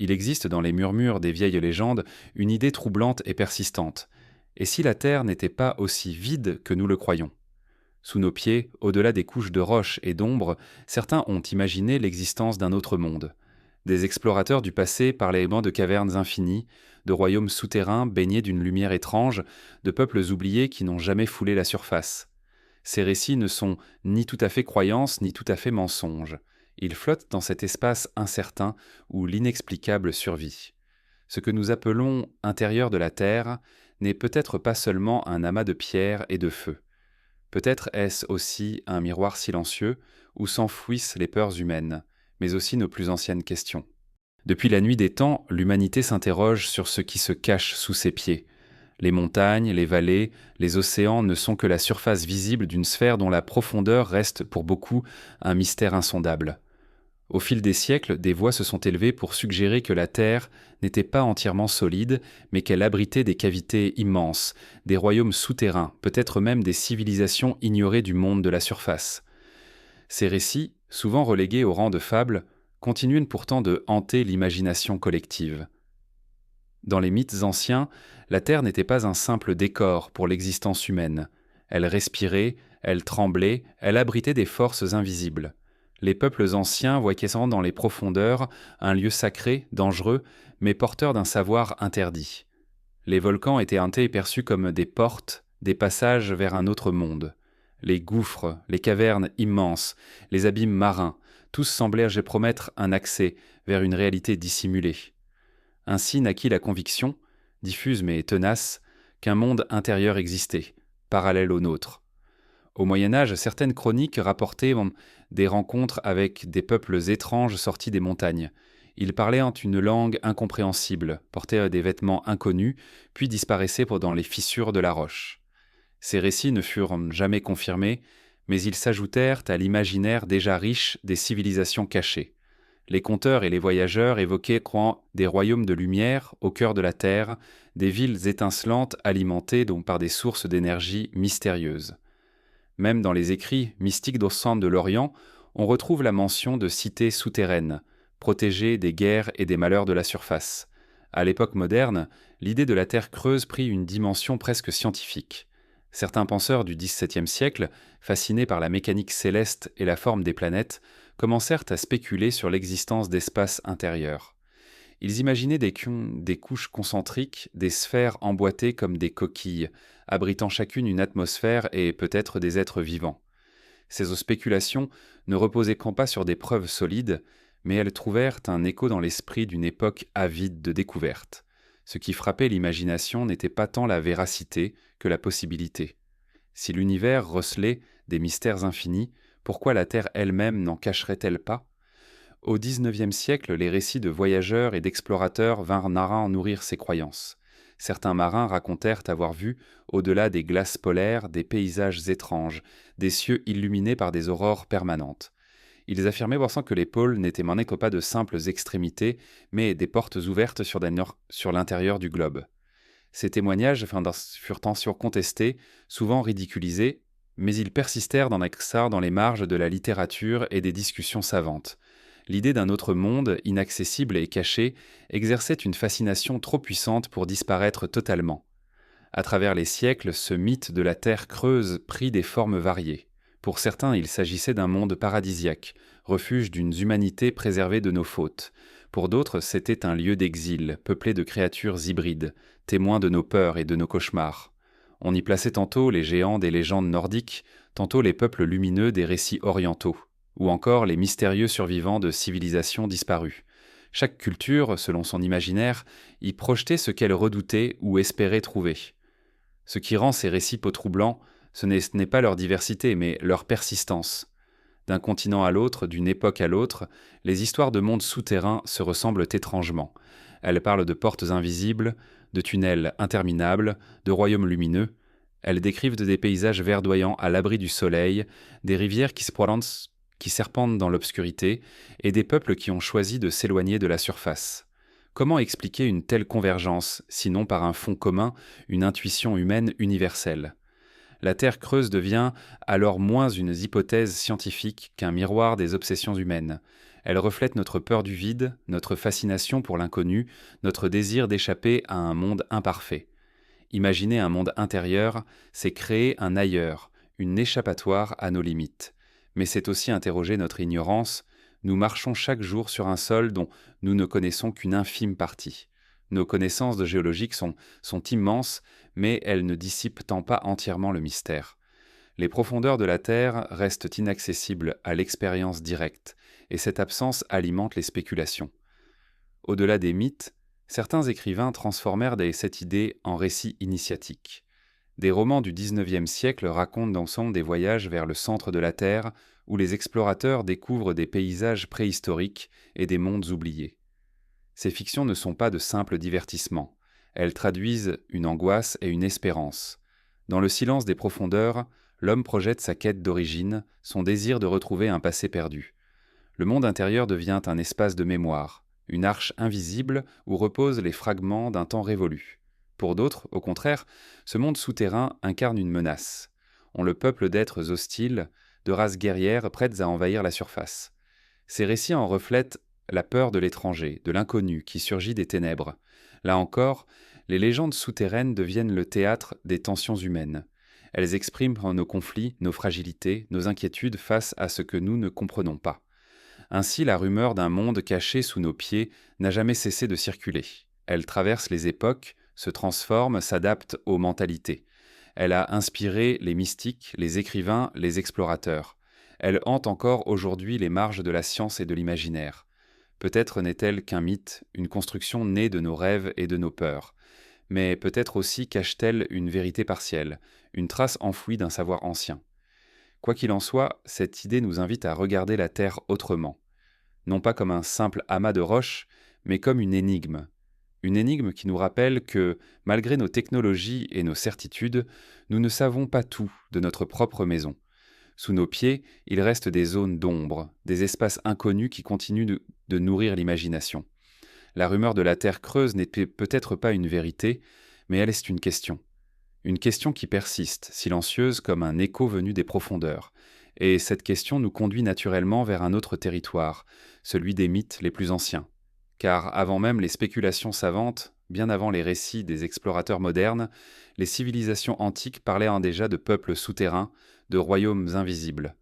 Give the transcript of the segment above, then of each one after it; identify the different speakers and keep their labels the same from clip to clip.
Speaker 1: Il existe dans les murmures des vieilles légendes une idée troublante et persistante. Et si la Terre n'était pas aussi vide que nous le croyons? Sous nos pieds, au-delà des couches de roches et d'ombre, certains ont imaginé l'existence d'un autre monde. Des explorateurs du passé parlaient également de cavernes infinies, de royaumes souterrains baignés d'une lumière étrange, de peuples oubliés qui n'ont jamais foulé la surface. Ces récits ne sont ni tout à fait croyances, ni tout à fait mensonges. Ils flottent dans cet espace incertain où l'inexplicable survit. Ce que nous appelons intérieur de la Terre n'est peut-être pas seulement un amas de pierres et de feu. Peut-être est-ce aussi un miroir silencieux où s'enfouissent les peurs humaines, mais aussi nos plus anciennes questions. Depuis la nuit des temps, l'humanité s'interroge sur ce qui se cache sous ses pieds. Les montagnes, les vallées, les océans ne sont que la surface visible d'une sphère dont la profondeur reste pour beaucoup un mystère insondable. Au fil des siècles, des voix se sont élevées pour suggérer que la Terre n'était pas entièrement solide, mais qu'elle abritait des cavités immenses, des royaumes souterrains, peut-être même des civilisations ignorées du monde de la surface. Ces récits, souvent relégués au rang de fables, continuent pourtant de hanter l'imagination collective. Dans les mythes anciens, la Terre n'était pas un simple décor pour l'existence humaine. Elle respirait, elle tremblait, elle abritait des forces invisibles. Les peuples anciens voyaient dans les profondeurs un lieu sacré, dangereux, mais porteur d'un savoir interdit. Les volcans étaient hantés et perçus comme des portes, des passages vers un autre monde. Les gouffres, les cavernes immenses, les abîmes marins, tous semblaient promettre un accès vers une réalité dissimulée. Ainsi naquit la conviction, diffuse mais tenace, qu'un monde intérieur existait, parallèle au nôtre. Au Moyen-Âge, certaines chroniques rapportaient des rencontres avec des peuples étranges sortis des montagnes. Ils parlaient une langue incompréhensible, portaient des vêtements inconnus, puis disparaissaient dans les fissures de la roche. Ces récits ne furent jamais confirmés, mais ils s'ajoutèrent à l'imaginaire déjà riche des civilisations cachées. Les conteurs et les voyageurs évoquaient des royaumes de lumière au cœur de la terre, des villes étincelantes alimentées par des sources d'énergie mystérieuses. Même dans les écrits mystiques d'Occident de l'Orient, on retrouve la mention de cités souterraines, protégées des guerres et des malheurs de la surface. À l'époque moderne, l'idée de la Terre creuse prit une dimension presque scientifique. Certains penseurs du XVIIe siècle, fascinés par la mécanique céleste et la forme des planètes, commencèrent à spéculer sur l'existence d'espaces intérieurs. Ils imaginaient des couches concentriques, des sphères emboîtées comme des coquilles, abritant chacune une atmosphère et peut-être des êtres vivants. Ces spéculations ne reposaient pas sur des preuves solides, mais elles trouvèrent un écho dans l'esprit d'une époque avide de découvertes. Ce qui frappait l'imagination n'était pas tant la véracité que la possibilité. Si l'univers recelait des mystères infinis, pourquoi la Terre elle-même n'en cacherait-elle pas? Au XIXe siècle, les récits de voyageurs et d'explorateurs vinrent nourrir ces croyances. Certains marins racontèrent avoir vu, au-delà des glaces polaires, des paysages étranges, des cieux illuminés par des aurores permanentes. Ils affirmaient pourtant que les pôles n'étaient pas de simples extrémités, mais des portes ouvertes sur l'intérieur du globe. Ces témoignages furent ensuite contestés, souvent ridiculisés, mais ils persistèrent dans les marges de la littérature et des discussions savantes. L'idée d'un autre monde, inaccessible et caché, exerçait une fascination trop puissante pour disparaître totalement. À travers les siècles, ce mythe de la Terre creuse prit des formes variées. Pour certains, il s'agissait d'un monde paradisiaque, refuge d'une humanité préservée de nos fautes. Pour d'autres, c'était un lieu d'exil, peuplé de créatures hybrides, témoins de nos peurs et de nos cauchemars. On y plaçait tantôt les géants des légendes nordiques, tantôt les peuples lumineux des récits orientaux, ou encore les mystérieux survivants de civilisations disparues. Chaque culture, selon son imaginaire, y projetait ce qu'elle redoutait ou espérait trouver. Ce qui rend ces récits peu troublants, ce n'est pas leur diversité, mais leur persistance. D'un continent à l'autre, d'une époque à l'autre, les histoires de mondes souterrains se ressemblent étrangement. Elles parlent de portes invisibles, de tunnels interminables, de royaumes lumineux. Elles décrivent des paysages verdoyants à l'abri du soleil, des rivières qui serpentent dans l'obscurité, et des peuples qui ont choisi de s'éloigner de la surface. Comment expliquer une telle convergence, sinon par un fond commun, une intuition humaine universelle? La Terre creuse devient alors moins une hypothèse scientifique qu'un miroir des obsessions humaines. Elle reflète notre peur du vide, notre fascination pour l'inconnu, notre désir d'échapper à un monde imparfait. Imaginer un monde intérieur, c'est créer un ailleurs, une échappatoire à nos limites. Mais c'est aussi interroger notre ignorance. Nous marchons chaque jour sur un sol dont nous ne connaissons qu'une infime partie. Nos connaissances de géologique sont immenses, mais elles ne dissipent tant pas entièrement le mystère. Les profondeurs de la Terre restent inaccessibles à l'expérience directe, et cette absence alimente les spéculations. Au-delà des mythes, certains écrivains transformèrent cette idée en récits initiatiques. Des romans du XIXe siècle racontent d'ensemble des voyages vers le centre de la Terre, où les explorateurs découvrent des paysages préhistoriques et des mondes oubliés. Ces fictions ne sont pas de simples divertissements. Elles traduisent une angoisse et une espérance. Dans le silence des profondeurs, l'homme projette sa quête d'origine, son désir de retrouver un passé perdu. Le monde intérieur devient un espace de mémoire, une arche invisible où reposent les fragments d'un temps révolu. Pour d'autres, au contraire, ce monde souterrain incarne une menace. On le peuple d'êtres hostiles, de races guerrières prêtes à envahir la surface. Ces récits en reflètent la peur de l'étranger, de l'inconnu qui surgit des ténèbres. Là encore, les légendes souterraines deviennent le théâtre des tensions humaines. Elles expriment nos conflits, nos fragilités, nos inquiétudes face à ce que nous ne comprenons pas. Ainsi, la rumeur d'un monde caché sous nos pieds n'a jamais cessé de circuler. Elle traverse les époques, se transforme, s'adapte aux mentalités. Elle a inspiré les mystiques, les écrivains, les explorateurs. Elle hante encore aujourd'hui les marges de la science et de l'imaginaire. Peut-être n'est-elle qu'un mythe, une construction née de nos rêves et de nos peurs. Mais peut-être aussi cache-t-elle une vérité partielle, une trace enfouie d'un savoir ancien. Quoi qu'il en soit, cette idée nous invite à regarder la Terre autrement. Non pas comme un simple amas de roches, mais comme une énigme. Une énigme qui nous rappelle que, malgré nos technologies et nos certitudes, nous ne savons pas tout de notre propre maison. Sous nos pieds, il reste des zones d'ombre, des espaces inconnus qui continuent de nourrir l'imagination. La rumeur de la Terre creuse n'est peut-être pas une vérité, mais elle est une question. Une question qui persiste, silencieuse comme un écho venu des profondeurs. Et cette question nous conduit naturellement vers un autre territoire, celui des mythes les plus anciens. Car avant même les spéculations savantes, bien avant les récits des explorateurs modernes, les civilisations antiques parlaient déjà de peuples souterrains, de royaumes invisibles.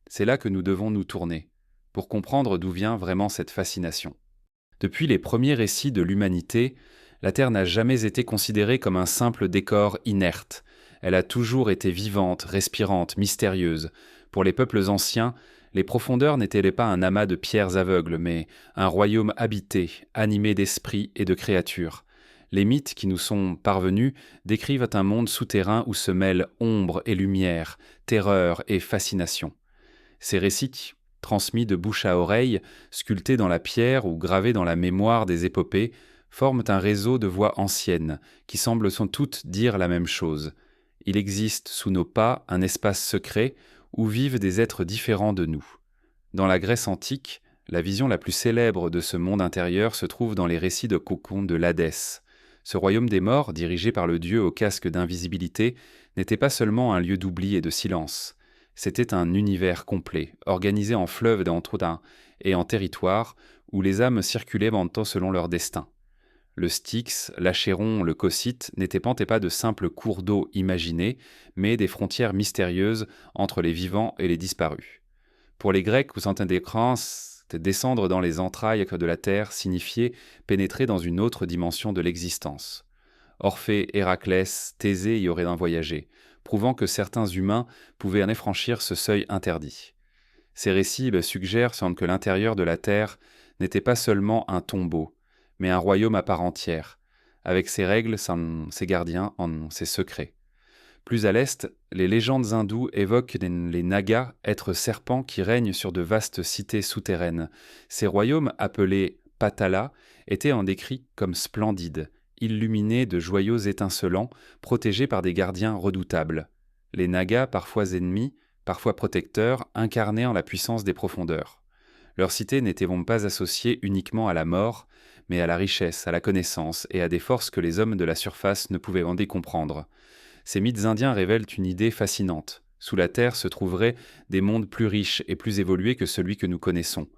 Speaker 1: C'est là que nous devons nous tourner, pour comprendre d'où vient vraiment cette fascination. Depuis les premiers récits de l'humanité, la Terre n'a jamais été considérée comme un simple décor inerte. Elle a toujours été vivante, respirante, mystérieuse. Pour les peuples anciens, les profondeurs n'étaient pas un amas de pierres aveugles, mais un royaume habité, animé d'esprits et de créatures. Les mythes qui nous sont parvenus décrivent un monde souterrain où se mêlent ombre et lumière, terreur et fascination. Ces récits, transmis de bouche à oreille, sculptés dans la pierre ou gravés dans la mémoire des épopées, forment un réseau de voix anciennes qui semblent toutes dire la même chose. Il existe sous nos pas un espace secret où vivent des êtres différents de nous. Dans la Grèce antique, la vision la plus célèbre de ce monde intérieur se trouve dans les récits de Cocon de l'Hadès. Ce royaume des morts, dirigé par le dieu au casque d'invisibilité, n'était pas seulement un lieu d'oubli et de silence. C'était un univers complet, organisé en fleuves et en territoires, où les âmes circulaient maintenant selon leur destin. Le Styx, l'Achéron, le Cocyte n'étaient pas de simples cours d'eau imaginés, mais des frontières mystérieuses entre les vivants et les disparus. Pour les Grecs, ou Xanthédécrans, descendre dans les entrailles de la terre signifiait pénétrer dans une autre dimension de l'existence. Orphée, Héraclès, Thésée y auraient voyagé, prouvant que certains humains pouvaient en franchir ce seuil interdit. Ces récits suggèrent que l'intérieur de la Terre n'était pas seulement un tombeau, mais un royaume à part entière, avec ses règles, ses gardiens, ses secrets. Plus à l'est, les légendes hindoues évoquent les Nagas, êtres serpents qui règnent sur de vastes cités souterraines. Ces royaumes, appelés Patala, étaient décrits comme splendides, illuminés de joyaux étincelants, protégés par des gardiens redoutables. Les Nagas, parfois ennemis, parfois protecteurs, incarnaient en la puissance des profondeurs. Leurs cités n'étaient pas associées uniquement à la mort, mais à la richesse, à la connaissance et à des forces que les hommes de la surface ne pouvaient en comprendre. Ces mythes indiens révèlent une idée fascinante. Sous la terre se trouveraient des mondes plus riches et plus évolués que celui que nous connaissons.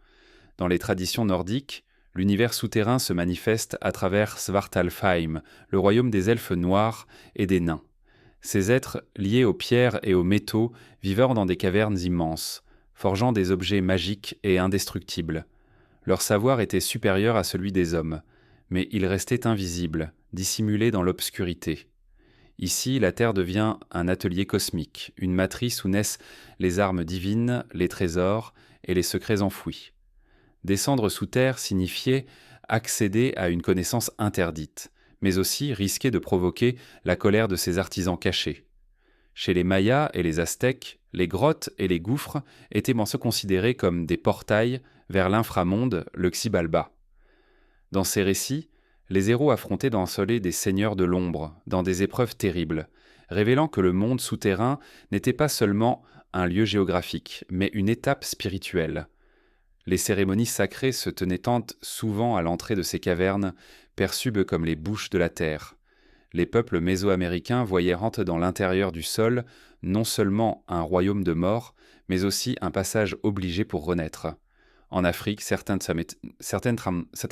Speaker 1: Dans les traditions nordiques, l'univers souterrain se manifeste à travers Svartalfheim, le royaume des elfes noirs et des nains. Ces êtres, liés aux pierres et aux métaux, vivaient dans des cavernes immenses, forgeant des objets magiques et indestructibles. Leur savoir était supérieur à celui des hommes, mais ils restaient invisibles, dissimulés dans l'obscurité. Ici, la Terre devient un atelier cosmique, une matrice où naissent les armes divines, les trésors et les secrets enfouis. Descendre sous terre signifiait accéder à une connaissance interdite, mais aussi risquer de provoquer la colère de ses artisans cachés. Chez les Mayas et les Aztèques, les grottes et les gouffres étaient considérés comme des portails vers l'inframonde, le Xibalba. Dans ces récits, les héros affrontaient dans le soleil des seigneurs de l'ombre, dans des épreuves terribles, révélant que le monde souterrain n'était pas seulement un lieu géographique, mais une étape spirituelle. Les cérémonies sacrées se tenaient souvent à l'entrée de ces cavernes, perçues comme les bouches de la terre. Les peuples mésoaméricains voyaient rentrer dans l'intérieur du sol non seulement un royaume de mort, mais aussi un passage obligé pour renaître. En Afrique, certaines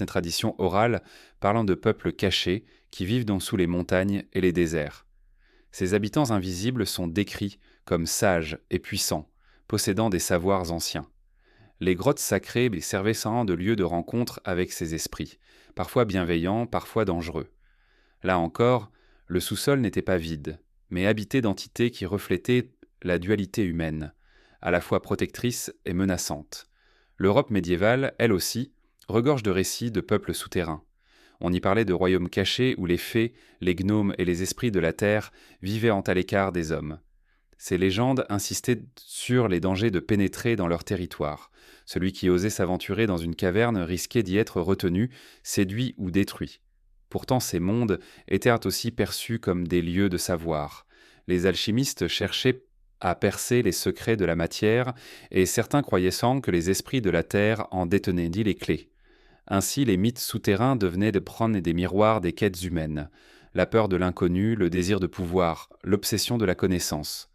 Speaker 1: traditions orales parlant de peuples cachés qui vivent sous les montagnes et les déserts. Ces habitants invisibles sont décrits comme sages et puissants, possédant des savoirs anciens. Les grottes sacrées servaient de lieu de rencontre avec ces esprits, parfois bienveillants, parfois dangereux. Là encore, le sous-sol n'était pas vide, mais habité d'entités qui reflétaient la dualité humaine, à la fois protectrice et menaçante. L'Europe médiévale, elle aussi, regorge de récits de peuples souterrains. On y parlait de royaumes cachés où les fées, les gnomes et les esprits de la terre vivaient à l'écart des hommes. Ces légendes insistaient sur les dangers de pénétrer dans leur territoire. Celui qui osait s'aventurer dans une caverne risquait d'y être retenu, séduit ou détruit. Pourtant, ces mondes étaient aussi perçus comme des lieux de savoir. Les alchimistes cherchaient à percer les secrets de la matière, et certains croyaient que les esprits de la terre en détenaient les clés. Ainsi, les mythes souterrains devenaient de prendre des miroirs des quêtes humaines, la peur de l'inconnu, le désir de pouvoir, l'obsession de la connaissance.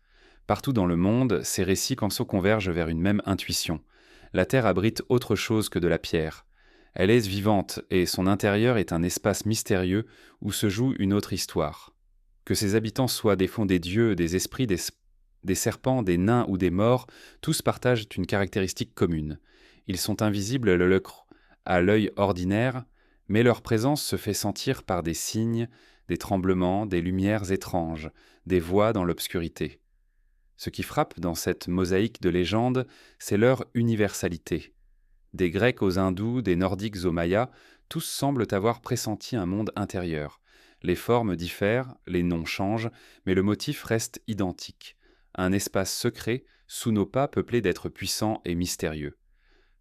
Speaker 1: Partout dans le monde, ces récits convergent vers une même intuition. La terre abrite autre chose que de la pierre. Elle est vivante et son intérieur est un espace mystérieux où se joue une autre histoire. Que ses habitants soient des dieux, des esprits, des serpents, des nains ou des morts, tous partagent une caractéristique commune. Ils sont invisibles à l'œil ordinaire, mais leur présence se fait sentir par des signes, des tremblements, des lumières étranges, des voix dans l'obscurité. Ce qui frappe dans cette mosaïque de légendes, c'est leur universalité. Des Grecs aux Hindous, des Nordiques aux Mayas, tous semblent avoir pressenti un monde intérieur. Les formes diffèrent, les noms changent, mais le motif reste identique. Un espace secret, sous nos pas peuplé d'êtres puissants et mystérieux.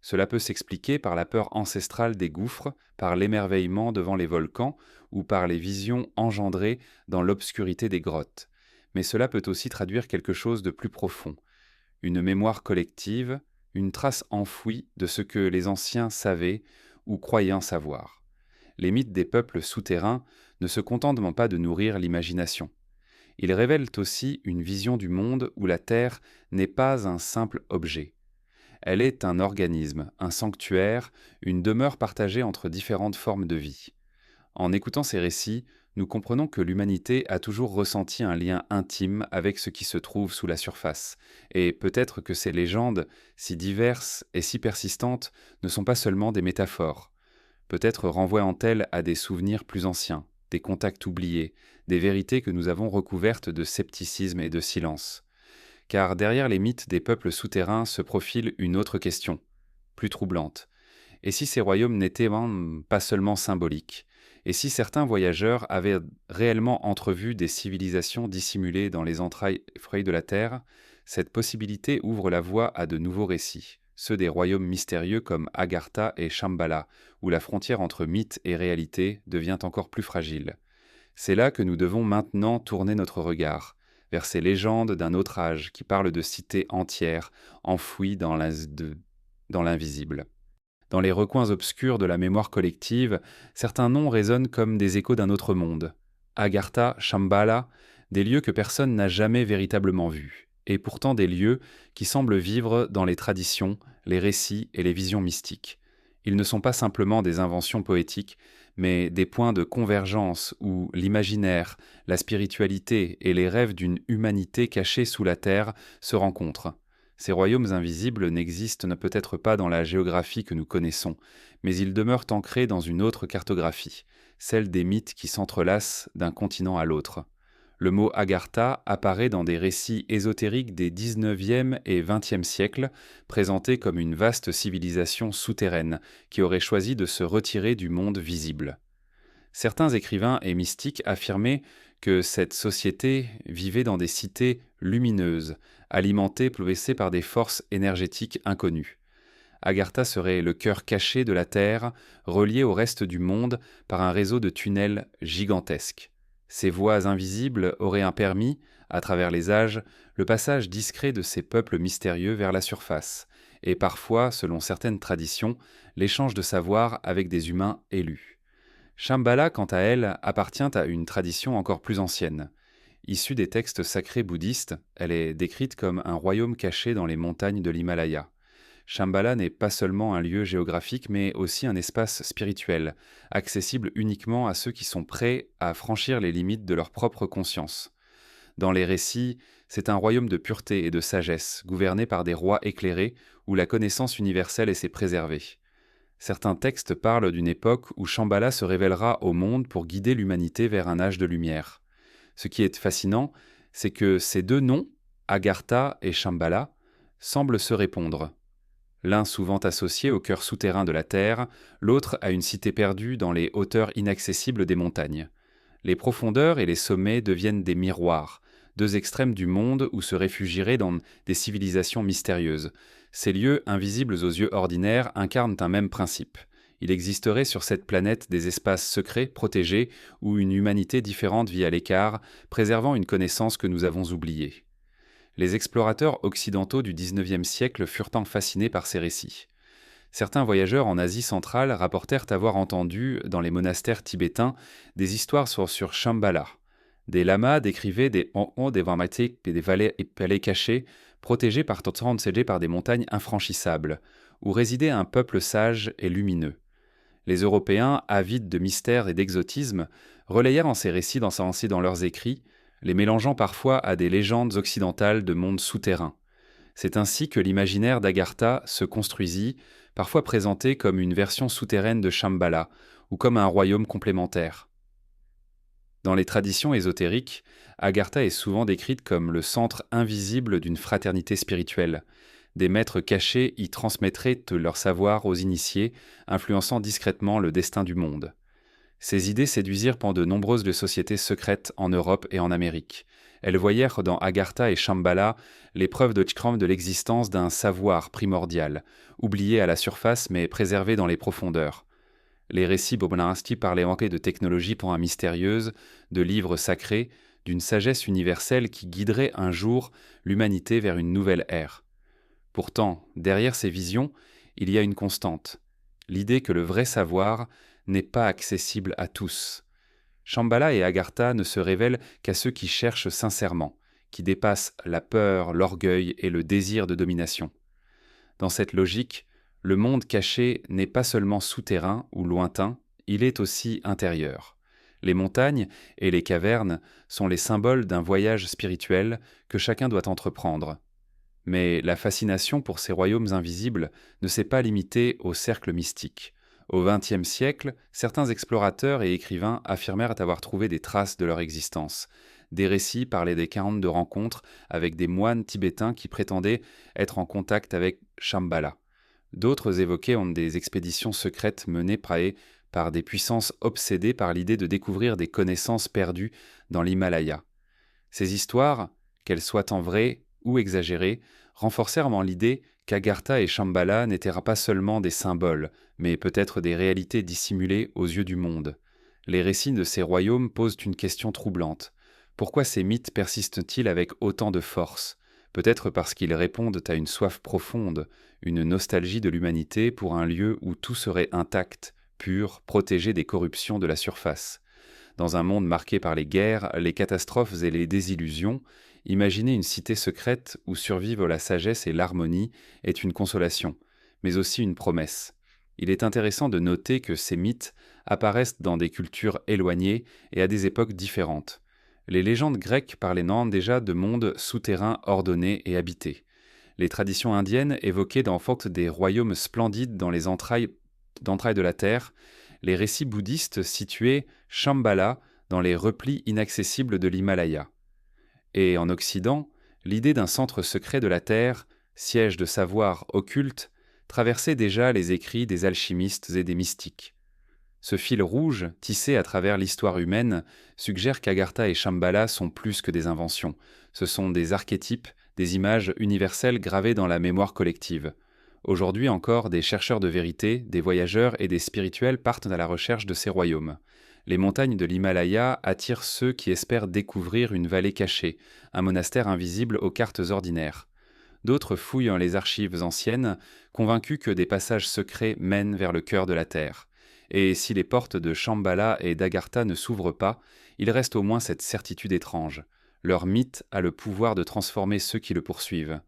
Speaker 1: Cela peut s'expliquer par la peur ancestrale des gouffres, par l'émerveillement devant les volcans ou par les visions engendrées dans l'obscurité des grottes. Mais cela peut aussi traduire quelque chose de plus profond, une mémoire collective, une trace enfouie de ce que les anciens savaient ou croyaient savoir. Les mythes des peuples souterrains ne se contentent pas de nourrir l'imagination. Ils révèlent aussi une vision du monde où la Terre n'est pas un simple objet. Elle est un organisme, un sanctuaire, une demeure partagée entre différentes formes de vie. En écoutant ces récits, nous comprenons que l'humanité a toujours ressenti un lien intime avec ce qui se trouve sous la surface, et peut-être que ces légendes, si diverses et si persistantes, ne sont pas seulement des métaphores. Peut-être renvoient-elles à des souvenirs plus anciens, des contacts oubliés, des vérités que nous avons recouvertes de scepticisme et de silence. Car derrière les mythes des peuples souterrains se profile une autre question, plus troublante. Et si ces royaumes n'étaient pas seulement symboliques ? Et si certains voyageurs avaient réellement entrevu des civilisations dissimulées dans les entrailles de la Terre, cette possibilité ouvre la voie à de nouveaux récits, ceux des royaumes mystérieux comme Agartha et Shambhala, où la frontière entre mythe et réalité devient encore plus fragile. C'est là que nous devons maintenant tourner notre regard, vers ces légendes d'un autre âge qui parlent de cités entières enfouies dans l'invisible. Dans les recoins obscurs de la mémoire collective, certains noms résonnent comme des échos d'un autre monde. Agartha, Shambhala, des lieux que personne n'a jamais véritablement vus, et pourtant des lieux qui semblent vivre dans les traditions, les récits et les visions mystiques. Ils ne sont pas simplement des inventions poétiques, mais des points de convergence où l'imaginaire, la spiritualité et les rêves d'une humanité cachée sous la terre se rencontrent. Ces royaumes invisibles n'existent peut-être pas dans la géographie que nous connaissons, mais ils demeurent ancrés dans une autre cartographie, celle des mythes qui s'entrelacent d'un continent à l'autre. Le mot Agartha apparaît dans des récits ésotériques des 19e et 20e siècles, présentés comme une vaste civilisation souterraine qui aurait choisi de se retirer du monde visible. Certains écrivains et mystiques affirmaient que cette société vivait dans des cités lumineuses, alimentées placées par des forces énergétiques inconnues. Agartha serait le cœur caché de la Terre, relié au reste du monde par un réseau de tunnels gigantesques. Ces voies invisibles auraient permis, à travers les âges, le passage discret de ces peuples mystérieux vers la surface, et parfois, selon certaines traditions, l'échange de savoir avec des humains élus. Shambhala, quant à elle, appartient à une tradition encore plus ancienne. Issue des textes sacrés bouddhistes, elle est décrite comme un royaume caché dans les montagnes de l'Himalaya. Shambhala n'est pas seulement un lieu géographique, mais aussi un espace spirituel, accessible uniquement à ceux qui sont prêts à franchir les limites de leur propre conscience. Dans les récits, c'est un royaume de pureté et de sagesse, gouverné par des rois éclairés, où la connaissance universelle essaie préservée. Certains textes parlent d'une époque où Shambhala se révélera au monde pour guider l'humanité vers un âge de lumière. Ce qui est fascinant, c'est que ces deux noms, Agartha et Shambhala, semblent se répondre. L'un souvent associé au cœur souterrain de la Terre, l'autre à une cité perdue dans les hauteurs inaccessibles des montagnes. Les profondeurs et les sommets deviennent des miroirs, deux extrêmes du monde où se réfugieraient dans des civilisations mystérieuses. Ces lieux, invisibles aux yeux ordinaires, incarnent un même principe. Il existerait sur cette planète des espaces secrets, protégés, où une humanité différente vit à l'écart, préservant une connaissance que nous avons oubliée. Les explorateurs occidentaux du XIXe siècle furent fascinés par ces récits. Certains voyageurs en Asie centrale rapportèrent avoir entendu, dans les monastères tibétains, des histoires sur Shambhala. Des lamas décrivaient des hons des vamatiques et des vallées et palais cachés, protégés par par des montagnes infranchissables, où résidait un peuple sage et lumineux. Les Européens, avides de mystère et d'exotisme, relayèrent en ces récits dans leurs écrits, les mélangeant parfois à des légendes occidentales de mondes souterrains. C'est ainsi que l'imaginaire d'Agartha se construisit, parfois présenté comme une version souterraine de Shambhala, ou comme un royaume complémentaire. Dans les traditions ésotériques, Agartha est souvent décrite comme le centre invisible d'une fraternité spirituelle. Des maîtres cachés y transmettraient leur savoir aux initiés, influençant discrètement le destin du monde. Ces idées séduisirent de nombreuses sociétés secrètes en Europe et en Amérique. Elles voyèrent dans Agartha et Shambhala les preuves de l'existence d'un savoir primordial, oublié à la surface mais préservé dans les profondeurs. Les récits Bobnarski parlaient de technologies mystérieuses, de livres sacrés, d'une sagesse universelle qui guiderait un jour l'humanité vers une nouvelle ère. Pourtant, derrière ces visions, il y a une constante, l'idée que le vrai savoir n'est pas accessible à tous. Shambhala et Agartha ne se révèlent qu'à ceux qui cherchent sincèrement, qui dépassent la peur, l'orgueil et le désir de domination. Dans cette logique, le monde caché n'est pas seulement souterrain ou lointain, il est aussi intérieur. Les montagnes et les cavernes sont les symboles d'un voyage spirituel que chacun doit entreprendre. Mais la fascination pour ces royaumes invisibles ne s'est pas limitée au cercle mystique. Au XXe siècle, certains explorateurs et écrivains affirmèrent avoir trouvé des traces de leur existence. Des récits parlaient des 42 rencontres avec des moines tibétains qui prétendaient être en contact avec Shambhala. D'autres évoquaient des expéditions secrètes menées par des puissances obsédées par l'idée de découvrir des connaissances perdues dans l'Himalaya. Ces histoires, qu'elles soient en vrai ou exagérées, renforcèrent l'idée qu'Agartha et Shambhala n'étaient pas seulement des symboles, mais peut-être des réalités dissimulées aux yeux du monde. Les récits de ces royaumes posent une question troublante. Pourquoi ces mythes persistent-ils avec autant de force ? Peut-être parce qu'ils répondent à une soif profonde, une nostalgie de l'humanité pour un lieu où tout serait intact, pur, protégé des corruptions de la surface. Dans un monde marqué par les guerres, les catastrophes et les désillusions, imaginer une cité secrète où survivent la sagesse et l'harmonie est une consolation, mais aussi une promesse. Il est intéressant de noter que ces mythes apparaissent dans des cultures éloignées et à des époques différentes. Les légendes grecques parlaient déjà de mondes souterrains ordonnés et habités. Les traditions indiennes évoquaient en fait des royaumes splendides dans les entrailles de la terre. Les récits bouddhistes situaient Shambhala dans les replis inaccessibles de l'Himalaya. Et en Occident, l'idée d'un centre secret de la terre, siège de savoir occulte, traversait déjà les écrits des alchimistes et des mystiques. Ce fil rouge, tissé à travers l'histoire humaine, suggère qu'Agartha et Shambhala sont plus que des inventions. Ce sont des archétypes, des images universelles gravées dans la mémoire collective. Aujourd'hui encore, des chercheurs de vérité, des voyageurs et des spirituels partent à la recherche de ces royaumes. Les montagnes de l'Himalaya attirent ceux qui espèrent découvrir une vallée cachée, un monastère invisible aux cartes ordinaires. D'autres fouillent les archives anciennes, convaincus que des passages secrets mènent vers le cœur de la terre. Et si les portes de Shambhala et d'Agartha ne s'ouvrent pas, il reste au moins cette certitude étrange. Leur mythe a le pouvoir de transformer ceux qui le poursuivent.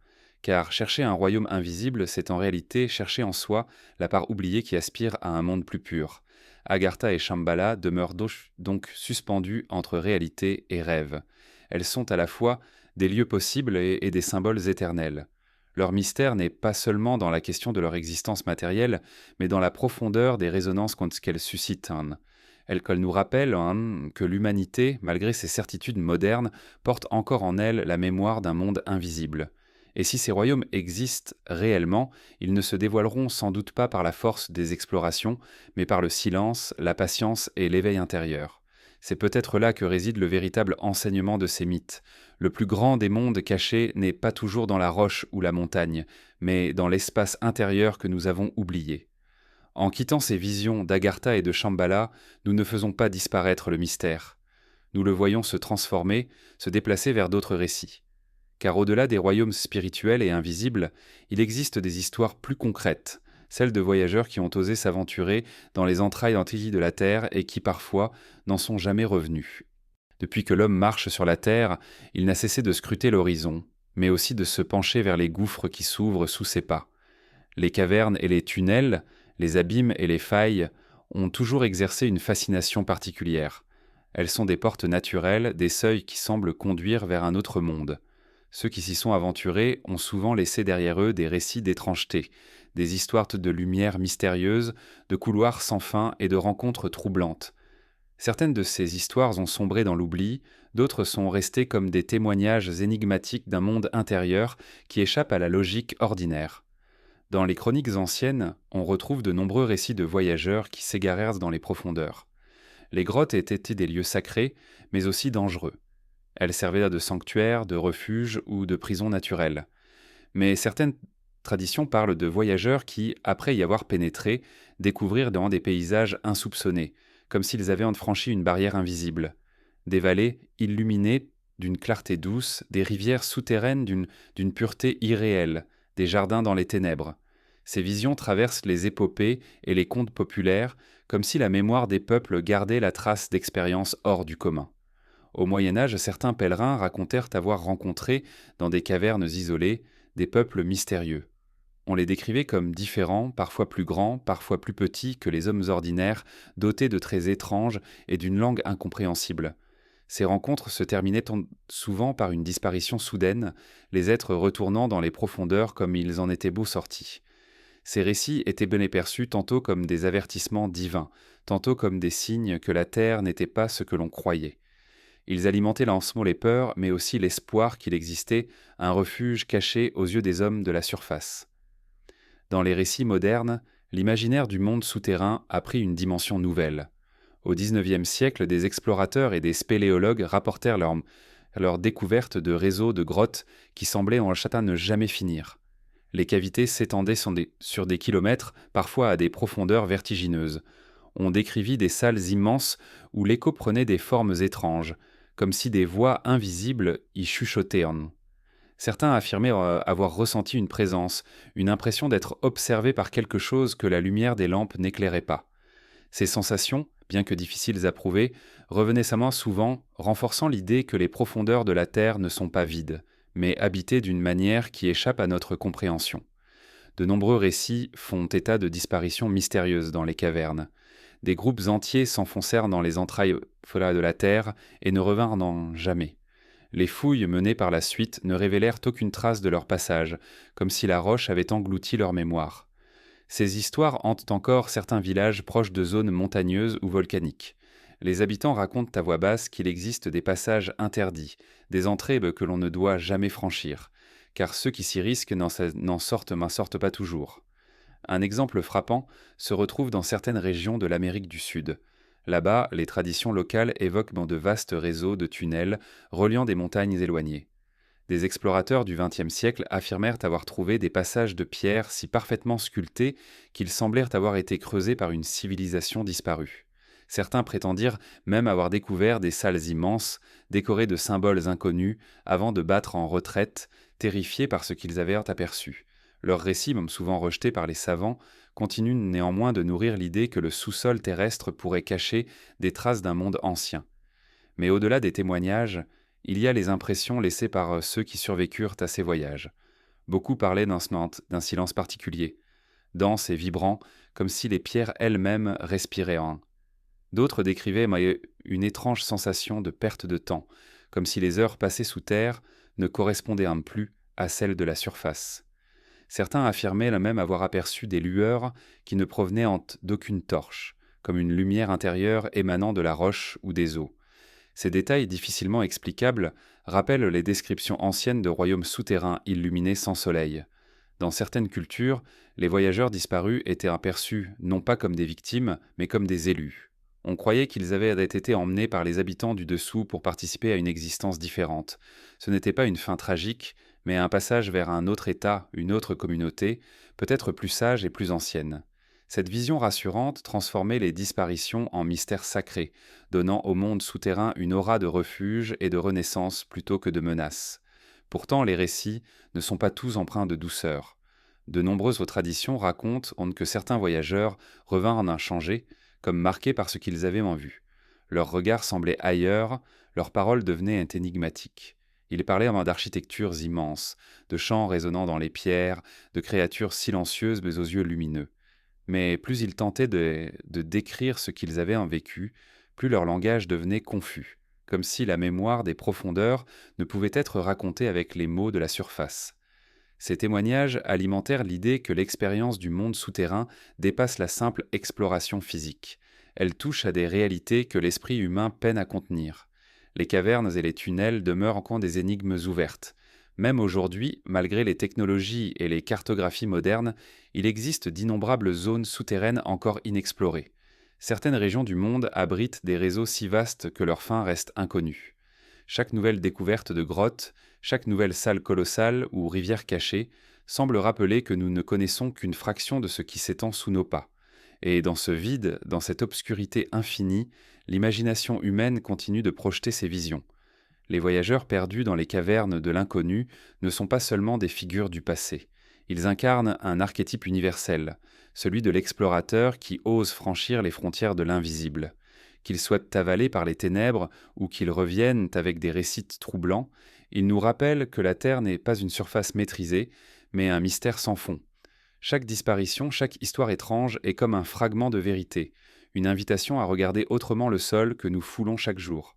Speaker 1: Car chercher un royaume invisible, c'est en réalité chercher en soi la part oubliée qui aspire à un monde plus pur. Agartha et Shambhala demeurent donc suspendues entre réalité et rêve. Elles sont à la fois des lieux possibles et des symboles éternels. Leur mystère n'est pas seulement dans la question de leur existence matérielle, mais dans la profondeur des résonances qu'elles suscitent. Elles nous rappellent que l'humanité, malgré ses certitudes modernes, porte encore en elle la mémoire d'un monde invisible. Et si ces royaumes existent réellement, ils ne se dévoileront sans doute pas par la force des explorations, mais par le silence, la patience et l'éveil intérieur. C'est peut-être là que réside le véritable enseignement de ces mythes. Le plus grand des mondes cachés n'est pas toujours dans la roche ou la montagne, mais dans l'espace intérieur que nous avons oublié. En quittant ces visions d'Agartha et de Shambhala, nous ne faisons pas disparaître le mystère. Nous le voyons se transformer, se déplacer vers d'autres récits. Car au-delà des royaumes spirituels et invisibles, il existe des histoires plus concrètes, celles de voyageurs qui ont osé s'aventurer dans les entrailles antilles de la Terre et qui parfois n'en sont jamais revenus. Depuis que l'homme marche sur la Terre, il n'a cessé de scruter l'horizon, mais aussi de se pencher vers les gouffres qui s'ouvrent sous ses pas. Les cavernes et les tunnels, les abîmes et les failles ont toujours exercé une fascination particulière. Elles sont des portes naturelles, des seuils qui semblent conduire vers un autre monde. Ceux qui s'y sont aventurés ont souvent laissé derrière eux des récits d'étrangeté, des histoires de lumière mystérieuse, de couloirs sans fin et de rencontres troublantes. Certaines de ces histoires ont sombré dans l'oubli, d'autres sont restées comme des témoignages énigmatiques d'un monde intérieur qui échappe à la logique ordinaire. Dans les chroniques anciennes, on retrouve de nombreux récits de voyageurs qui s'égarèrent dans les profondeurs. Les grottes étaient des lieux sacrés, mais aussi dangereux. Elles servaient de sanctuaires, de refuges ou de prisons naturelles. Mais certaines traditions parlent de voyageurs qui, après y avoir pénétré, découvrirent dans des paysages insoupçonnés, comme s'ils avaient franchi une barrière invisible. Des vallées illuminées d'une clarté douce, des rivières souterraines d'une pureté irréelle, des jardins dans les ténèbres. Ces visions traversent les épopées et les contes populaires, comme si la mémoire des peuples gardait la trace d'expériences hors du commun. Au Moyen-Âge, certains pèlerins racontèrent avoir rencontré, dans des cavernes isolées, des peuples mystérieux. On les décrivait comme différents, parfois plus grands, parfois plus petits que les hommes ordinaires, dotés de traits étranges et d'une langue incompréhensible. Ces rencontres se terminaient souvent par une disparition soudaine, les êtres retournant dans les profondeurs comme ils en étaient beaux sortis. Ces récits étaient bien perçus tantôt comme des avertissements divins, tantôt comme des signes que la terre n'était pas ce que l'on croyait. Ils alimentaient lentement les peurs, mais aussi l'espoir qu'il existait un refuge caché aux yeux des hommes de la surface. Dans les récits modernes, l'imaginaire du monde souterrain a pris une dimension nouvelle. Au XIXe siècle, des explorateurs et des spéléologues rapportèrent leur découverte de réseaux de grottes qui semblaient en chacun ne jamais finir. Les cavités s'étendaient sur des kilomètres, parfois à des profondeurs vertigineuses. On décrivit des salles immenses où l'écho prenait des formes étranges, comme si des voix invisibles y chuchotaient. Certains affirmaient avoir ressenti une présence, une impression d'être observés par quelque chose que la lumière des lampes n'éclairait pas. Ces sensations, bien que difficiles à prouver, revenaient souvent, renforçant l'idée que les profondeurs de la Terre ne sont pas vides, mais habitées d'une manière qui échappe à notre compréhension. De nombreux récits font état de disparitions mystérieuses dans les cavernes. Des groupes entiers s'enfoncèrent dans les entrailles de la terre et ne revinrent jamais. Les fouilles menées par la suite ne révélèrent aucune trace de leur passage, comme si la roche avait englouti leur mémoire. Ces histoires hantent encore certains villages proches de zones montagneuses ou volcaniques. Les habitants racontent à voix basse qu'il existe des passages interdits, des entrées que l'on ne doit jamais franchir, car ceux qui s'y risquent n'en sortent pas toujours. Un exemple frappant se retrouve dans certaines régions de l'Amérique du Sud. Là-bas, les traditions locales évoquent dans de vastes réseaux de tunnels reliant des montagnes éloignées. Des explorateurs du XXe siècle affirmèrent avoir trouvé des passages de pierre si parfaitement sculptés qu'ils semblèrent avoir été creusés par une civilisation disparue. Certains prétendirent même avoir découvert des salles immenses, décorées de symboles inconnus, avant de battre en retraite, terrifiés par ce qu'ils avaient aperçu. Leurs récits, même souvent rejetés par les savants, continuent néanmoins de nourrir l'idée que le sous-sol terrestre pourrait cacher des traces d'un monde ancien. Mais au-delà des témoignages, il y a les impressions laissées par ceux qui survécurent à ces voyages. Beaucoup parlaient d'un silence particulier, dense et vibrant, comme si les pierres elles-mêmes respiraient en. D'autres décrivaient une étrange sensation de perte de temps, comme si les heures passées sous terre ne correspondaient plus à celles de la surface. Certains affirmaient même avoir aperçu des lueurs qui ne provenaient d'aucune torche, comme une lumière intérieure émanant de la roche ou des eaux. Ces détails difficilement explicables rappellent les descriptions anciennes de royaumes souterrains illuminés sans soleil. Dans certaines cultures, les voyageurs disparus étaient aperçus non pas comme des victimes, mais comme des élus. On croyait qu'ils avaient été emmenés par les habitants du dessous pour participer à une existence différente. Ce n'était pas une fin tragique, mais un passage vers un autre état, une autre communauté, peut-être plus sage et plus ancienne. Cette vision rassurante transformait les disparitions en mystères sacrés, donnant au monde souterrain une aura de refuge et de renaissance plutôt que de menace. Pourtant, les récits ne sont pas tous empreints de douceur. De nombreuses traditions racontent que certains voyageurs revinrent inchangés, comme marqués par ce qu'ils avaient en vue. Leur regard semblait ailleurs, leurs paroles devenaient énigmatiques. Ils parlaient d'architectures immenses, de chants résonnant dans les pierres, de créatures silencieuses mais aux yeux lumineux. Mais plus ils tentaient de décrire ce qu'ils avaient vécu, plus leur langage devenait confus, comme si la mémoire des profondeurs ne pouvait être racontée avec les mots de la surface. Ces témoignages alimentèrent l'idée que l'expérience du monde souterrain dépasse la simple exploration physique. Elle touche à des réalités que l'esprit humain peine à contenir. Les cavernes et les tunnels demeurent encore des énigmes ouvertes. Même aujourd'hui, malgré les technologies et les cartographies modernes, il existe d'innombrables zones souterraines encore inexplorées. Certaines régions du monde abritent des réseaux si vastes que leur fin reste inconnue. Chaque nouvelle découverte de grotte, chaque nouvelle salle colossale ou rivière cachée semble rappeler que nous ne connaissons qu'une fraction de ce qui s'étend sous nos pas. Et dans ce vide, dans cette obscurité infinie, l'imagination humaine continue de projeter ses visions. Les voyageurs perdus dans les cavernes de l'inconnu ne sont pas seulement des figures du passé. Ils incarnent un archétype universel, celui de l'explorateur qui ose franchir les frontières de l'invisible. Qu'ils soient avalés par les ténèbres ou qu'ils reviennent avec des récits troublants, ils nous rappellent que la Terre n'est pas une surface maîtrisée, mais un mystère sans fond. Chaque disparition, chaque histoire étrange est comme un fragment de vérité, une invitation à regarder autrement le sol que nous foulons chaque jour.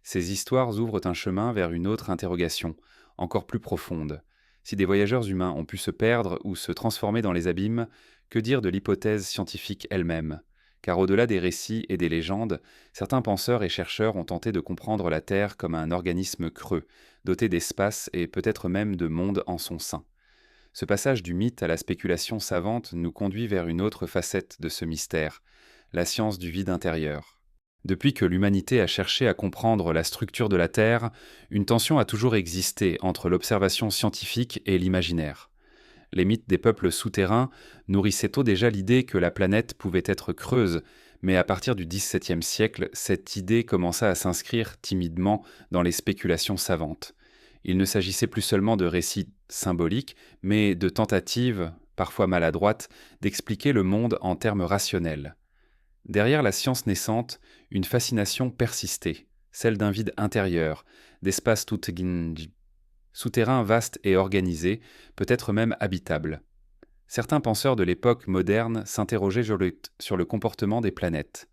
Speaker 1: Ces histoires ouvrent un chemin vers une autre interrogation, encore plus profonde. Si des voyageurs humains ont pu se perdre ou se transformer dans les abîmes, que dire de l'hypothèse scientifique elle-même ? Car au-delà des récits et des légendes, certains penseurs et chercheurs ont tenté de comprendre la Terre comme un organisme creux, doté d'espace et peut-être même de monde en son sein. Ce passage du mythe à la spéculation savante nous conduit vers une autre facette de ce mystère, la science du vide intérieur. Depuis que l'humanité a cherché à comprendre la structure de la Terre, une tension a toujours existé entre l'observation scientifique et l'imaginaire. Les mythes des peuples souterrains nourrissaient tôt déjà l'idée que la planète pouvait être creuse, mais à partir du XVIIe siècle, cette idée commença à s'inscrire timidement dans les spéculations savantes. Il ne s'agissait plus seulement de récits symboliques, mais de tentatives, parfois maladroites, d'expliquer le monde en termes rationnels. Derrière la science naissante, une fascination persistait, celle d'un vide intérieur, d'espaces souterrains vastes et organisés, peut-être même habitables. Certains penseurs de l'époque moderne s'interrogeaient sur le comportement des planètes.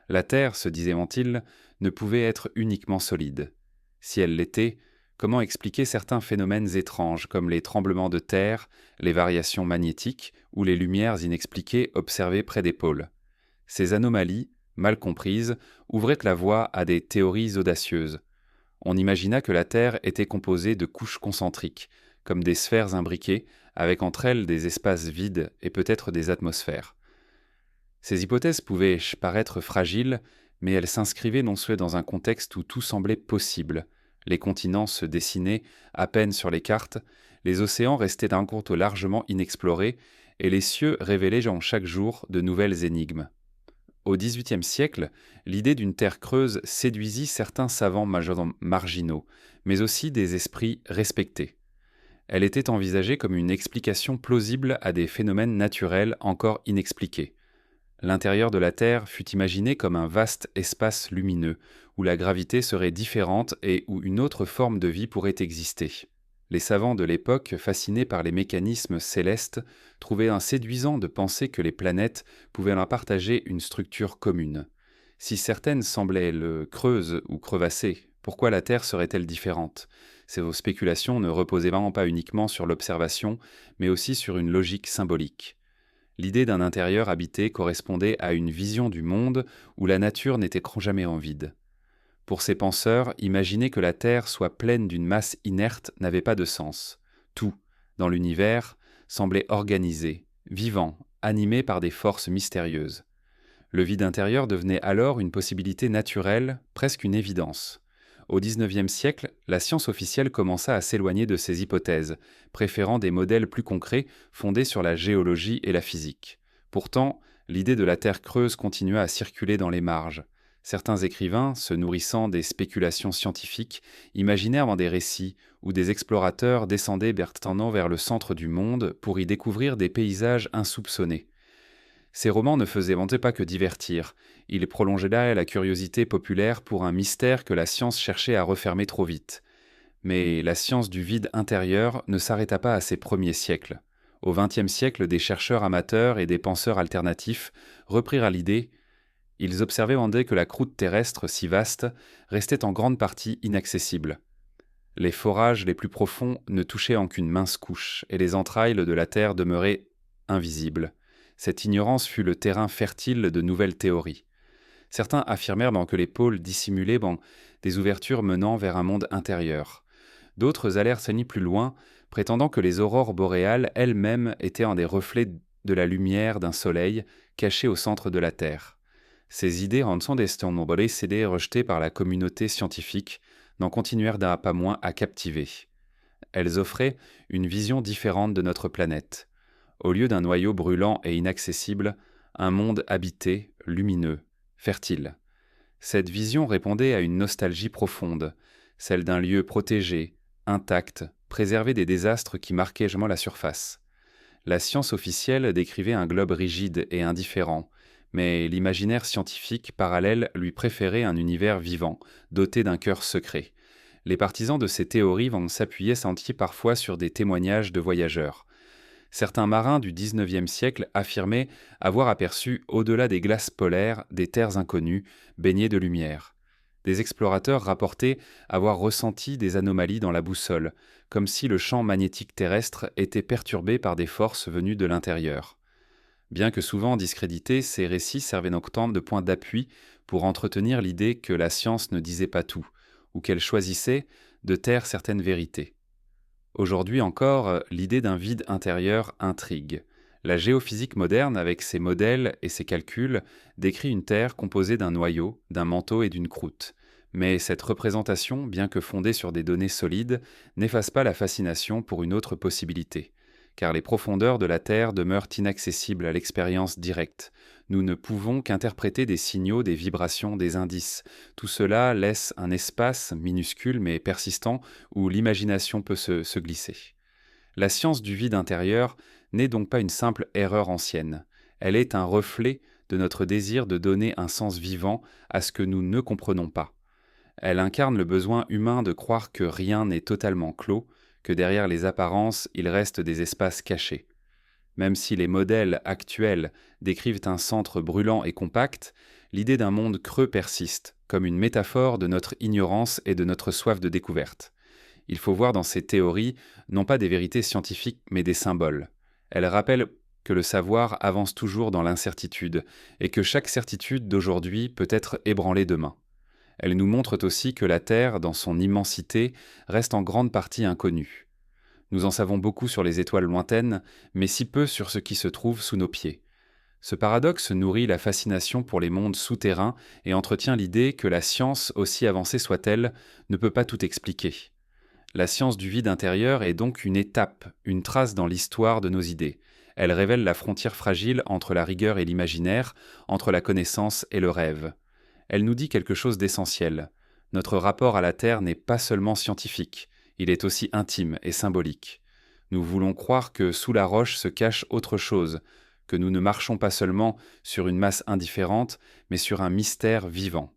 Speaker 1: La Terre, se disait-il, ne pouvait être uniquement solide. Si elle l'était, comment expliquer certains phénomènes étranges comme les tremblements de terre, les variations magnétiques ou les lumières inexpliquées observées près des pôles? Ces anomalies, mal comprises, ouvraient la voie à des théories audacieuses. On imagina que la Terre était composée de couches concentriques, comme des sphères imbriquées, avec entre elles des espaces vides et peut-être des atmosphères. Ces hypothèses pouvaient paraître fragiles, mais elles s'inscrivaient non seulement dans un contexte où tout semblait possible. Les continents se dessinaient à peine sur les cartes, les océans restaient d'un côté largement inexplorés, et les cieux révélaient chaque jour de nouvelles énigmes. Au XVIIIe siècle, l'idée d'une terre creuse séduisit certains savants marginaux, mais aussi des esprits respectés. Elle était envisagée comme une explication plausible à des phénomènes naturels encore inexpliqués. L'intérieur de la Terre fut imaginé comme un vaste espace lumineux, où la gravité serait différente et où une autre forme de vie pourrait exister. Les savants de l'époque, fascinés par les mécanismes célestes, trouvaient séduisant de penser que les planètes pouvaient en partager une structure commune. Si certaines semblaient creuses ou crevassées, pourquoi la Terre serait-elle différente? Ces spéculations ne reposaient vraiment pas uniquement sur l'observation, mais aussi sur une logique symbolique. L'idée d'un intérieur habité correspondait à une vision du monde où la nature n'était jamais en vide. Pour ces penseurs, imaginer que la Terre soit pleine d'une masse inerte n'avait pas de sens. Tout, dans l'univers, semblait organisé, vivant, animé par des forces mystérieuses. Le vide intérieur devenait alors une possibilité naturelle, presque une évidence. Au XIXe siècle, la science officielle commença à s'éloigner de ces hypothèses, préférant des modèles plus concrets fondés sur la géologie et la physique. Pourtant, l'idée de la Terre creuse continua à circuler dans les marges. Certains écrivains, se nourrissant des spéculations scientifiques, imaginèrent des récits où des explorateurs descendaient vers le centre du monde pour y découvrir des paysages insoupçonnés. Ces romans ne faisaient pas que divertir, ils prolongeaient là la curiosité populaire pour un mystère que la science cherchait à refermer trop vite. Mais la science du vide intérieur ne s'arrêta pas à ses premiers siècles. Au XXe siècle, des chercheurs amateurs et des penseurs alternatifs reprirent l'idée. Ils observaient que la croûte terrestre, si vaste, restait en grande partie inaccessible. Les forages les plus profonds ne touchaient en qu'une mince couche, et les entrailles de la Terre demeuraient invisibles. Cette ignorance fut le terrain fertile de nouvelles théories. Certains affirmèrent que les pôles dissimulaient des ouvertures menant vers un monde intérieur. D'autres allèrent plus loin, prétendant que les aurores boréales elles-mêmes étaient des reflets de la lumière d'un soleil caché au centre de la Terre. Ces idées sont rejetées par la communauté scientifique, n'en continuèrent pas moins à captiver. Elles offraient une vision différente de notre planète. Au lieu d'un noyau brûlant et inaccessible, un monde habité, lumineux, fertile. Cette vision répondait à une nostalgie profonde, celle d'un lieu protégé, intact, préservé des désastres qui marquaient la surface. La science officielle décrivait un globe rigide et indifférent, mais l'imaginaire scientifique parallèle lui préférait un univers vivant, doté d'un cœur secret. Les partisans de ces théories s'appuyer parfois sur des témoignages de voyageurs. Certains marins du XIXe siècle affirmaient avoir aperçu, au-delà des glaces polaires, des terres inconnues, baignées de lumière. Des explorateurs rapportaient avoir ressenti des anomalies dans la boussole, comme si le champ magnétique terrestre était perturbé par des forces venues de l'intérieur. Bien que souvent discrédités, ces récits servaient de point d'appui pour entretenir l'idée que la science ne disait pas tout, ou qu'elle choisissait de taire certaines vérités. Aujourd'hui encore, l'idée d'un vide intérieur intrigue. La géophysique moderne, avec ses modèles et ses calculs, décrit une Terre composée d'un noyau, d'un manteau et d'une croûte. Mais cette représentation, bien que fondée sur des données solides, n'efface pas la fascination pour une autre possibilité. Car les profondeurs de la Terre demeurent inaccessibles à l'expérience directe. Nous ne pouvons qu'interpréter des signaux, des vibrations, des indices. Tout cela laisse un espace, minuscule mais persistant, où l'imagination peut se glisser. La science du vide intérieur n'est donc pas une simple erreur ancienne. Elle est un reflet de notre désir de donner un sens vivant à ce que nous ne comprenons pas. Elle incarne le besoin humain de croire que rien n'est totalement clos, que derrière les apparences, il reste des espaces cachés. Même si les modèles actuels décrivent un centre brûlant et compact, l'idée d'un monde creux persiste, comme une métaphore de notre ignorance et de notre soif de découverte. Il faut voir dans ces théories non pas des vérités scientifiques, mais des symboles. Elles rappellent que le savoir avance toujours dans l'incertitude, et que chaque certitude d'aujourd'hui peut être ébranlée demain. Elles nous montrent aussi que la Terre, dans son immensité, reste en grande partie inconnue. Nous en savons beaucoup sur les étoiles lointaines, mais si peu sur ce qui se trouve sous nos pieds. Ce paradoxe nourrit la fascination pour les mondes souterrains et entretient l'idée que la science, aussi avancée soit-elle, ne peut pas tout expliquer. La science du vide intérieur est donc une étape, une trace dans l'histoire de nos idées. Elle révèle la frontière fragile entre la rigueur et l'imaginaire, entre la connaissance et le rêve. Elle nous dit quelque chose d'essentiel. Notre rapport à la Terre n'est pas seulement scientifique, il est aussi intime et symbolique. Nous voulons croire que sous la roche se cache autre chose, que nous ne marchons pas seulement sur une masse indifférente, mais sur un mystère vivant.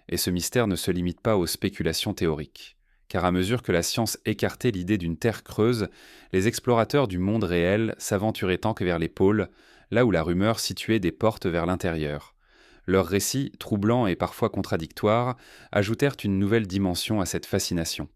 Speaker 1: Et ce mystère ne se limite pas aux spéculations théoriques. Car à mesure que la science écartait l'idée d'une terre creuse, les explorateurs du monde réel s'aventuraient tant que vers les pôles, là où la rumeur situait des portes vers l'intérieur. Leurs récits, troublants et parfois contradictoires, ajoutèrent une nouvelle dimension à cette fascination.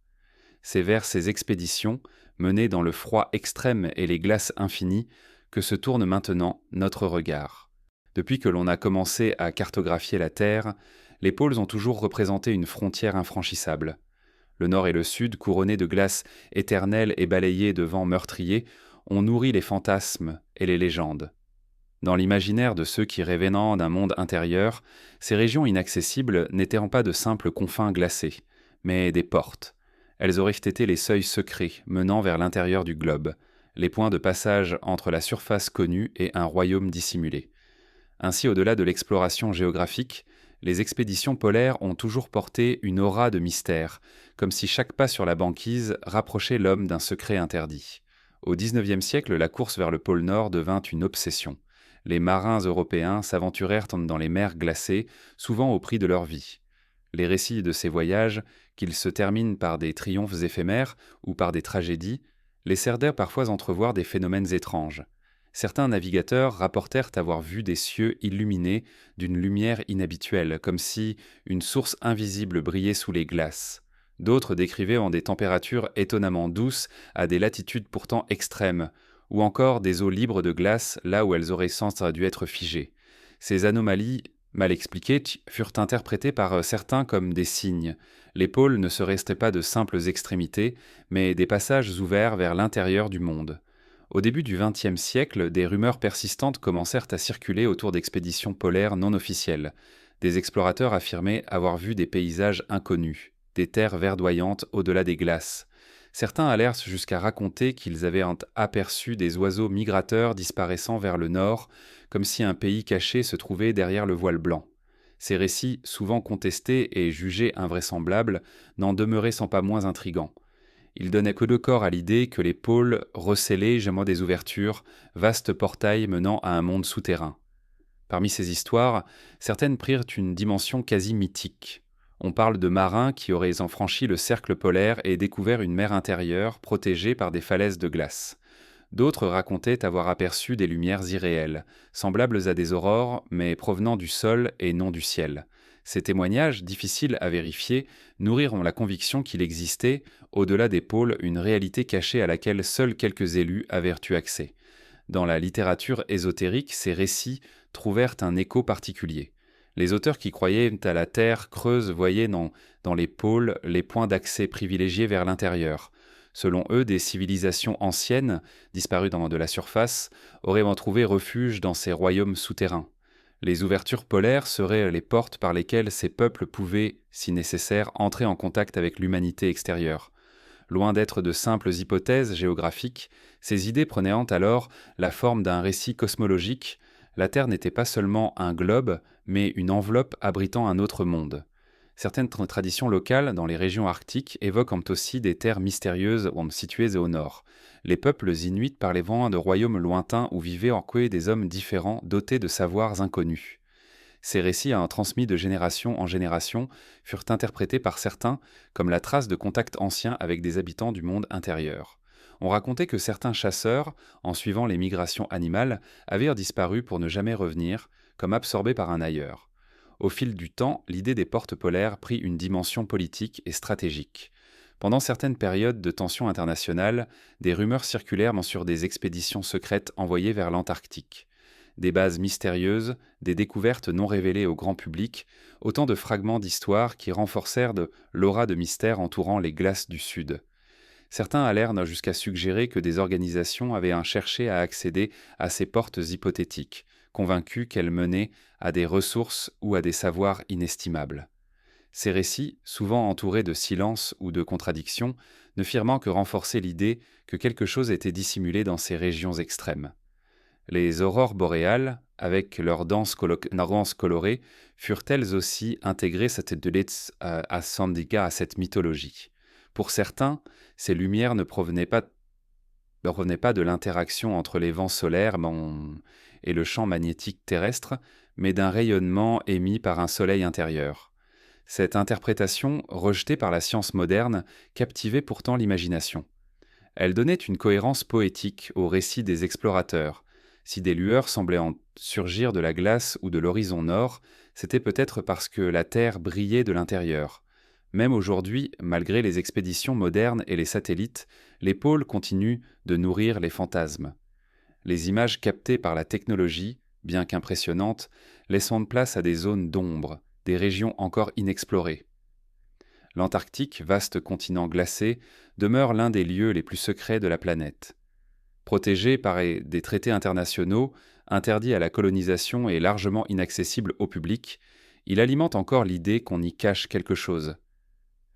Speaker 1: C'est vers ces expéditions, menées dans le froid extrême et les glaces infinies, que se tourne maintenant notre regard. Depuis que l'on a commencé à cartographier la Terre, les pôles ont toujours représenté une frontière infranchissable. Le nord et le sud, couronnés de glaces éternelles et balayés de vents meurtriers, ont nourri les fantasmes et les légendes. Dans l'imaginaire de ceux qui rêvaient d'un monde intérieur, ces régions inaccessibles n'étaient pas de simples confins glacés, mais des portes. Elles auraient été les seuils secrets menant vers l'intérieur du globe, les points de passage entre la surface connue et un royaume dissimulé. Ainsi, au-delà de l'exploration géographique, les expéditions polaires ont toujours porté une aura de mystère, comme si chaque pas sur la banquise rapprochait l'homme d'un secret interdit. Au XIXe siècle, la course vers le pôle Nord devint une obsession. Les marins européens s'aventurèrent dans les mers glacées, souvent au prix de leur vie. Les récits de ces voyages, qu'ils se terminent par des triomphes éphémères ou par des tragédies, laissèrent parfois entrevoir des phénomènes étranges. Certains navigateurs rapportèrent avoir vu des cieux illuminés d'une lumière inhabituelle, comme si une source invisible brillait sous les glaces. D'autres décrivaient en des températures étonnamment douces à des latitudes pourtant extrêmes, ou encore des eaux libres de glace là où elles auraient sans dû être figées. Ces anomalies, mal expliquées, furent interprétées par certains comme des signes. Les pôles ne se restaient pas de simples extrémités, mais des passages ouverts vers l'intérieur du monde. Au début du XXe siècle, des rumeurs persistantes commencèrent à circuler autour d'expéditions polaires non officielles. Des explorateurs affirmaient avoir vu des paysages inconnus, des terres verdoyantes au-delà des glaces. Certains allèrent jusqu'à raconter qu'ils avaient aperçu des oiseaux migrateurs disparaissant vers le nord, comme si un pays caché se trouvait derrière le voile blanc. Ces récits, souvent contestés et jugés invraisemblables, n'en demeuraient sans pas moins intrigants. Ils donnaient que de corps à l'idée que les pôles recélaient, gemant des ouvertures, vastes portails menant à un monde souterrain. Parmi ces histoires, certaines prirent une dimension quasi mythique. On parle de marins qui auraient franchi le cercle polaire et découvert une mer intérieure protégée par des falaises de glace. D'autres racontaient avoir aperçu des lumières irréelles, semblables à des aurores, mais provenant du sol et non du ciel. Ces témoignages, difficiles à vérifier, nourriront la conviction qu'il existait, au-delà des pôles, une réalité cachée à laquelle seuls quelques élus avaient eu accès. Dans la littérature ésotérique, ces récits trouvèrent un écho particulier. Les auteurs qui croyaient à la Terre creuse voyaient dans les pôles les points d'accès privilégiés vers l'intérieur. Selon eux, des civilisations anciennes, disparues de la surface, auraient trouvé refuge dans ces royaumes souterrains. Les ouvertures polaires seraient les portes par lesquelles ces peuples pouvaient, si nécessaire, entrer en contact avec l'humanité extérieure. Loin d'être de simples hypothèses géographiques, ces idées prenaient alors la forme d'un récit cosmologique. La Terre n'était pas seulement un globe, mais une enveloppe abritant un autre monde. Certaines traditions locales dans les régions arctiques évoquent aussi des terres mystérieuses situées au nord. Les peuples inuits parlaient de royaumes lointains où vivaient des hommes différents dotés de savoirs inconnus. Ces récits, transmis de génération en génération, furent interprétés par certains comme la trace de contacts anciens avec des habitants du monde intérieur. On racontait que certains chasseurs, en suivant les migrations animales, avaient disparu pour ne jamais revenir, comme absorbés par un ailleurs. Au fil du temps, l'idée des portes polaires prit une dimension politique et stratégique. Pendant certaines périodes de tensions internationales, des rumeurs circulèrent sur des expéditions secrètes envoyées vers l'Antarctique. Des bases mystérieuses, des découvertes non révélées au grand public, autant de fragments d'histoire qui renforcèrent l'aura de mystère entourant les glaces du Sud. Certains allèrent jusqu'à suggérer que des organisations avaient cherché à accéder à ces portes hypothétiques, convaincus qu'elles menaient à des ressources ou à des savoirs inestimables. Ces récits, souvent entourés de silence ou de contradictions, ne firent que renforcer l'idée que quelque chose était dissimulé dans ces régions extrêmes. Les aurores boréales, avec leurs danses colorées, furent elles aussi intégrées à cette mythologie. Pour certains, ces lumières ne provenaient pas de l'interaction entre les vents solaires et le champ magnétique terrestre, mais d'un rayonnement émis par un soleil intérieur. Cette interprétation, rejetée par la science moderne, captivait pourtant l'imagination. Elle donnait une cohérence poétique au récit des explorateurs. Si des lueurs semblaient surgir de la glace ou de l'horizon nord, c'était peut-être parce que la Terre brillait de l'intérieur. Même aujourd'hui, malgré les expéditions modernes et les satellites, les pôles continuent de nourrir les fantasmes. Les images captées par la technologie, bien qu'impressionnantes, laissent place à des zones d'ombre, des régions encore inexplorées. L'Antarctique, vaste continent glacé, demeure l'un des lieux les plus secrets de la planète. Protégé par des traités internationaux, interdit à la colonisation et largement inaccessible au public, il alimente encore l'idée qu'on y cache quelque chose.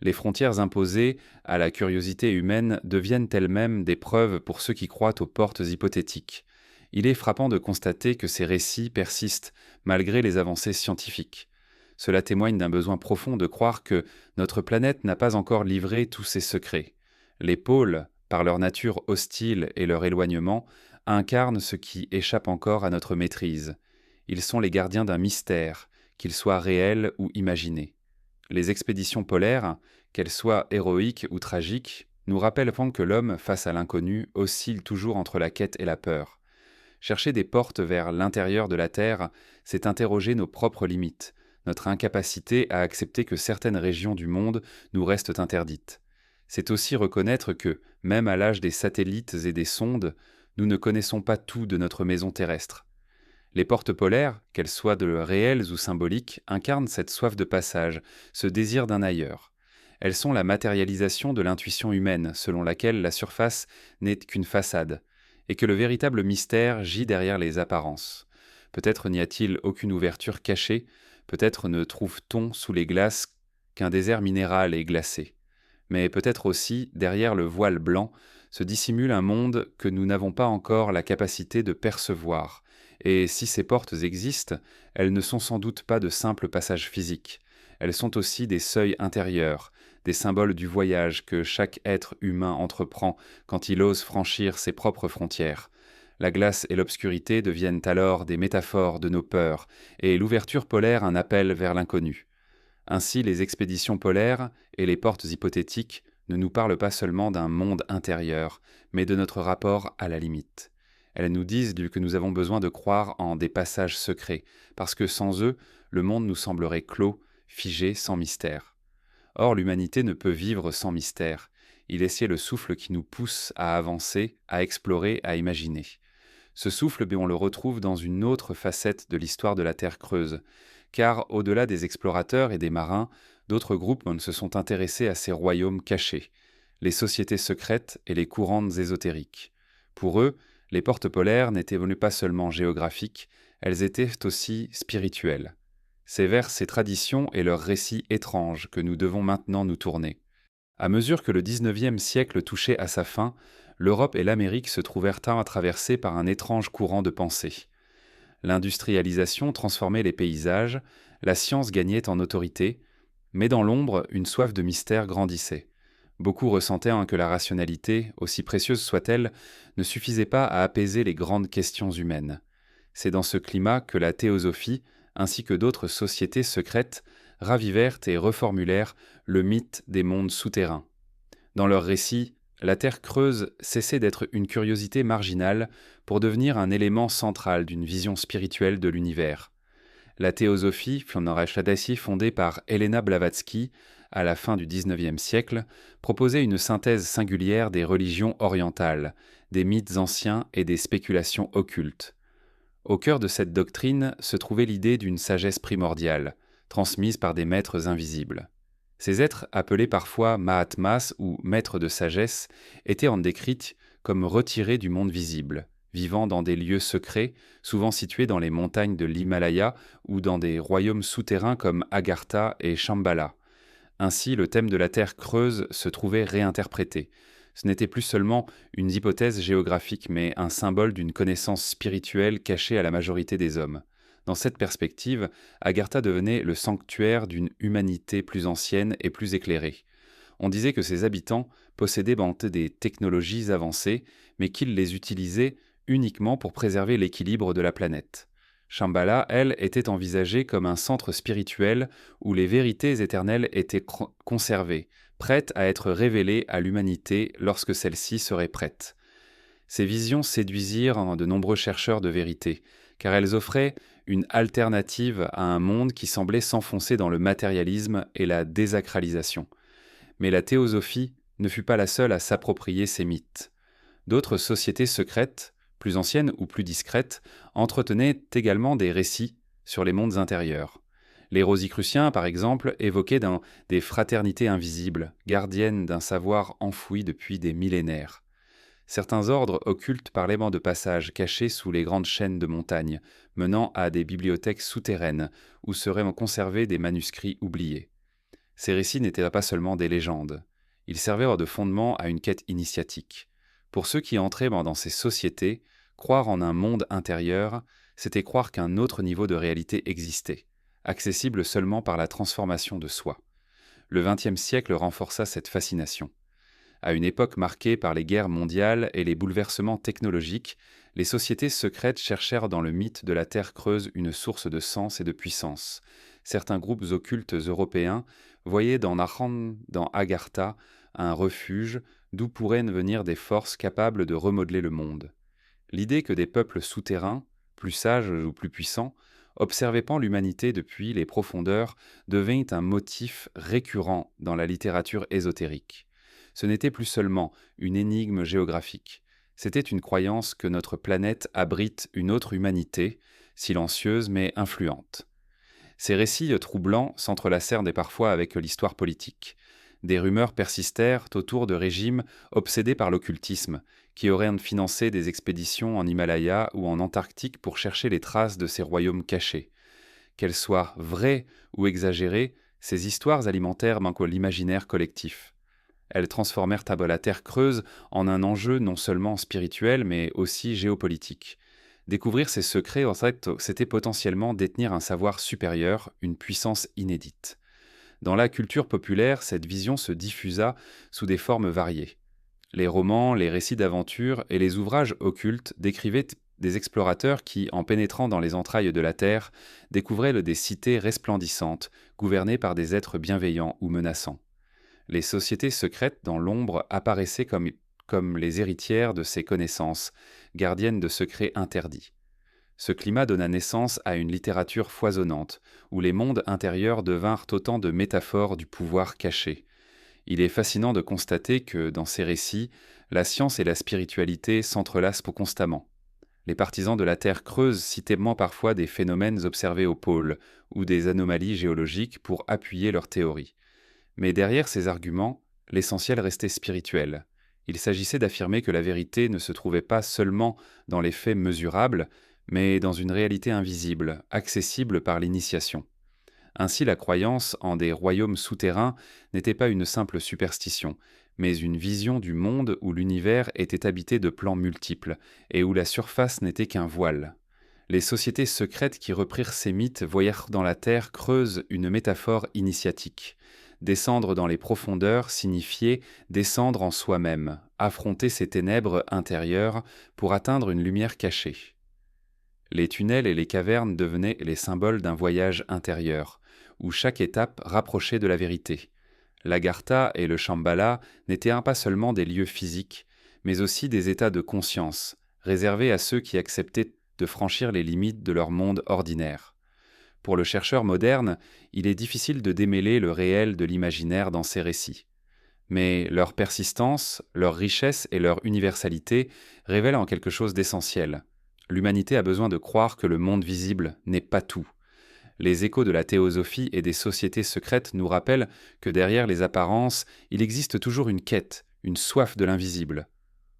Speaker 1: Les frontières imposées à la curiosité humaine deviennent elles-mêmes des preuves pour ceux qui croient aux portes hypothétiques. Il est frappant de constater que ces récits persistent malgré les avancées scientifiques. Cela témoigne d'un besoin profond de croire que notre planète n'a pas encore livré tous ses secrets. Les pôles, par leur nature hostile et leur éloignement, incarnent ce qui échappe encore à notre maîtrise. Ils sont les gardiens d'un mystère, qu'il soit réel ou imaginé. Les expéditions polaires, qu'elles soient héroïques ou tragiques, nous rappellent que l'homme, face à l'inconnu, oscille toujours entre la quête et la peur. Chercher des portes vers l'intérieur de la Terre, c'est interroger nos propres limites, notre incapacité à accepter que certaines régions du monde nous restent interdites. C'est aussi reconnaître que, même à l'âge des satellites et des sondes, nous ne connaissons pas tout de notre maison terrestre. Les portes polaires, qu'elles soient réelles ou symboliques, incarnent cette soif de passage, ce désir d'un ailleurs. Elles sont la matérialisation de l'intuition humaine, selon laquelle la surface n'est qu'une façade, et que le véritable mystère gît derrière les apparences. Peut-être n'y a-t-il aucune ouverture cachée, peut-être ne trouve-t-on sous les glaces qu'un désert minéral et glacé. Mais peut-être aussi, derrière le voile blanc, se dissimule un monde que nous n'avons pas encore la capacité de percevoir. Et si ces portes existent, elles ne sont sans doute pas de simples passages physiques. Elles sont aussi des seuils intérieurs, des symboles du voyage que chaque être humain entreprend quand il ose franchir ses propres frontières. La glace et l'obscurité deviennent alors des métaphores de nos peurs, et l'ouverture polaire un appel vers l'inconnu. Ainsi, les expéditions polaires et les portes hypothétiques ne nous parlent pas seulement d'un monde intérieur, mais de notre rapport à la limite. Elles nous disent que nous avons besoin de croire en des passages secrets, parce que sans eux, le monde nous semblerait clos, figé, sans mystère. Or, l'humanité ne peut vivre sans mystère. Il est le souffle qui nous pousse à avancer, à explorer, à imaginer. Ce souffle, on le retrouve dans une autre facette de l'histoire de la Terre creuse, car au-delà des explorateurs et des marins, d'autres groupes se sont intéressés à ces royaumes cachés, les sociétés secrètes et les courantes ésotériques. Pour eux, les portes polaires n'étaient pas seulement géographiques, elles étaient aussi spirituelles. C'est vers ces traditions et leurs récits étranges que nous devons maintenant nous tourner. À mesure que le XIXe siècle touchait à sa fin, l'Europe et l'Amérique se trouvèrent traversées par un étrange courant de pensée. L'industrialisation transformait les paysages, la science gagnait en autorité, mais dans l'ombre, une soif de mystère grandissait. Beaucoup ressentaient que la rationalité, aussi précieuse soit-elle, ne suffisait pas à apaiser les grandes questions humaines. C'est dans ce climat que la théosophie, ainsi que d'autres sociétés secrètes, ravivèrent et reformulèrent le mythe des mondes souterrains. Dans leurs récits, la Terre creuse cessait d'être une curiosité marginale pour devenir un élément central d'une vision spirituelle de l'univers. La théosophie, fondée par Helena Blavatsky à la fin du XIXe siècle, proposait une synthèse singulière des religions orientales, des mythes anciens et des spéculations occultes. Au cœur de cette doctrine se trouvait l'idée d'une sagesse primordiale, transmise par des maîtres invisibles. Ces êtres, appelés parfois Mahatmas ou maîtres de sagesse, étaient en décrits comme retirés du monde visible, vivant dans des lieux secrets, souvent situés dans les montagnes de l'Himalaya ou dans des royaumes souterrains comme Agartha et Shambhala. Ainsi, le thème de la Terre creuse se trouvait réinterprété. Ce n'était plus seulement une hypothèse géographique, mais un symbole d'une connaissance spirituelle cachée à la majorité des hommes. Dans cette perspective, Agartha devenait le sanctuaire d'une humanité plus ancienne et plus éclairée. On disait que ses habitants possédaient des technologies avancées, mais qu'ils les utilisaient uniquement pour préserver l'équilibre de la planète. Shambhala, elle, était envisagée comme un centre spirituel où les vérités éternelles étaient conservées, prêtes à être révélées à l'humanité lorsque celle-ci serait prête. Ces visions séduisirent de nombreux chercheurs de vérité, car elles offraient une alternative à un monde qui semblait s'enfoncer dans le matérialisme et la désacralisation. Mais la théosophie ne fut pas la seule à s'approprier ces mythes. D'autres sociétés secrètes, plus anciennes ou plus discrètes, entretenaient également des récits sur les mondes intérieurs. Les Rosicruciens, par exemple, évoquaient des fraternités invisibles, gardiennes d'un savoir enfoui depuis des millénaires. Certains ordres occultes parlaient de passages cachés sous les grandes chaînes de montagnes, menant à des bibliothèques souterraines où seraient conservés des manuscrits oubliés. Ces récits n'étaient pas seulement des légendes. Ils servaient de fondement à une quête initiatique. Pour ceux qui entraient dans ces sociétés, croire en un monde intérieur, c'était croire qu'un autre niveau de réalité existait, accessible seulement par la transformation de soi. Le XXe siècle renforça cette fascination. À une époque marquée par les guerres mondiales et les bouleversements technologiques, les sociétés secrètes cherchèrent dans le mythe de la Terre creuse une source de sens et de puissance. Certains groupes occultes européens voyaient dans Nahan, dans Agartha, un refuge d'où pourraient venir des forces capables de remodeler le monde. L'idée que des peuples souterrains, plus sages ou plus puissants, observaient l'humanité depuis les profondeurs devint un motif récurrent dans la littérature ésotérique. Ce n'était plus seulement une énigme géographique, c'était une croyance que notre planète abrite une autre humanité, silencieuse mais influente. Ces récits troublants s'entrelacèrent parfois avec l'histoire politique. Des rumeurs persistèrent autour de régimes obsédés par l'occultisme, qui auraient financé des expéditions en Himalaya ou en Antarctique pour chercher les traces de ces royaumes cachés. Qu'elles soient vraies ou exagérées, ces histoires alimentèrent l'imaginaire collectif. Elles transformèrent la Terre creuse en un enjeu non seulement spirituel, mais aussi géopolitique. Découvrir ces secrets, c'était potentiellement détenir un savoir supérieur, une puissance inédite. Dans la culture populaire, cette vision se diffusa sous des formes variées. Les romans, les récits d'aventure et les ouvrages occultes décrivaient des explorateurs qui, en pénétrant dans les entrailles de la Terre, découvraient des cités resplendissantes, gouvernées par des êtres bienveillants ou menaçants. Les sociétés secrètes dans l'ombre apparaissaient comme les héritières de ces connaissances, gardiennes de secrets interdits. Ce climat donna naissance à une littérature foisonnante, où les mondes intérieurs devinrent autant de métaphores du pouvoir caché. Il est fascinant de constater que, dans ces récits, la science et la spiritualité s'entrelacent constamment. Les partisans de la Terre creuse citaient parfois des phénomènes observés au pôle, ou des anomalies géologiques pour appuyer leurs théories. Mais derrière ces arguments, l'essentiel restait spirituel. Il s'agissait d'affirmer que la vérité ne se trouvait pas seulement dans les faits mesurables, mais dans une réalité invisible, accessible par l'initiation. Ainsi, la croyance en des royaumes souterrains n'était pas une simple superstition, mais une vision du monde où l'univers était habité de plans multiples et où la surface n'était qu'un voile. Les sociétés secrètes qui reprirent ces mythes voyèrent dans la Terre creuse une métaphore initiatique. Descendre dans les profondeurs signifiait descendre en soi-même, affronter ses ténèbres intérieures pour atteindre une lumière cachée. Les tunnels et les cavernes devenaient les symboles d'un voyage intérieur, où chaque étape rapprochait de la vérité. L'Agartha et le Shambhala n'étaient pas seulement des lieux physiques, mais aussi des états de conscience, réservés à ceux qui acceptaient de franchir les limites de leur monde ordinaire. Pour le chercheur moderne, il est difficile de démêler le réel de l'imaginaire dans ces récits. Mais leur persistance, leur richesse et leur universalité révèlent en quelque chose d'essentiel. L'humanité a besoin de croire que le monde visible n'est pas tout. Les échos de la théosophie et des sociétés secrètes nous rappellent que derrière les apparences, il existe toujours une quête, une soif de l'invisible.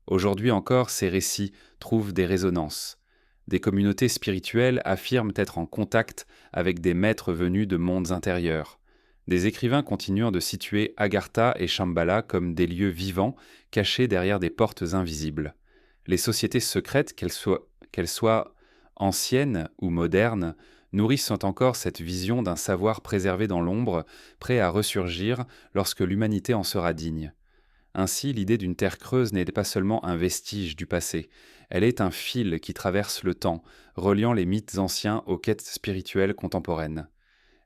Speaker 1: Aujourd'hui encore, ces récits trouvent des résonances. Des communautés spirituelles affirment être en contact avec des maîtres venus de mondes intérieurs. Des écrivains continuent de situer Agartha et Shambhala comme des lieux vivants, cachés derrière des portes invisibles. Les sociétés secrètes, qu'elles soient anciennes ou modernes, nourrissent encore cette vision d'un savoir préservé dans l'ombre, prêt à ressurgir lorsque l'humanité en sera digne. Ainsi, l'idée d'une terre creuse n'est pas seulement un vestige du passé, elle est un fil qui traverse le temps, reliant les mythes anciens aux quêtes spirituelles contemporaines.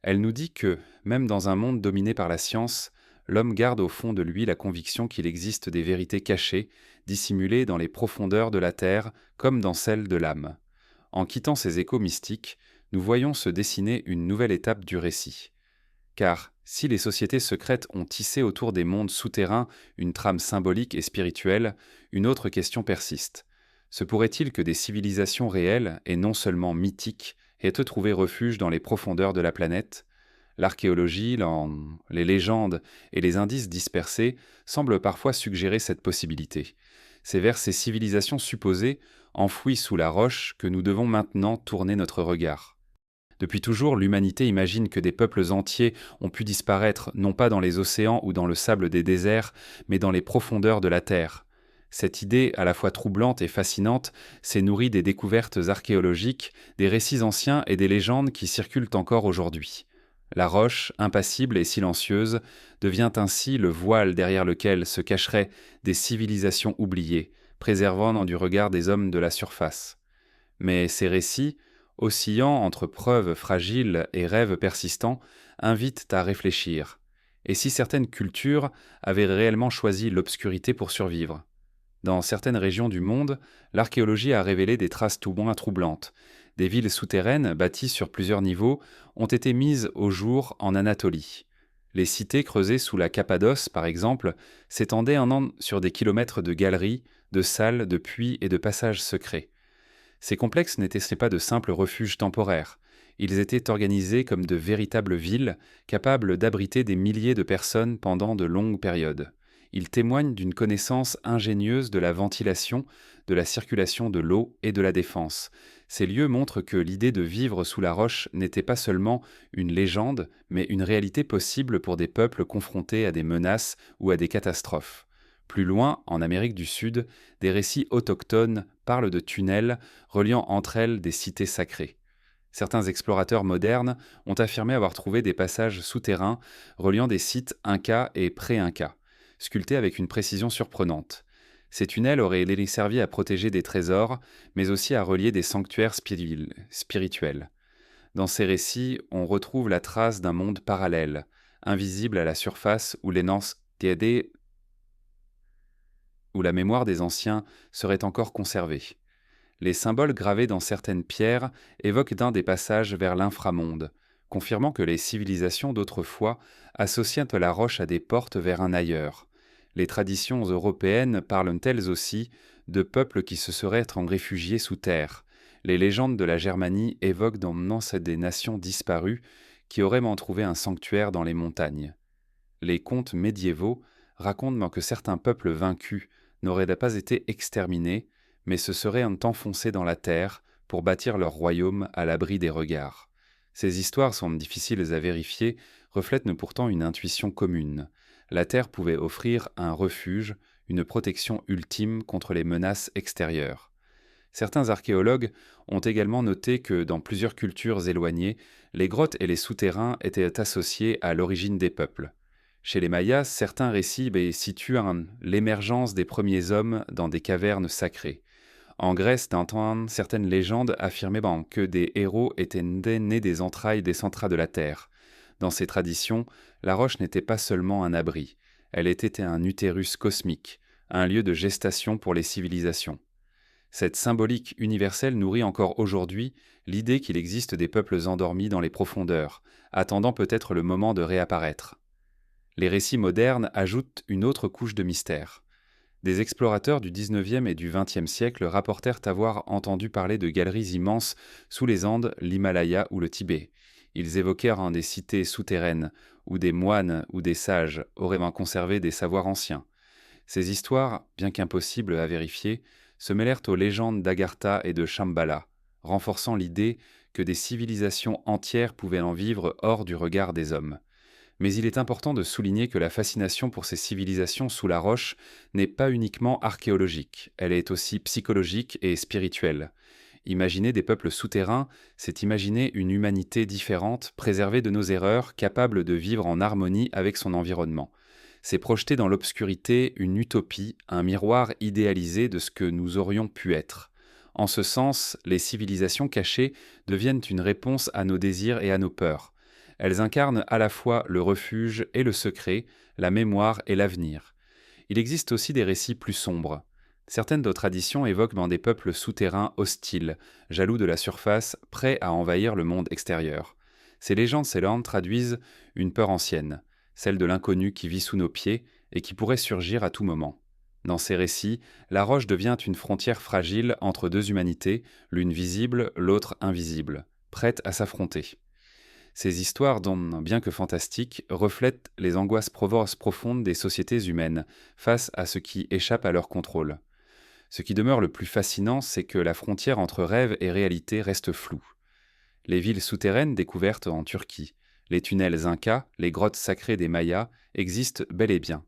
Speaker 1: Elle nous dit que, même dans un monde dominé par la science, l'homme garde au fond de lui la conviction qu'il existe des vérités cachées, dissimulées dans les profondeurs de la terre comme dans celles de l'âme. En quittant ces échos mystiques, nous voyons se dessiner une nouvelle étape du récit. Car, si les sociétés secrètes ont tissé autour des mondes souterrains une trame symbolique et spirituelle, une autre question persiste. Se pourrait-il que des civilisations réelles, et non seulement mythiques, aient trouvé refuge dans les profondeurs de la planète ? L'archéologie, les légendes et les indices dispersés semblent parfois suggérer cette possibilité. C'est vers ces civilisations supposées, enfouies sous la roche, que nous devons maintenant tourner notre regard. Depuis toujours, l'humanité imagine que des peuples entiers ont pu disparaître non pas dans les océans ou dans le sable des déserts, mais dans les profondeurs de la Terre. Cette idée, à la fois troublante et fascinante, s'est nourrie des découvertes archéologiques, des récits anciens et des légendes qui circulent encore aujourd'hui. La roche, impassible et silencieuse, devient ainsi le voile derrière lequel se cacheraient des civilisations oubliées, préservant du regard des hommes de la surface. Mais ces récits, oscillant entre preuves fragiles et rêves persistants, invitent à réfléchir. Et si certaines cultures avaient réellement choisi l'obscurité pour survivre ? Dans certaines régions du monde, l'archéologie a révélé des traces tout moins troublantes. Des villes souterraines, bâties sur plusieurs niveaux, ont été mises au jour en Anatolie. Les cités creusées sous la Cappadoce, par exemple, s'étendaient sur des kilomètres de galeries, de salles, de puits et de passages secrets. Ces complexes n'étaient pas de simples refuges temporaires. Ils étaient organisés comme de véritables villes, capables d'abriter des milliers de personnes pendant de longues périodes. Ils témoignent d'une connaissance ingénieuse de la ventilation, de la circulation de l'eau et de la défense. Ces lieux montrent que l'idée de vivre sous la roche n'était pas seulement une légende, mais une réalité possible pour des peuples confrontés à des menaces ou à des catastrophes. Plus loin, en Amérique du Sud, des récits autochtones parlent de tunnels reliant entre elles des cités sacrées. Certains explorateurs modernes ont affirmé avoir trouvé des passages souterrains reliant des sites incas et pré-incas, sculptés avec une précision surprenante. Ces tunnels auraient servi à protéger des trésors, mais aussi à relier des sanctuaires spirituels. Dans ces récits, on retrouve la trace d'un monde parallèle, invisible à la surface où où la mémoire des anciens serait encore conservée. Les symboles gravés dans certaines pierres évoquent d'un des passages vers l'inframonde, confirmant que les civilisations d'autrefois associaient la roche à des portes vers un ailleurs. Les traditions européennes parlent elles aussi de peuples qui se seraient réfugiés sous terre. Les légendes de la Germanie évoquent des nations disparues qui auraient trouvé un sanctuaire dans les montagnes. Les contes médiévaux racontent que certains peuples vaincus n'auraient pas été exterminés, mais se seraient enfoncés dans la terre pour bâtir leur royaume à l'abri des regards. Ces histoires sont difficiles à vérifier, reflètent pourtant une intuition commune. La terre pouvait offrir un refuge, une protection ultime contre les menaces extérieures. Certains archéologues ont également noté que dans plusieurs cultures éloignées, les grottes et les souterrains étaient associés à l'origine des peuples. Chez les Mayas, certains récits situent l'émergence des premiers hommes dans des cavernes sacrées. En Grèce, certaines légendes affirmaient que des héros étaient nés des entrailles des centrales de la terre. Dans ces traditions, la roche n'était pas seulement un abri, elle était un utérus cosmique, un lieu de gestation pour les civilisations. Cette symbolique universelle nourrit encore aujourd'hui l'idée qu'il existe des peuples endormis dans les profondeurs, attendant peut-être le moment de réapparaître. Les récits modernes ajoutent une autre couche de mystère. Des explorateurs du XIXe et du XXe siècle rapportèrent avoir entendu parler de galeries immenses sous les Andes, l'Himalaya ou le Tibet. Ils évoquèrent des cités souterraines, où des moines ou des sages auraient conservé des savoirs anciens. Ces histoires, bien qu'impossibles à vérifier, se mêlèrent aux légendes d'Agartha et de Shambhala, renforçant l'idée que des civilisations entières pouvaient en vivre hors du regard des hommes. Mais il est important de souligner que la fascination pour ces civilisations sous la roche n'est pas uniquement archéologique, elle est aussi psychologique et spirituelle. Imaginer des peuples souterrains, c'est imaginer une humanité différente, préservée de nos erreurs, capable de vivre en harmonie avec son environnement. C'est projeter dans l'obscurité une utopie, un miroir idéalisé de ce que nous aurions pu être. En ce sens, les civilisations cachées deviennent une réponse à nos désirs et à nos peurs. Elles incarnent à la fois le refuge et le secret, la mémoire et l'avenir. Il existe aussi des récits plus sombres. Certaines de nos traditions évoquent des peuples souterrains hostiles, jaloux de la surface, prêts à envahir le monde extérieur. Ces légendes traduisent une peur ancienne, celle de l'inconnu qui vit sous nos pieds et qui pourrait surgir à tout moment. Dans ces récits, la roche devient une frontière fragile entre deux humanités, l'une visible, l'autre invisible, prête à s'affronter. Ces histoires, bien que fantastiques, reflètent les angoisses profondes des sociétés humaines face à ce qui échappe à leur contrôle. Ce qui demeure le plus fascinant, c'est que la frontière entre rêve et réalité reste floue. Les villes souterraines découvertes en Turquie, les tunnels incas, les grottes sacrées des Mayas existent bel et bien.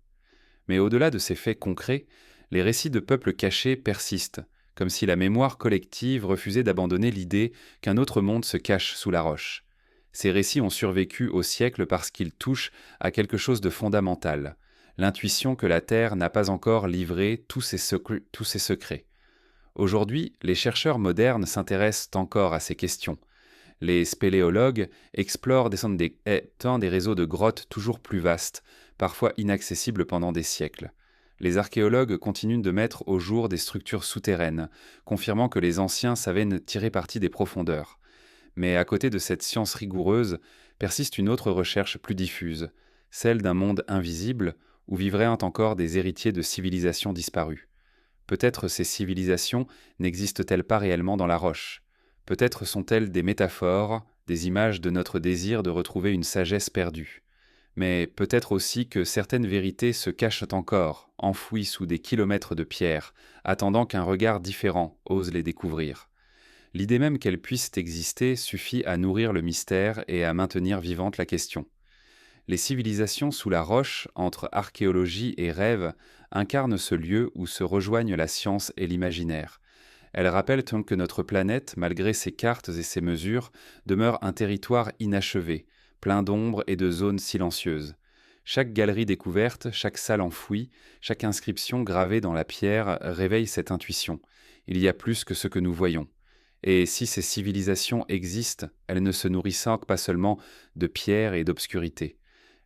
Speaker 1: Mais au-delà de ces faits concrets, les récits de peuples cachés persistent, comme si la mémoire collective refusait d'abandonner l'idée qu'un autre monde se cache sous la roche. Ces récits ont survécu au siècle parce qu'ils touchent à quelque chose de fondamental, l'intuition que la Terre n'a pas encore livré tous ses secrets. Aujourd'hui, les chercheurs modernes s'intéressent encore à ces questions. Les spéléologues explorent des réseaux de grottes toujours plus vastes, parfois inaccessibles pendant des siècles. Les archéologues continuent de mettre au jour des structures souterraines, confirmant que les anciens savaient tirer parti des profondeurs. Mais à côté de cette science rigoureuse, persiste une autre recherche plus diffuse, celle d'un monde invisible où vivraient encore des héritiers de civilisations disparues. Peut-être ces civilisations n'existent-elles pas réellement dans la roche. Peut-être sont-elles des métaphores, des images de notre désir de retrouver une sagesse perdue. Mais peut-être aussi que certaines vérités se cachent encore, enfouies sous des kilomètres de pierre, attendant qu'un regard différent ose les découvrir. L'idée même qu'elles puissent exister suffit à nourrir le mystère et à maintenir vivante la question. Les civilisations sous la roche, entre archéologie et rêve, incarnent ce lieu où se rejoignent la science et l'imaginaire. Elles rappellent que notre planète, malgré ses cartes et ses mesures, demeure un territoire inachevé, plein d'ombres et de zones silencieuses. Chaque galerie découverte, chaque salle enfouie, chaque inscription gravée dans la pierre réveille cette intuition. Il y a plus que ce que nous voyons. Et si ces civilisations existent, elles ne se nourrissent pas seulement de pierre et d'obscurité.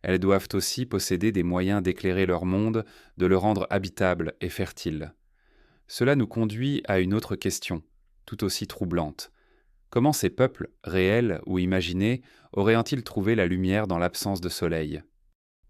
Speaker 1: Elles doivent aussi posséder des moyens d'éclairer leur monde, de le rendre habitable et fertile. Cela nous conduit à une autre question, tout aussi troublante. Comment ces peuples, réels ou imaginés, auraient-ils trouvé la lumière dans l'absence de soleil ?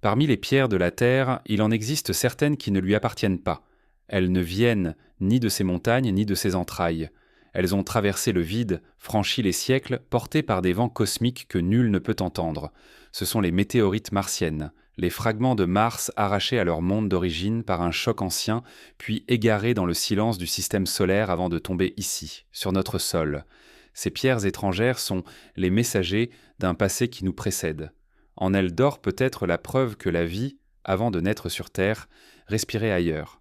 Speaker 1: Parmi les pierres de la Terre, il en existe certaines qui ne lui appartiennent pas. Elles ne viennent ni de ses montagnes ni de ses entrailles. Elles ont traversé le vide, franchi les siècles, portées par des vents cosmiques que nul ne peut entendre. Ce sont les météorites martiennes, les fragments de Mars arrachés à leur monde d'origine par un choc ancien, puis égarés dans le silence du système solaire avant de tomber ici, sur notre sol. Ces pierres étrangères sont les messagers d'un passé qui nous précède. En elles dort peut-être la preuve que la vie, avant de naître sur Terre, respirait ailleurs.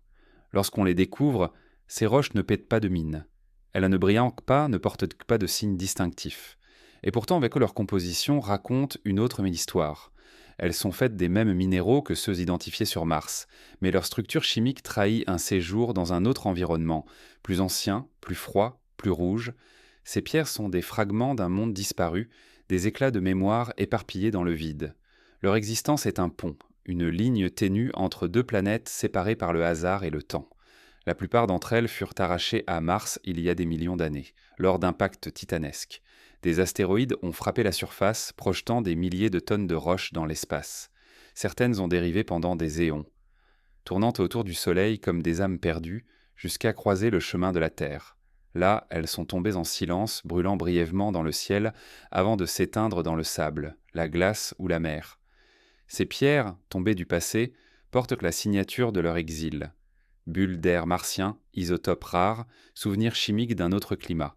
Speaker 1: Lorsqu'on les découvre, ces roches ne pètent pas de mine. Elles ne brillent pas, ne portent pas de signes distinctifs. Et pourtant, avec leur composition, racontent une autre histoire. Elles sont faites des mêmes minéraux que ceux identifiés sur Mars, mais leur structure chimique trahit un séjour dans un autre environnement, plus ancien, plus froid, plus rouge. Ces pierres sont des fragments d'un monde disparu, des éclats de mémoire éparpillés dans le vide. Leur existence est un pont, une ligne ténue entre deux planètes séparées par le hasard et le temps. La plupart d'entre elles furent arrachées à Mars il y a des millions d'années, lors d'impacts titanesques. Des astéroïdes ont frappé la surface, projetant des milliers de tonnes de roches dans l'espace. Certaines ont dérivé pendant des éons, tournant autour du Soleil comme des âmes perdues, jusqu'à croiser le chemin de la Terre. Là, elles sont tombées en silence, brûlant brièvement dans le ciel, avant de s'éteindre dans le sable, la glace ou la mer. Ces pierres, tombées du passé, portent la signature de leur exil. Bulles d'air martien, isotopes rares, souvenirs chimiques d'un autre climat.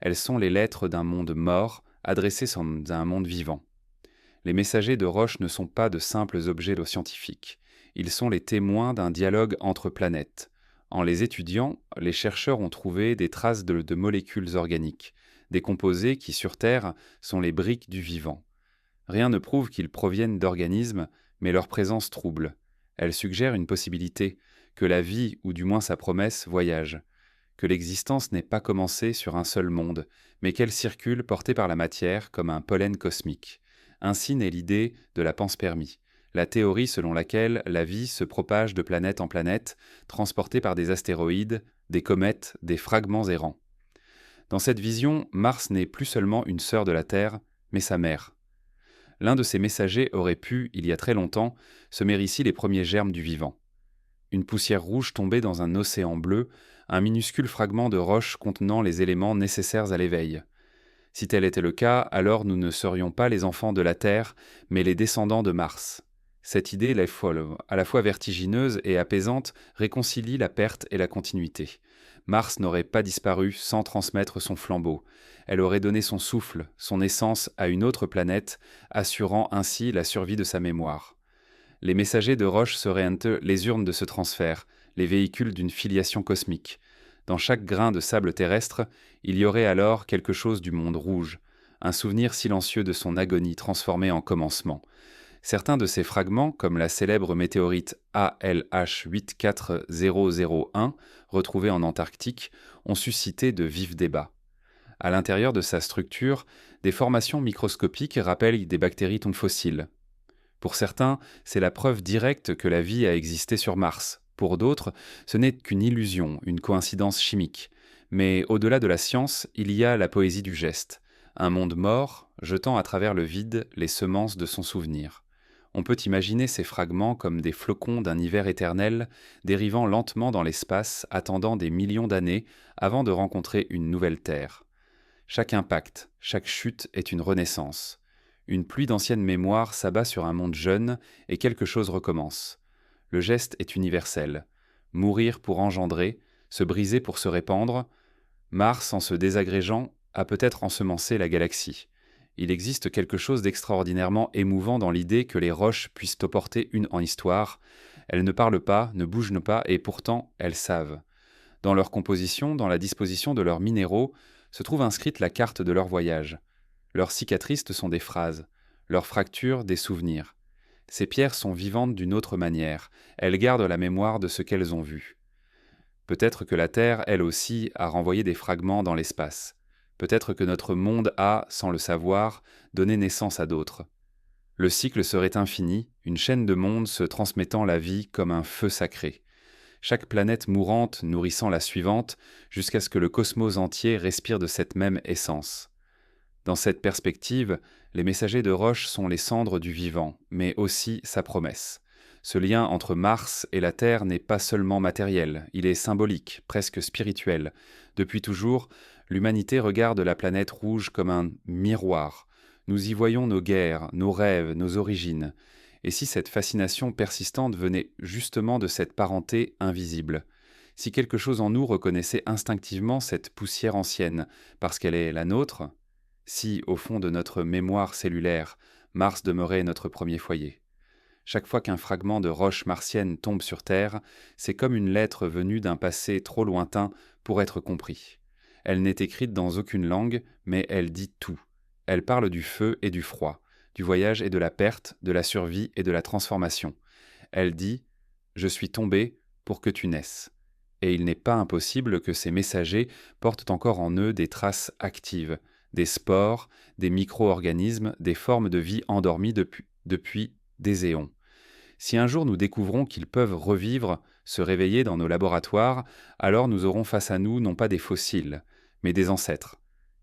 Speaker 1: Elles sont les lettres d'un monde mort, adressées à un monde vivant. Les messagers de roches ne sont pas de simples objets scientifiques. Ils sont les témoins d'un dialogue entre planètes. En les étudiant, les chercheurs ont trouvé des traces de molécules organiques, des composés qui, sur Terre, sont les briques du vivant. Rien ne prouve qu'ils proviennent d'organismes, mais leur présence trouble. Elle suggère une possibilité, que la vie, ou du moins sa promesse, voyage. Que l'existence n'ait pas commencé sur un seul monde, mais qu'elle circule portée par la matière comme un pollen cosmique. Ainsi naît l'idée de la panspermie, la théorie selon laquelle la vie se propage de planète en planète, transportée par des astéroïdes, des comètes, des fragments errants. Dans cette vision, Mars n'est plus seulement une sœur de la Terre, mais sa mère. L'un de ces messagers aurait pu, il y a très longtemps, semer ici les premiers germes du vivant. Une poussière rouge tombée dans un océan bleu, un minuscule fragment de roche contenant les éléments nécessaires à l'éveil. Si tel était le cas, alors nous ne serions pas les enfants de la Terre, mais les descendants de Mars. Cette idée, à la fois vertigineuse et apaisante, réconcilie la perte et la continuité. Mars n'aurait pas disparu sans transmettre son flambeau. Elle aurait donné son souffle, son essence à une autre planète, assurant ainsi la survie de sa mémoire. Les messagers de roche seraient les urnes de ce transfert, les véhicules d'une filiation cosmique. Dans chaque grain de sable terrestre, il y aurait alors quelque chose du monde rouge, un souvenir silencieux de son agonie transformée en commencement. Certains de ces fragments, comme la célèbre météorite ALH 84001, retrouvée en Antarctique, ont suscité de vifs débats. À l'intérieur de sa structure, des formations microscopiques rappellent des bactéries fossiles. Pour certains, c'est la preuve directe que la vie a existé sur Mars. Pour d'autres, ce n'est qu'une illusion, une coïncidence chimique. Mais au-delà de la science, il y a la poésie du geste. Un monde mort, jetant à travers le vide les semences de son souvenir. On peut imaginer ces fragments comme des flocons d'un hiver éternel, dérivant lentement dans l'espace, attendant des millions d'années avant de rencontrer une nouvelle Terre. Chaque impact, chaque chute est une renaissance. Une pluie d'anciennes mémoires s'abat sur un monde jeune et quelque chose recommence. Le geste est universel. Mourir pour engendrer, se briser pour se répandre. Mars, en se désagrégeant, a peut-être ensemencé la galaxie. Il existe quelque chose d'extraordinairement émouvant dans l'idée que les roches puissent porter une en histoire. Elles ne parlent pas, ne bougent pas, et pourtant elles savent. Dans leur composition, dans la disposition de leurs minéraux, se trouve inscrite la carte de leur voyage. Leurs cicatrices sont des phrases, leurs fractures des souvenirs. Ces pierres sont vivantes d'une autre manière, elles gardent la mémoire de ce qu'elles ont vu. Peut-être que la Terre, elle aussi, a renvoyé des fragments dans l'espace. Peut-être que notre monde a, sans le savoir, donné naissance à d'autres. Le cycle serait infini, une chaîne de mondes se transmettant la vie comme un feu sacré. Chaque planète mourante nourrissant la suivante, jusqu'à ce que le cosmos entier respire de cette même essence. Dans cette perspective, les messagers de roche sont les cendres du vivant, mais aussi sa promesse. Ce lien entre Mars et la Terre n'est pas seulement matériel, il est symbolique, presque spirituel. Depuis toujours, l'humanité regarde la planète rouge comme un miroir. Nous y voyons nos guerres, nos rêves, nos origines. Et si cette fascination persistante venait justement de cette parenté invisible ? Si quelque chose en nous reconnaissait instinctivement cette poussière ancienne, parce qu'elle est la nôtre ? Si, au fond de notre mémoire cellulaire, Mars demeurait notre premier foyer. Chaque fois qu'un fragment de roche martienne tombe sur Terre, c'est comme une lettre venue d'un passé trop lointain pour être compris. Elle n'est écrite dans aucune langue, mais elle dit tout. Elle parle du feu et du froid, du voyage et de la perte, de la survie et de la transformation. Elle dit « Je suis tombé pour que tu naisses ». Et il n'est pas impossible que ces messagers portent encore en eux des traces actives, des spores, des micro-organismes, des formes de vie endormies depuis des éons. Si un jour nous découvrons qu'ils peuvent revivre, se réveiller dans nos laboratoires, alors nous aurons face à nous non pas des fossiles, mais des ancêtres.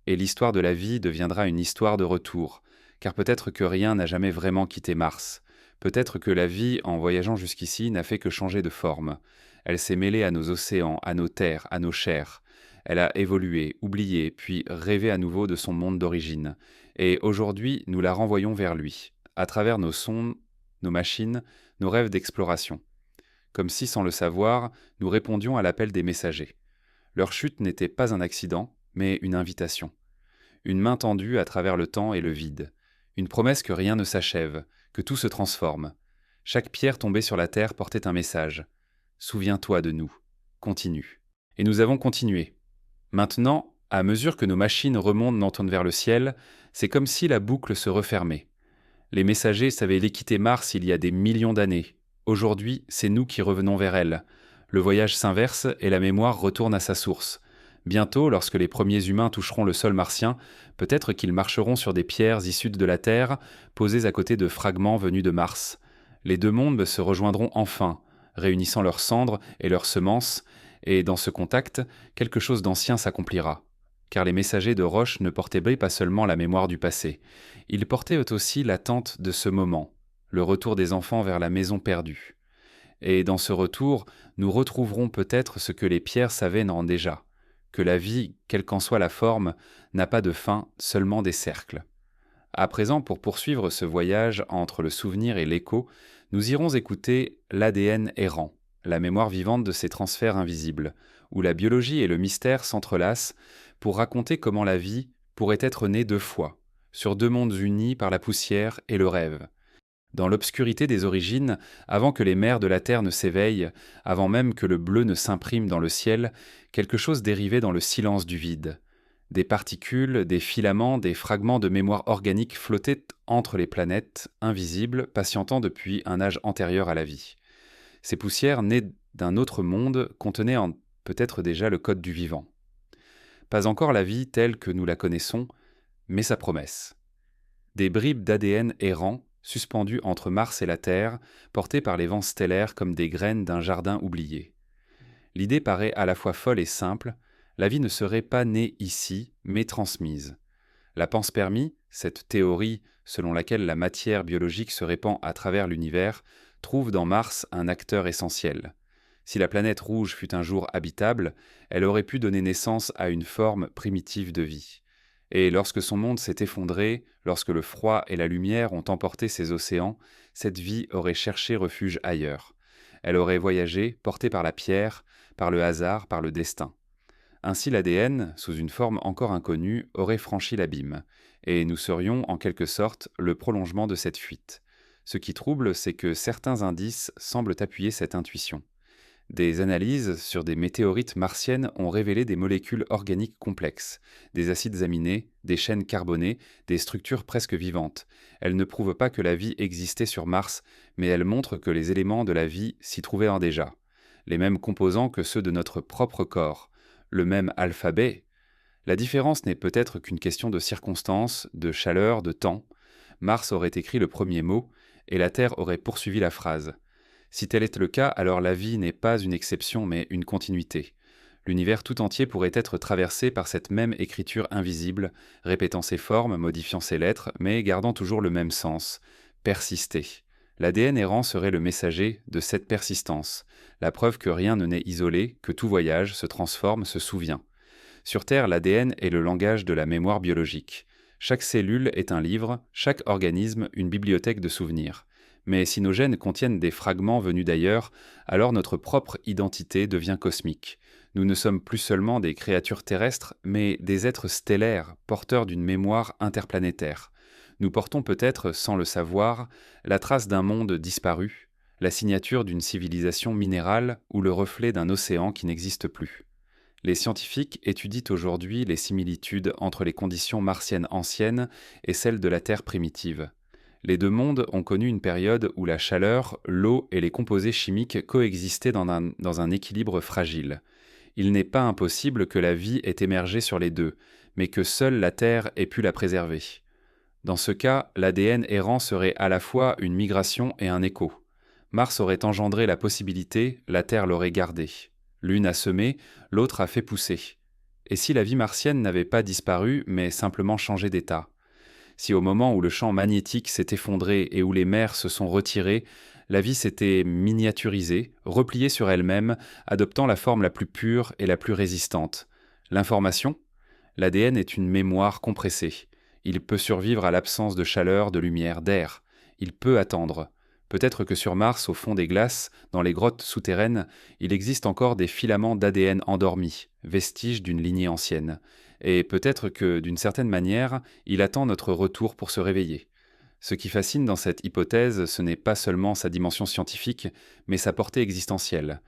Speaker 1: Et l'histoire de la vie deviendra une histoire de retour, car peut-être que rien n'a jamais vraiment quitté Mars. Peut-être que la vie, en voyageant jusqu'ici, n'a fait que changer de forme. Elle s'est mêlée à nos océans, à nos terres, à nos chairs. Elle a évolué, oublié, puis rêvé à nouveau de son monde d'origine. Et aujourd'hui, nous la renvoyons vers lui, à travers nos sondes, nos machines, nos rêves d'exploration. Comme si, sans le savoir, nous répondions à l'appel des messagers. Leur chute n'était pas un accident, mais une invitation. Une main tendue à travers le temps et le vide. Une promesse que rien ne s'achève, que tout se transforme. Chaque pierre tombée sur la terre portait un message. Souviens-toi de nous. Continue. Et nous avons continué. Maintenant, à mesure que nos machines remontent vers le ciel, c'est comme si la boucle se refermait. Les messagers savaient quitter Mars il y a des millions d'années. Aujourd'hui, c'est nous qui revenons vers elle. Le voyage s'inverse et la mémoire retourne à sa source. Bientôt, lorsque les premiers humains toucheront le sol martien, peut-être qu'ils marcheront sur des pierres issues de la Terre, posées à côté de fragments venus de Mars. Les deux mondes se rejoindront enfin, réunissant leurs cendres et leurs semences, et dans ce contact, quelque chose d'ancien s'accomplira. Car les messagers de Roche ne portaient pas seulement la mémoire du passé, ils portaient aussi l'attente de ce moment, le retour des enfants vers la maison perdue. Et dans ce retour, nous retrouverons peut-être ce que les pierres savaient déjà, que la vie, quelle qu'en soit la forme, n'a pas de fin, seulement des cercles. À présent, pour poursuivre ce voyage entre le souvenir et l'écho, nous irons écouter l'ADN errant, la mémoire vivante de ces transferts invisibles, où la biologie et le mystère s'entrelacent pour raconter comment la vie pourrait être née deux fois, sur deux mondes unis par la poussière et le rêve. Dans l'obscurité des origines, avant que les mers de la Terre ne s'éveillent, avant même que le bleu ne s'imprime dans le ciel, quelque chose dérivait dans le silence du vide. Des particules, des filaments, des fragments de mémoire organique flottaient entre les planètes, invisibles, patientant depuis un âge antérieur à la vie. Ces poussières, nées d'un autre monde, contenaient peut-être déjà le code du vivant. Pas encore la vie telle que nous la connaissons, mais sa promesse. Des bribes d'ADN errants, suspendues entre Mars et la Terre, portées par les vents stellaires comme des graines d'un jardin oublié. L'idée paraît à la fois folle et simple, la vie ne serait pas née ici, mais transmise. La panspermie, cette théorie selon laquelle la matière biologique se répand à travers l'univers, trouve dans Mars un acteur essentiel. Si la planète rouge fut un jour habitable, elle aurait pu donner naissance à une forme primitive de vie. Et lorsque son monde s'est effondré, lorsque le froid et la lumière ont emporté ses océans, cette vie aurait cherché refuge ailleurs. Elle aurait voyagé, portée par la pierre, par le hasard, par le destin. Ainsi l'ADN, sous une forme encore inconnue, aurait franchi l'abîme, et nous serions, en quelque sorte, le prolongement de cette fuite. Ce qui trouble, c'est que certains indices semblent appuyer cette intuition. Des analyses sur des météorites martiennes ont révélé des molécules organiques complexes, des acides aminés, des chaînes carbonées, des structures presque vivantes. Elles ne prouvent pas que la vie existait sur Mars, mais elles montrent que les éléments de la vie s'y trouvaient déjà. Les mêmes composants que ceux de notre propre corps, le même alphabet. La différence n'est peut-être qu'une question de circonstances, de chaleur, de temps. Mars aurait écrit le premier mot, et la Terre aurait poursuivi la phrase. Si tel est le cas, alors la vie n'est pas une exception, mais une continuité. L'univers tout entier pourrait être traversé par cette même écriture invisible, répétant ses formes, modifiant ses lettres, mais gardant toujours le même sens. Persister. L'ADN errant serait le messager de cette persistance, la preuve que rien ne naît isolé, que tout voyage, se transforme, se souvient. Sur Terre, l'ADN est le langage de la mémoire biologique. Chaque cellule est un livre, chaque organisme une bibliothèque de souvenirs. Mais si nos gènes contiennent des fragments venus d'ailleurs, alors notre propre identité devient cosmique. Nous ne sommes plus seulement des créatures terrestres, mais des êtres stellaires, porteurs d'une mémoire interplanétaire. Nous portons peut-être, sans le savoir, la trace d'un monde disparu, la signature d'une civilisation minérale ou le reflet d'un océan qui n'existe plus. Les scientifiques étudient aujourd'hui les similitudes entre les conditions martiennes anciennes et celles de la Terre primitive. Les deux mondes ont connu une période où la chaleur, l'eau et les composés chimiques coexistaient dans un équilibre fragile. Il n'est pas impossible que la vie ait émergé sur les deux, mais que seule la Terre ait pu la préserver. Dans ce cas, l'ADN errant serait à la fois une migration et un écho. Mars aurait engendré la possibilité, la Terre l'aurait gardée. L'une a semé, l'autre a fait pousser. Et si la vie martienne n'avait pas disparu, mais simplement changé d'état? Si au moment où le champ magnétique s'est effondré et où les mers se sont retirées, la vie s'était miniaturisée, repliée sur elle-même, adoptant la forme la plus pure et la plus résistante. L'information? L'ADN est une mémoire compressée. Il peut survivre à l'absence de chaleur, de lumière, d'air. Il peut attendre. Peut-être que sur Mars, au fond des glaces, dans les grottes souterraines, il existe encore des filaments d'ADN endormis, vestiges d'une lignée ancienne. Et peut-être que, d'une certaine manière, il attend notre retour pour se réveiller. Ce qui fascine dans cette hypothèse, ce n'est pas seulement sa dimension scientifique, mais sa portée existentielle.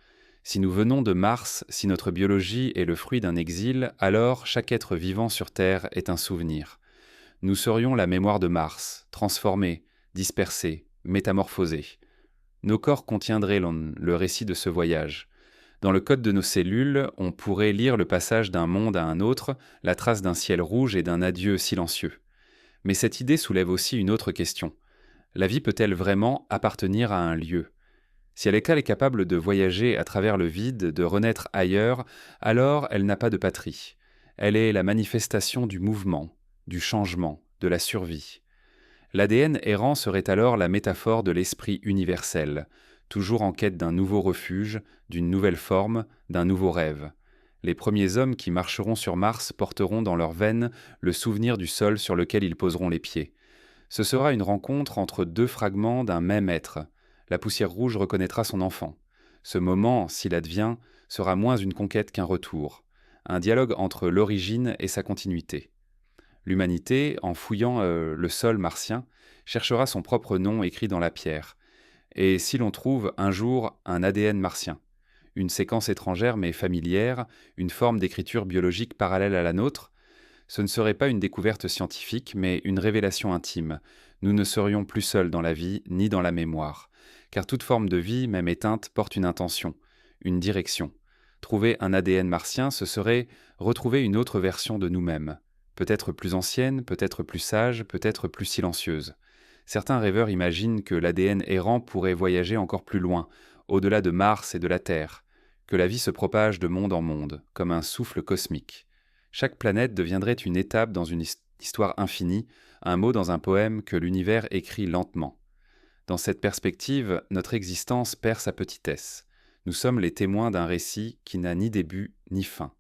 Speaker 1: Si nous venons de Mars, si notre biologie est le fruit d'un exil, alors chaque être vivant sur Terre est un souvenir. Nous serions la mémoire de Mars, transformée, dispersée, métamorphosée. Nos corps contiendraient le récit de ce voyage. Dans le code de nos cellules, on pourrait lire le passage d'un monde à un autre, la trace d'un ciel rouge et d'un adieu silencieux. Mais cette idée soulève aussi une autre question. La vie peut-elle vraiment appartenir à un lieu? Si elle est capable de voyager à travers le vide, de renaître ailleurs, alors elle n'a pas de patrie. Elle est la manifestation du mouvement, du changement, de la survie. L'ADN errant serait alors la métaphore de l'esprit universel, toujours en quête d'un nouveau refuge, d'une nouvelle forme, d'un nouveau rêve. Les premiers hommes qui marcheront sur Mars porteront dans leurs veines le souvenir du sol sur lequel ils poseront les pieds. Ce sera une rencontre entre deux fragments d'un même être. La poussière rouge reconnaîtra son enfant. Ce moment, s'il advient, sera moins une conquête qu'un retour, un dialogue entre l'origine et sa continuité. L'humanité, en fouillant le sol martien, cherchera son propre nom écrit dans la pierre. Et si l'on trouve un jour un ADN martien, une séquence étrangère mais familière, une forme d'écriture biologique parallèle à la nôtre, ce ne serait pas une découverte scientifique, mais une révélation intime. Nous ne serions plus seuls dans la vie, ni dans la mémoire. Car toute forme de vie, même éteinte, porte une intention, une direction. Trouver un ADN martien, ce serait retrouver une autre version de nous-mêmes. Peut-être plus ancienne, peut-être plus sage, peut-être plus silencieuse. Certains rêveurs imaginent que l'ADN errant pourrait voyager encore plus loin, au-delà de Mars et de la Terre, que la vie se propage de monde en monde, comme un souffle cosmique. Chaque planète deviendrait une étape dans une histoire infinie, un mot dans un poème que l'univers écrit lentement. Dans cette perspective, notre existence perd sa petitesse. Nous sommes les témoins d'un récit qui n'a ni début ni fin.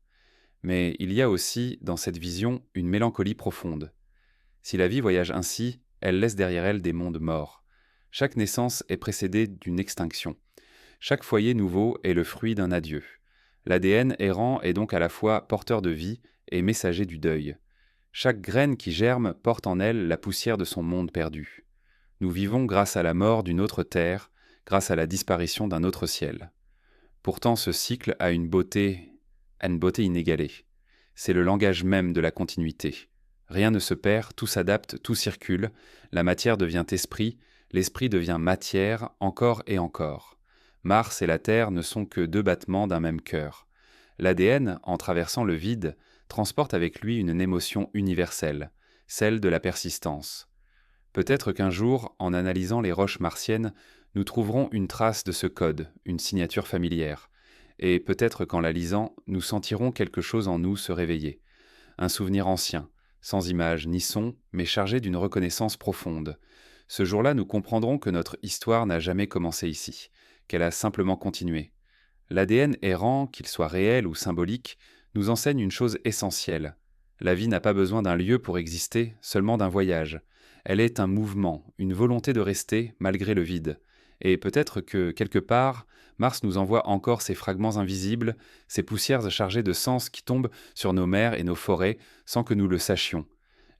Speaker 1: Mais il y a aussi, dans cette vision, une mélancolie profonde. Si la vie voyage ainsi, elle laisse derrière elle des mondes morts. Chaque naissance est précédée d'une extinction. Chaque foyer nouveau est le fruit d'un adieu. L'ADN errant est donc à la fois porteur de vie et messager du deuil. Chaque graine qui germe porte en elle la poussière de son monde perdu. Nous vivons grâce à la mort d'une autre terre, grâce à la disparition d'un autre ciel. Pourtant, ce cycle a une beauté inégalée. C'est le langage même de la continuité. Rien ne se perd, tout s'adapte, tout circule, la matière devient esprit, l'esprit devient matière, encore et encore. Mars et la Terre ne sont que deux battements d'un même cœur. L'ADN, en traversant le vide, transporte avec lui une émotion universelle, celle de la persistance. Peut-être qu'un jour, en analysant les roches martiennes, nous trouverons une trace de ce code, une signature familière. Et peut-être qu'en la lisant, nous sentirons quelque chose en nous se réveiller. Un souvenir ancien, sans image ni son, mais chargé d'une reconnaissance profonde. Ce jour-là, nous comprendrons que notre histoire n'a jamais commencé ici, qu'elle a simplement continué. L'ADN errant, qu'il soit réel ou symbolique, nous enseigne une chose essentielle. La vie n'a pas besoin d'un lieu pour exister, seulement d'un voyage. Elle est un mouvement, une volonté de rester malgré le vide. Et peut-être que, quelque part, Mars nous envoie encore ces fragments invisibles, ces poussières chargées de sens qui tombent sur nos mers et nos forêts sans que nous le sachions.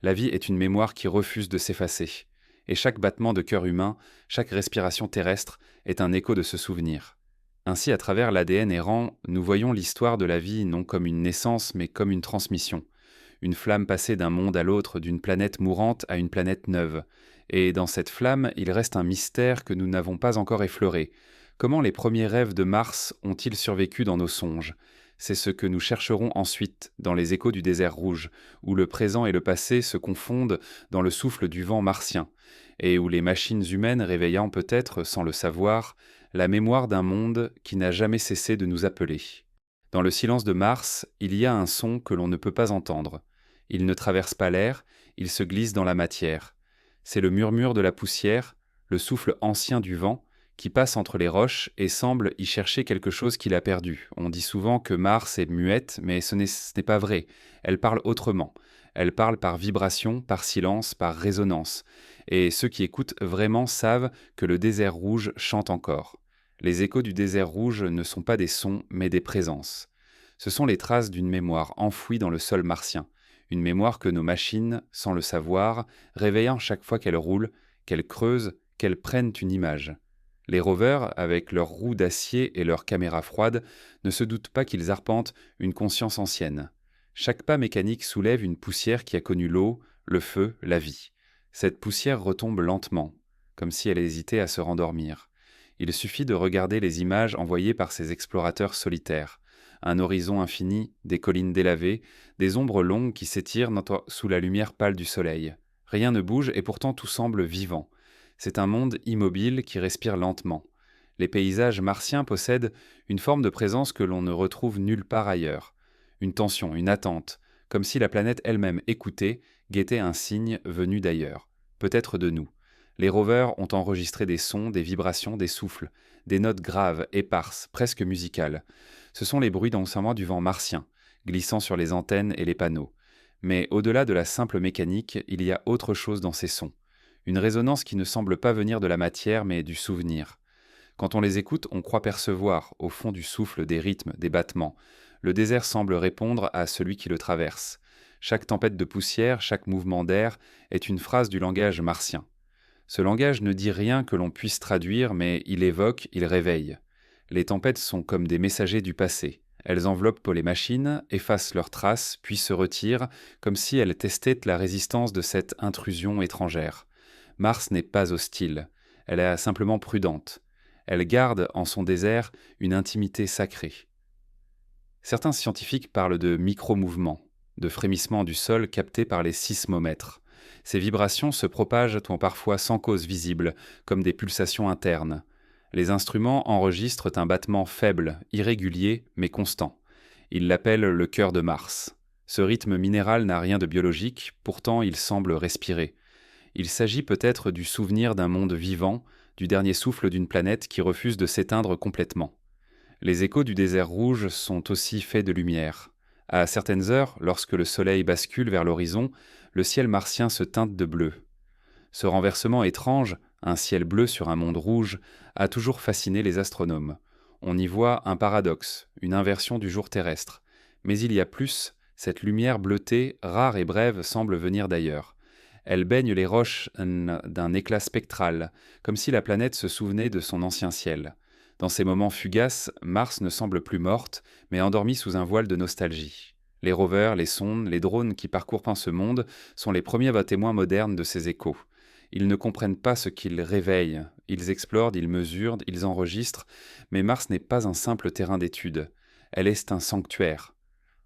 Speaker 1: La vie est une mémoire qui refuse de s'effacer. Et chaque battement de cœur humain, chaque respiration terrestre est un écho de ce souvenir. Ainsi, à travers l'ADN errant, nous voyons l'histoire de la vie non comme une naissance, mais comme une transmission. Une flamme passée d'un monde à l'autre, d'une planète mourante à une planète neuve. Et dans cette flamme, il reste un mystère que nous n'avons pas encore effleuré. Comment les premiers rêves de Mars ont-ils survécu dans nos songes? C'est ce que nous chercherons ensuite dans les échos du désert rouge, où le présent et le passé se confondent dans le souffle du vent martien, et où les machines humaines réveillant peut-être, sans le savoir, la mémoire d'un monde qui n'a jamais cessé de nous appeler. Dans le silence de Mars, il y a un son que l'on ne peut pas entendre. Il ne traverse pas l'air, il se glisse dans la matière. C'est le murmure de la poussière, le souffle ancien du vent, qui passe entre les roches et semble y chercher quelque chose qu'il a perdu. On dit souvent que Mars est muette, mais ce n'est pas vrai. Elle parle autrement. Elle parle par vibration, par silence, par résonance. Et ceux qui écoutent vraiment savent que le désert rouge chante encore. Les échos du désert rouge ne sont pas des sons, mais des présences. Ce sont les traces d'une mémoire enfouie dans le sol martien. Une mémoire que nos machines, sans le savoir, réveillant chaque fois qu'elles roulent, qu'elles creusent, qu'elles prennent une image. Les rovers, avec leurs roues d'acier et leurs caméras froides, ne se doutent pas qu'ils arpentent une conscience ancienne. Chaque pas mécanique soulève une poussière qui a connu l'eau, le feu, la vie. Cette poussière retombe lentement, comme si elle hésitait à se rendormir. Il suffit de regarder les images envoyées par ces explorateurs solitaires. Un horizon infini, des collines délavées, des ombres longues qui s'étirent sous la lumière pâle du soleil. Rien ne bouge et pourtant tout semble vivant. C'est un monde immobile qui respire lentement. Les paysages martiens possèdent une forme de présence que l'on ne retrouve nulle part ailleurs. Une tension, une attente, comme si la planète elle-même écoutait, guettait un signe venu d'ailleurs, peut-être de nous. Les rovers ont enregistré des sons, des vibrations, des souffles, des notes graves, éparses, presque musicales. Ce sont les bruits d'ensemble du vent martien, glissant sur les antennes et les panneaux. Mais au-delà de la simple mécanique, il y a autre chose dans ces sons. Une résonance qui ne semble pas venir de la matière mais du souvenir. Quand on les écoute, on croit percevoir, au fond du souffle, des rythmes, des battements. Le désert semble répondre à celui qui le traverse. Chaque tempête de poussière, chaque mouvement d'air est une phrase du langage martien. Ce langage ne dit rien que l'on puisse traduire, mais il évoque, il réveille. Les tempêtes sont comme des messagers du passé. Elles enveloppent les machines, effacent leurs traces, puis se retirent, comme si elles testaient la résistance de cette intrusion étrangère. Mars n'est pas hostile, elle est simplement prudente. Elle garde, en son désert, une intimité sacrée. Certains scientifiques parlent de micro-mouvements, de frémissements du sol captés par les sismomètres. Ces vibrations se propagent parfois sans cause visible, comme des pulsations internes. Les instruments enregistrent un battement faible, irrégulier, mais constant. Ils l'appellent le cœur de Mars. Ce rythme minéral n'a rien de biologique, pourtant il semble respirer. Il s'agit peut-être du souvenir d'un monde vivant, du dernier souffle d'une planète qui refuse de s'éteindre complètement. Les échos du désert rouge sont aussi faits de lumière. À certaines heures, lorsque le soleil bascule vers l'horizon, le ciel martien se teinte de bleu. Ce renversement étrange, un ciel bleu sur un monde rouge, a toujours fasciné les astronomes. On y voit un paradoxe, une inversion du jour terrestre. Mais il y a plus, cette lumière bleutée, rare et brève, semble venir d'ailleurs. Elle baigne les roches d'un éclat spectral, comme si la planète se souvenait de son ancien ciel. Dans ces moments fugaces, Mars ne semble plus morte, mais endormie sous un voile de nostalgie. Les rovers, les sondes, les drones qui parcourent ce monde sont les premiers témoins modernes de ces échos. Ils ne comprennent pas ce qu'ils réveillent. Ils explorent, ils mesurent, ils enregistrent, mais Mars n'est pas un simple terrain d'étude. Elle est un sanctuaire.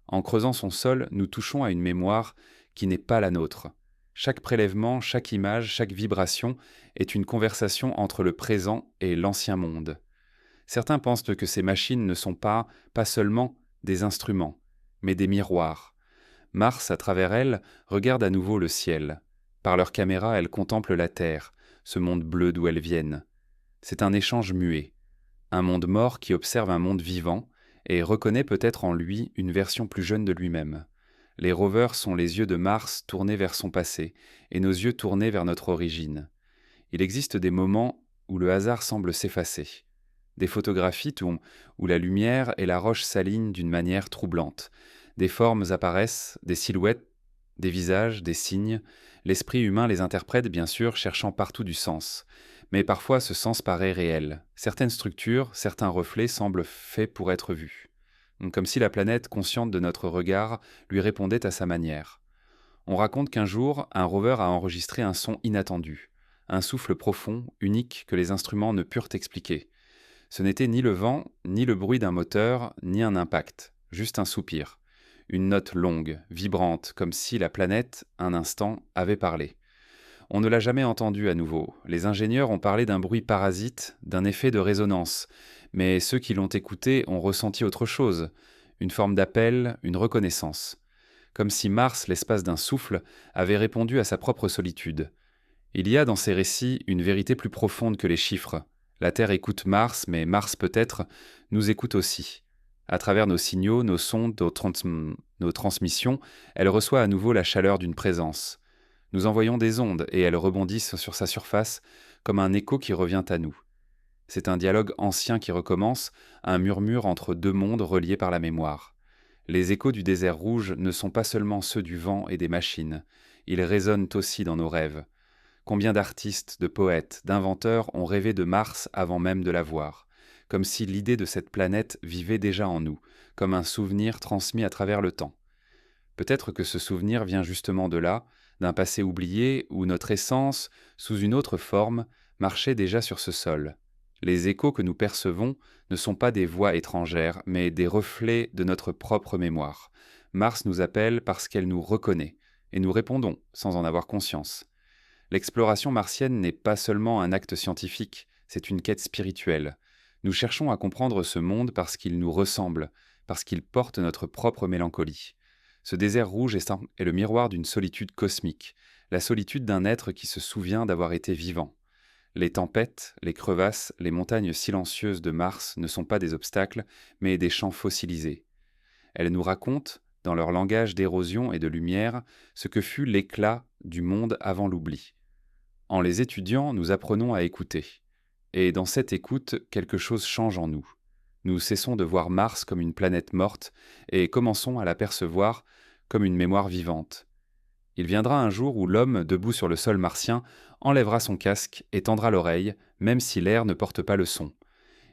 Speaker 1: En creusant son sol, nous touchons à une mémoire qui n'est pas la nôtre. Chaque prélèvement, chaque image, chaque vibration est une conversation entre le présent et l'ancien monde. Certains pensent que ces machines ne sont pas seulement des instruments, mais des miroirs. Mars, à travers elles, regarde à nouveau le ciel. Par leurs caméras, elles contemplent la Terre, ce monde bleu d'où elles viennent. C'est un échange muet. Un monde mort qui observe un monde vivant et reconnaît peut-être en lui une version plus jeune de lui-même. Les rovers sont les yeux de Mars tournés vers son passé, et nos yeux tournés vers notre origine. Il existe des moments où le hasard semble s'effacer. Des photographies où la lumière et la roche s'alignent d'une manière troublante. Des formes apparaissent, des silhouettes, des visages, des signes. L'esprit humain les interprète bien sûr, cherchant partout du sens. Mais parfois ce sens paraît réel. Certaines structures, certains reflets semblent faits pour être vus. Comme si la planète, consciente de notre regard, lui répondait à sa manière. On raconte qu'un jour, un rover a enregistré un son inattendu, un souffle profond, unique, que les instruments ne purent expliquer. Ce n'était ni le vent, ni le bruit d'un moteur, ni un impact, juste un soupir. Une note longue, vibrante, comme si la planète, un instant, avait parlé. On ne l'a jamais entendu à nouveau. Les ingénieurs ont parlé d'un bruit parasite, d'un effet de résonance. Mais ceux qui l'ont écouté ont ressenti autre chose, une forme d'appel, une reconnaissance. Comme si Mars, l'espace d'un souffle, avait répondu à sa propre solitude. Il y a dans ces récits une vérité plus profonde que les chiffres. La Terre écoute Mars, mais Mars peut-être nous écoute aussi. À travers nos signaux, nos sondes, nos transmissions, elle reçoit à nouveau la chaleur d'une présence. Nous envoyons des ondes et elles rebondissent sur sa surface comme un écho qui revient à nous. C'est un dialogue ancien qui recommence, un murmure entre deux mondes reliés par la mémoire. Les échos du désert rouge ne sont pas seulement ceux du vent et des machines, ils résonnent aussi dans nos rêves. Combien d'artistes, de poètes, d'inventeurs ont rêvé de Mars avant même de la voir, comme si l'idée de cette planète vivait déjà en nous, comme un souvenir transmis à travers le temps. Peut-être que ce souvenir vient justement de là, d'un passé oublié où notre essence, sous une autre forme, marchait déjà sur ce sol. Les échos que nous percevons ne sont pas des voix étrangères, mais des reflets de notre propre mémoire. Mars nous appelle parce qu'elle nous reconnaît, et nous répondons sans en avoir conscience. L'exploration martienne n'est pas seulement un acte scientifique, c'est une quête spirituelle. Nous cherchons à comprendre ce monde parce qu'il nous ressemble, parce qu'il porte notre propre mélancolie. Ce désert rouge est le miroir d'une solitude cosmique, la solitude d'un être qui se souvient d'avoir été vivant. Les tempêtes, les crevasses, les montagnes silencieuses de Mars ne sont pas des obstacles, mais des champs fossilisés. Elles nous racontent, dans leur langage d'érosion et de lumière, ce que fut l'éclat du monde avant l'oubli. En les étudiant, nous apprenons à écouter. Et dans cette écoute, quelque chose change en nous. Nous cessons de voir Mars comme une planète morte et commençons à l'apercevoir comme une mémoire vivante. Il viendra un jour où l'homme, debout sur le sol martien, enlèvera son casque et tendra l'oreille, même si l'air ne porte pas le son.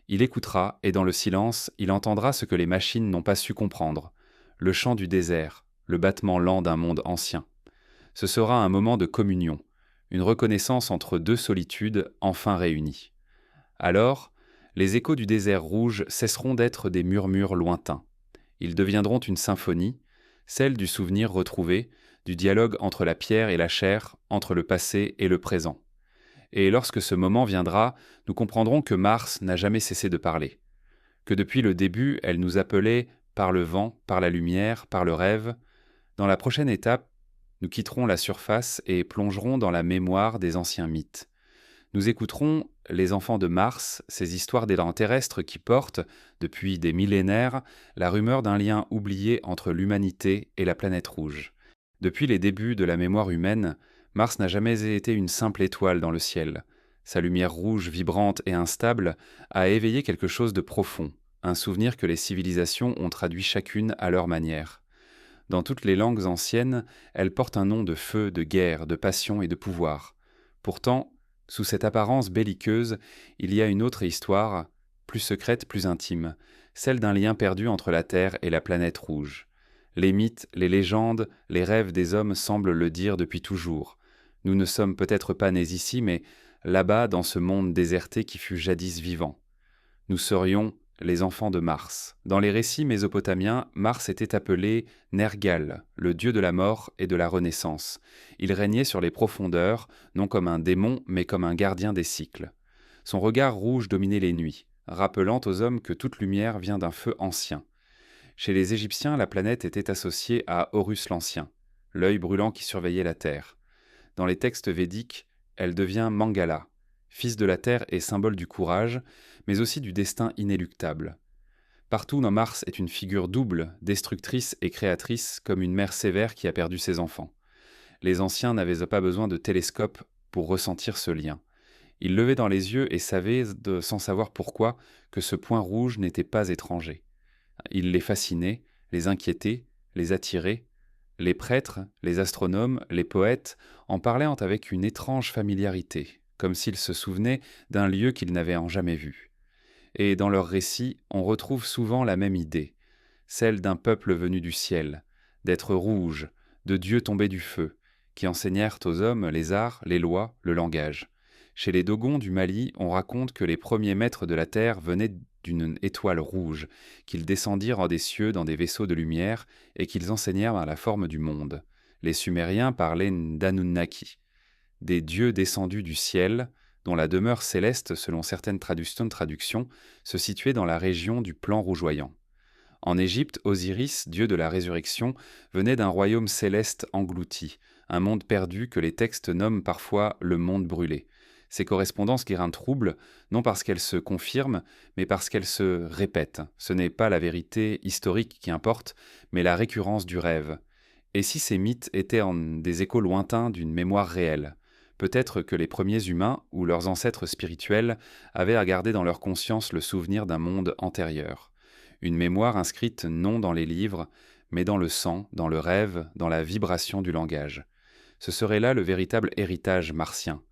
Speaker 1: Il écoutera, et dans le silence, il entendra ce que les machines n'ont pas su comprendre, le chant du désert, le battement lent d'un monde ancien. Ce sera un moment de communion, une reconnaissance entre deux solitudes enfin réunies. Alors, les échos du désert rouge cesseront d'être des murmures lointains. Ils deviendront une symphonie, celle du souvenir retrouvé, du dialogue entre la pierre et la chair, entre le passé et le présent. Et lorsque ce moment viendra, nous comprendrons que Mars n'a jamais cessé de parler, que depuis le début, elle nous appelait par le vent, par la lumière, par le rêve. Dans la prochaine étape, nous quitterons la surface et plongerons dans la mémoire des anciens mythes. Nous écouterons les enfants de Mars, ces histoires d'élan terrestres qui portent, depuis des millénaires, la rumeur d'un lien oublié entre l'humanité et la planète rouge. Depuis les débuts de la mémoire humaine, Mars n'a jamais été une simple étoile dans le ciel. Sa lumière rouge, vibrante et instable, a éveillé quelque chose de profond, un souvenir que les civilisations ont traduit chacune à leur manière. Dans toutes les langues anciennes, elle porte un nom de feu, de guerre, de passion et de pouvoir. Pourtant, sous cette apparence belliqueuse, il y a une autre histoire, plus secrète, plus intime, celle d'un lien perdu entre la Terre et la planète rouge. Les mythes, les légendes, les rêves des hommes semblent le dire depuis toujours. Nous ne sommes peut-être pas nés ici, mais là-bas, dans ce monde déserté qui fut jadis vivant. Nous serions les enfants de Mars. Dans les récits mésopotamiens, Mars était appelé Nergal, le dieu de la mort et de la renaissance. Il régnait sur les profondeurs, non comme un démon, mais comme un gardien des cycles. Son regard rouge dominait les nuits, rappelant aux hommes que toute lumière vient d'un feu ancien. Chez les Égyptiens, la planète était associée à Horus l'Ancien, l'œil brûlant qui surveillait la Terre. Dans les textes védiques, elle devient Mangala, fils de la Terre et symbole du courage, mais aussi du destin inéluctable. Partout dans Mars est une figure double, destructrice et créatrice, comme une mère sévère qui a perdu ses enfants. Les anciens n'avaient pas besoin de télescope pour ressentir ce lien. Ils levaient dans les yeux et savaient, sans savoir pourquoi, que ce point rouge n'était pas étranger. Il les fascinait, les inquiétait, les attirait. Les prêtres, les astronomes, les poètes en parlaient avec une étrange familiarité, comme s'ils se souvenaient d'un lieu qu'ils n'avaient jamais vu. Et dans leurs récits, on retrouve souvent la même idée, celle d'un peuple venu du ciel, d'êtres rouges, de dieux tombés du feu, qui enseignèrent aux hommes les arts, les lois, le langage. Chez les Dogons du Mali, on raconte que les premiers maîtres de la terre venaient d'une étoile rouge, qu'ils descendirent des cieux dans des vaisseaux de lumière et qu'ils enseignèrent à la forme du monde. Les Sumériens parlaient d'Anunnaki, des dieux descendus du ciel, dont la demeure céleste, selon certaines traductions, se situait dans la région du plan rougeoyant. En Égypte, Osiris, dieu de la résurrection, venait d'un royaume céleste englouti, un monde perdu que les textes nomment parfois le monde brûlé. Ces correspondances guérin troublent, non parce qu'elles se confirment, mais parce qu'elles se répètent. Ce n'est pas la vérité historique qui importe, mais la récurrence du rêve. Et si ces mythes étaient des échos lointains d'une mémoire réelle? Peut-être que les premiers humains, ou leurs ancêtres spirituels, avaient à garder dans leur conscience le souvenir d'un monde antérieur. Une mémoire inscrite non dans les livres, mais dans le sang, dans le rêve, dans la vibration du langage. Ce serait là le véritable héritage martien.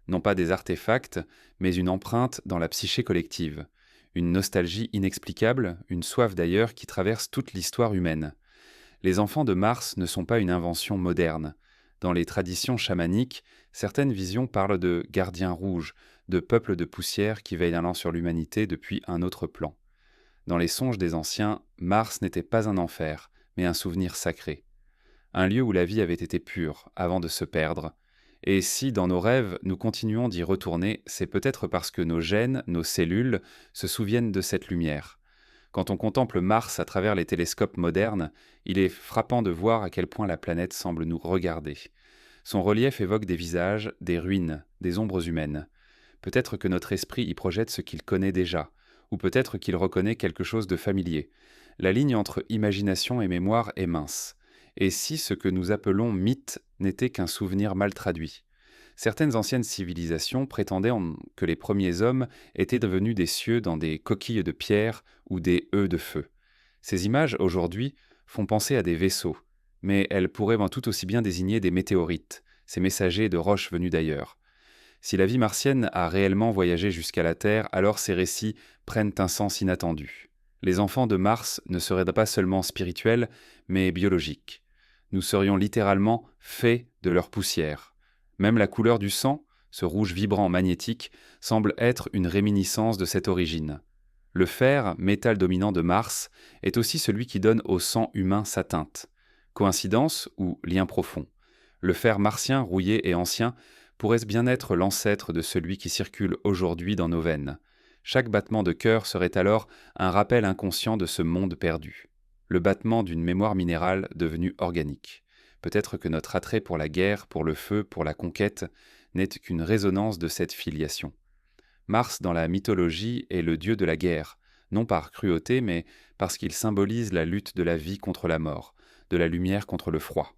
Speaker 1: Non pas des artefacts, mais une empreinte dans la psyché collective. Une nostalgie inexplicable, une soif d'ailleurs qui traverse toute l'histoire humaine. Les enfants de Mars ne sont pas une invention moderne. Dans les traditions chamaniques, certaines visions parlent de gardiens rouges, de peuples de poussière qui veillent allant sur l'humanité depuis un autre plan. Dans les songes des anciens, Mars n'était pas un enfer, mais un souvenir sacré. Un lieu où la vie avait été pure, avant de se perdre. Et si, dans nos rêves, nous continuons d'y retourner, c'est peut-être parce que nos gènes, nos cellules, se souviennent de cette lumière. Quand on contemple Mars à travers les télescopes modernes, il est frappant de voir à quel point la planète semble nous regarder. Son relief évoque des visages, des ruines, des ombres humaines. Peut-être que notre esprit y projette ce qu'il connaît déjà, ou peut-être qu'il reconnaît quelque chose de familier. La ligne entre imagination et mémoire est mince. Et si ce que nous appelons mythe n'était qu'un souvenir mal traduit? Certaines anciennes civilisations prétendaient que les premiers hommes étaient devenus des cieux dans des coquilles de pierre ou des œufs de feu. Ces images, aujourd'hui, font penser à des vaisseaux, mais elles pourraient tout aussi bien désigner des météorites, ces messagers de roches venues d'ailleurs. Si la vie martienne a réellement voyagé jusqu'à la Terre, alors ces récits prennent un sens inattendu. Les enfants de Mars ne seraient pas seulement spirituels, mais biologiques. Nous serions littéralement faits de leur poussière. Même la couleur du sang, ce rouge vibrant magnétique, semble être une réminiscence de cette origine. Le fer, métal dominant de Mars, est aussi celui qui donne au sang humain sa teinte. Coïncidence ou lien profond? Le fer martien rouillé et ancien pourrait bien être l'ancêtre de celui qui circule aujourd'hui dans nos veines. Chaque battement de cœur serait alors un rappel inconscient de ce monde perdu. Le battement d'une mémoire minérale devenue organique. Peut-être que notre attrait pour la guerre, pour le feu, pour la conquête, n'est qu'une résonance de cette filiation. Mars, dans la mythologie, est le dieu de la guerre, non par cruauté, mais parce qu'il symbolise la lutte de la vie contre la mort, de la lumière contre le froid.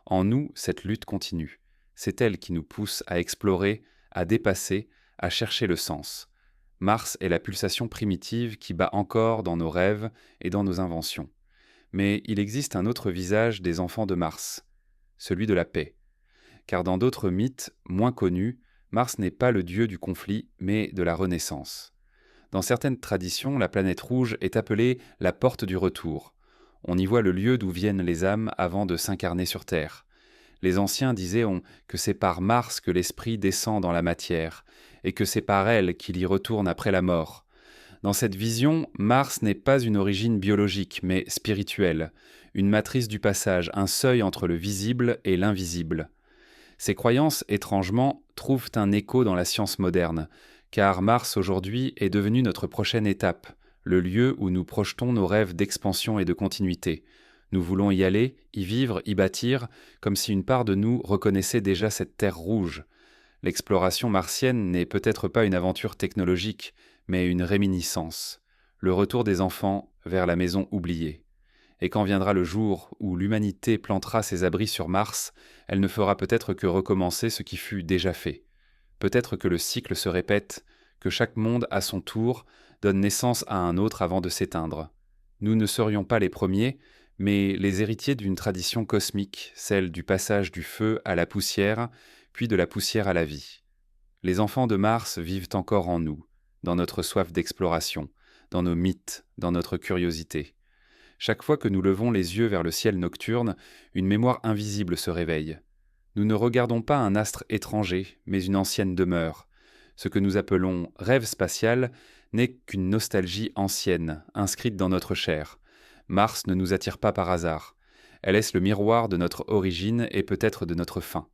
Speaker 1: En nous, cette lutte continue. C'est elle qui nous pousse à explorer, à dépasser, à chercher le sens. Mars est la pulsation primitive qui bat encore dans nos rêves et dans nos inventions. Mais il existe un autre visage des enfants de Mars, celui de la paix. Car dans d'autres mythes, moins connus, Mars n'est pas le dieu du conflit, mais de la renaissance. Dans certaines traditions, la planète rouge est appelée la porte du retour. On y voit le lieu d'où viennent les âmes avant de s'incarner sur Terre. Les anciens disaient que c'est par Mars que l'esprit descend dans la matière, et que c'est par elle qu'il y retourne après la mort. Dans cette vision, Mars n'est pas une origine biologique, mais spirituelle, une matrice du passage, un seuil entre le visible et l'invisible. Ces croyances, étrangement, trouvent un écho dans la science moderne, car Mars aujourd'hui est devenu notre prochaine étape, le lieu où nous projetons nos rêves d'expansion et de continuité. Nous voulons y aller, y vivre, y bâtir, comme si une part de nous reconnaissait déjà cette terre rouge. L'exploration martienne n'est peut-être pas une aventure technologique, mais une réminiscence, le retour des enfants vers la maison oubliée. Et quand viendra le jour où l'humanité plantera ses abris sur Mars, elle ne fera peut-être que recommencer ce qui fut déjà fait. Peut-être que le cycle se répète, que chaque monde, à son tour, donne naissance à un autre avant de s'éteindre. Nous ne serions pas les premiers, mais les héritiers d'une tradition cosmique, celle du passage du feu à la poussière, puis de la poussière à la vie. Les enfants de Mars vivent encore en nous, dans notre soif d'exploration, dans nos mythes, dans notre curiosité. Chaque fois que nous levons les yeux vers le ciel nocturne, une mémoire invisible se réveille. Nous ne regardons pas un astre étranger, mais une ancienne demeure. Ce que nous appelons rêve spatial n'est qu'une nostalgie ancienne, inscrite dans notre chair. Mars ne nous attire pas par hasard. Elle est le miroir de notre origine et peut-être de notre fin.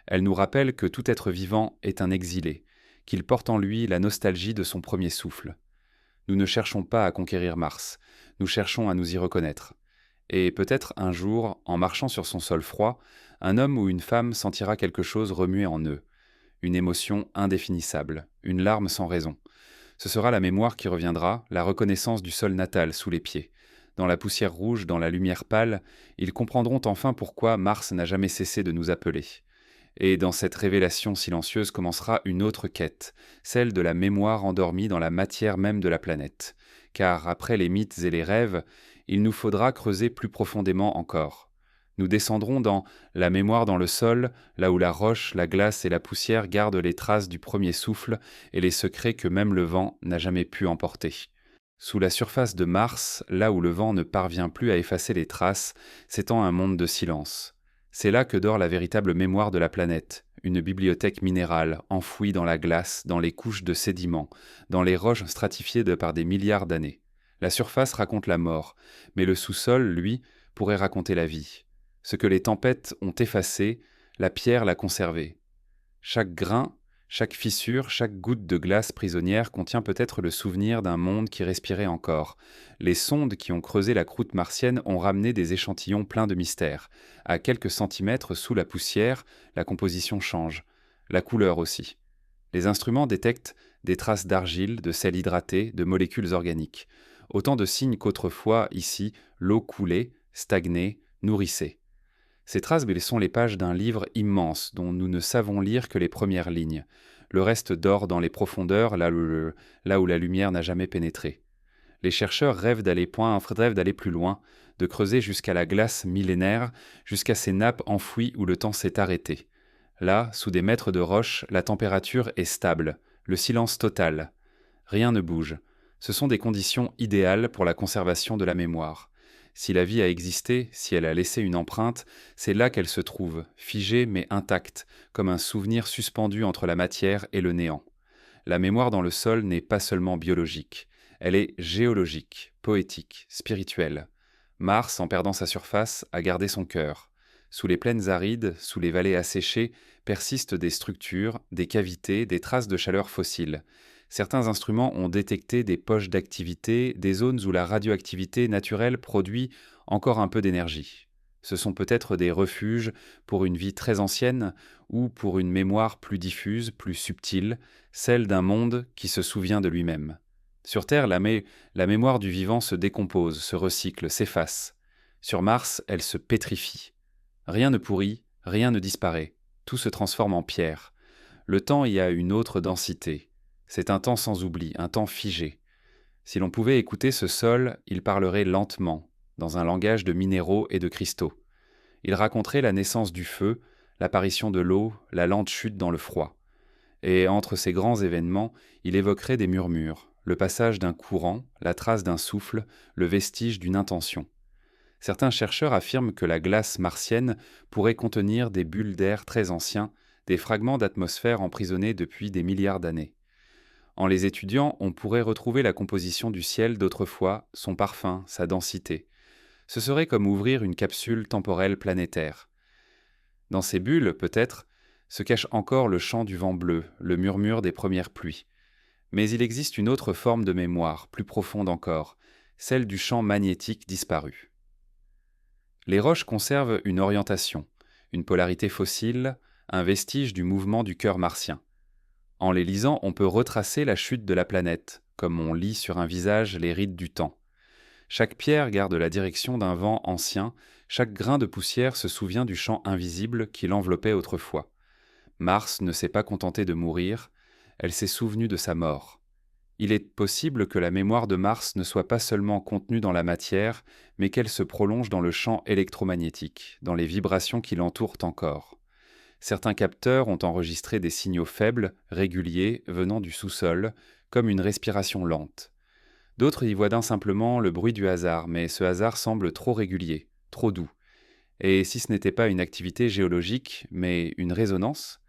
Speaker 1: Elle nous rappelle que tout être vivant est un exilé, qu'il porte en lui la nostalgie de son premier souffle. Nous ne cherchons pas à conquérir Mars, nous cherchons à nous y reconnaître. Et peut-être un jour, en marchant sur son sol froid, un homme ou une femme sentira quelque chose remuer en eux, une émotion indéfinissable, une larme sans raison. Ce sera la mémoire qui reviendra, la reconnaissance du sol natal sous les pieds. Dans la poussière rouge, dans la lumière pâle, ils comprendront enfin pourquoi Mars n'a jamais cessé de nous appeler. Et dans cette révélation silencieuse commencera une autre quête, celle de la mémoire endormie dans la matière même de la planète. Car après les mythes et les rêves, il nous faudra creuser plus profondément encore. Nous descendrons dans la mémoire dans le sol, là où la roche, la glace et la poussière gardent les traces du premier souffle et les secrets que même le vent n'a jamais pu emporter. Sous la surface de Mars, là où le vent ne parvient plus à effacer les traces, s'étend un monde de silence. C'est là que dort la véritable mémoire de la planète, une bibliothèque minérale, enfouie dans la glace, dans les couches de sédiments, dans les roches stratifiées par des milliards d'années. La surface raconte la mort, mais le sous-sol, lui, pourrait raconter la vie. Ce que les tempêtes ont effacé, la pierre l'a conservé. Chaque grain, chaque fissure, chaque goutte de glace prisonnière contient peut-être le souvenir d'un monde qui respirait encore. Les sondes qui ont creusé la croûte martienne ont ramené des échantillons pleins de mystères. À quelques centimètres sous la poussière, la composition change. La couleur aussi. Les instruments détectent des traces d'argile, de sel hydraté, de molécules organiques. Autant de signes qu'autrefois, ici, l'eau coulait, stagnait, nourrissait. Ces traces sont les pages d'un livre immense dont nous ne savons lire que les premières lignes. Le reste dort dans les profondeurs, là où la lumière n'a jamais pénétré. Les chercheurs rêvent d'aller plus loin, de creuser jusqu'à la glace millénaire, jusqu'à ces nappes enfouies où le temps s'est arrêté. Là, sous des mètres de roche, la température est stable, le silence total. Rien ne bouge. Ce sont des conditions idéales pour la conservation de la mémoire. Si la vie a existé, si elle a laissé une empreinte, c'est là qu'elle se trouve, figée mais intacte, comme un souvenir suspendu entre la matière et le néant. La mémoire dans le sol n'est pas seulement biologique, elle est géologique, poétique, spirituelle. Mars, en perdant sa surface, a gardé son cœur. Sous les plaines arides, sous les vallées asséchées, persistent des structures, des cavités, des traces de chaleur fossile. Certains instruments ont détecté des poches d'activité, des zones où la radioactivité naturelle produit encore un peu d'énergie. Ce sont peut-être des refuges pour une vie très ancienne ou pour une mémoire plus diffuse, plus subtile, celle d'un monde qui se souvient de lui-même. Sur Terre, la mémoire du vivant se décompose, se recycle, s'efface. Sur Mars, elle se pétrifie. Rien ne pourrit, rien ne disparaît, tout se transforme en pierre. Le temps y a une autre densité. C'est un temps sans oubli, un temps figé. Si l'on pouvait écouter ce sol, il parlerait lentement, dans un langage de minéraux et de cristaux. Il raconterait la naissance du feu, l'apparition de l'eau, la lente chute dans le froid. Et entre ces grands événements, il évoquerait des murmures, le passage d'un courant, la trace d'un souffle, le vestige d'une intention. Certains chercheurs affirment que la glace martienne pourrait contenir des bulles d'air très anciens, des fragments d'atmosphère emprisonnés depuis des milliards d'années. En les étudiant, on pourrait retrouver la composition du ciel d'autrefois, son parfum, sa densité. Ce serait comme ouvrir une capsule temporelle planétaire. Dans ces bulles, peut-être, se cache encore le chant du vent bleu, le murmure des premières pluies. Mais il existe une autre forme de mémoire, plus profonde encore, celle du champ magnétique disparu. Les roches conservent une orientation, une polarité fossile, un vestige du mouvement du cœur martien. En les lisant, on peut retracer la chute de la planète, comme on lit sur un visage les rides du temps. Chaque pierre garde la direction d'un vent ancien, chaque grain de poussière se souvient du champ invisible qui l'enveloppait autrefois. Mars ne s'est pas contentée de mourir, elle s'est souvenue de sa mort. Il est possible que la mémoire de Mars ne soit pas seulement contenue dans la matière, mais qu'elle se prolonge dans le champ électromagnétique, dans les vibrations qui l'entourent encore. Certains capteurs ont enregistré des signaux faibles, réguliers, venant du sous-sol, comme une respiration lente. D'autres y voient simplement le bruit du hasard, mais ce hasard semble trop régulier, trop doux. Et si ce n'était pas une activité géologique, mais une résonance,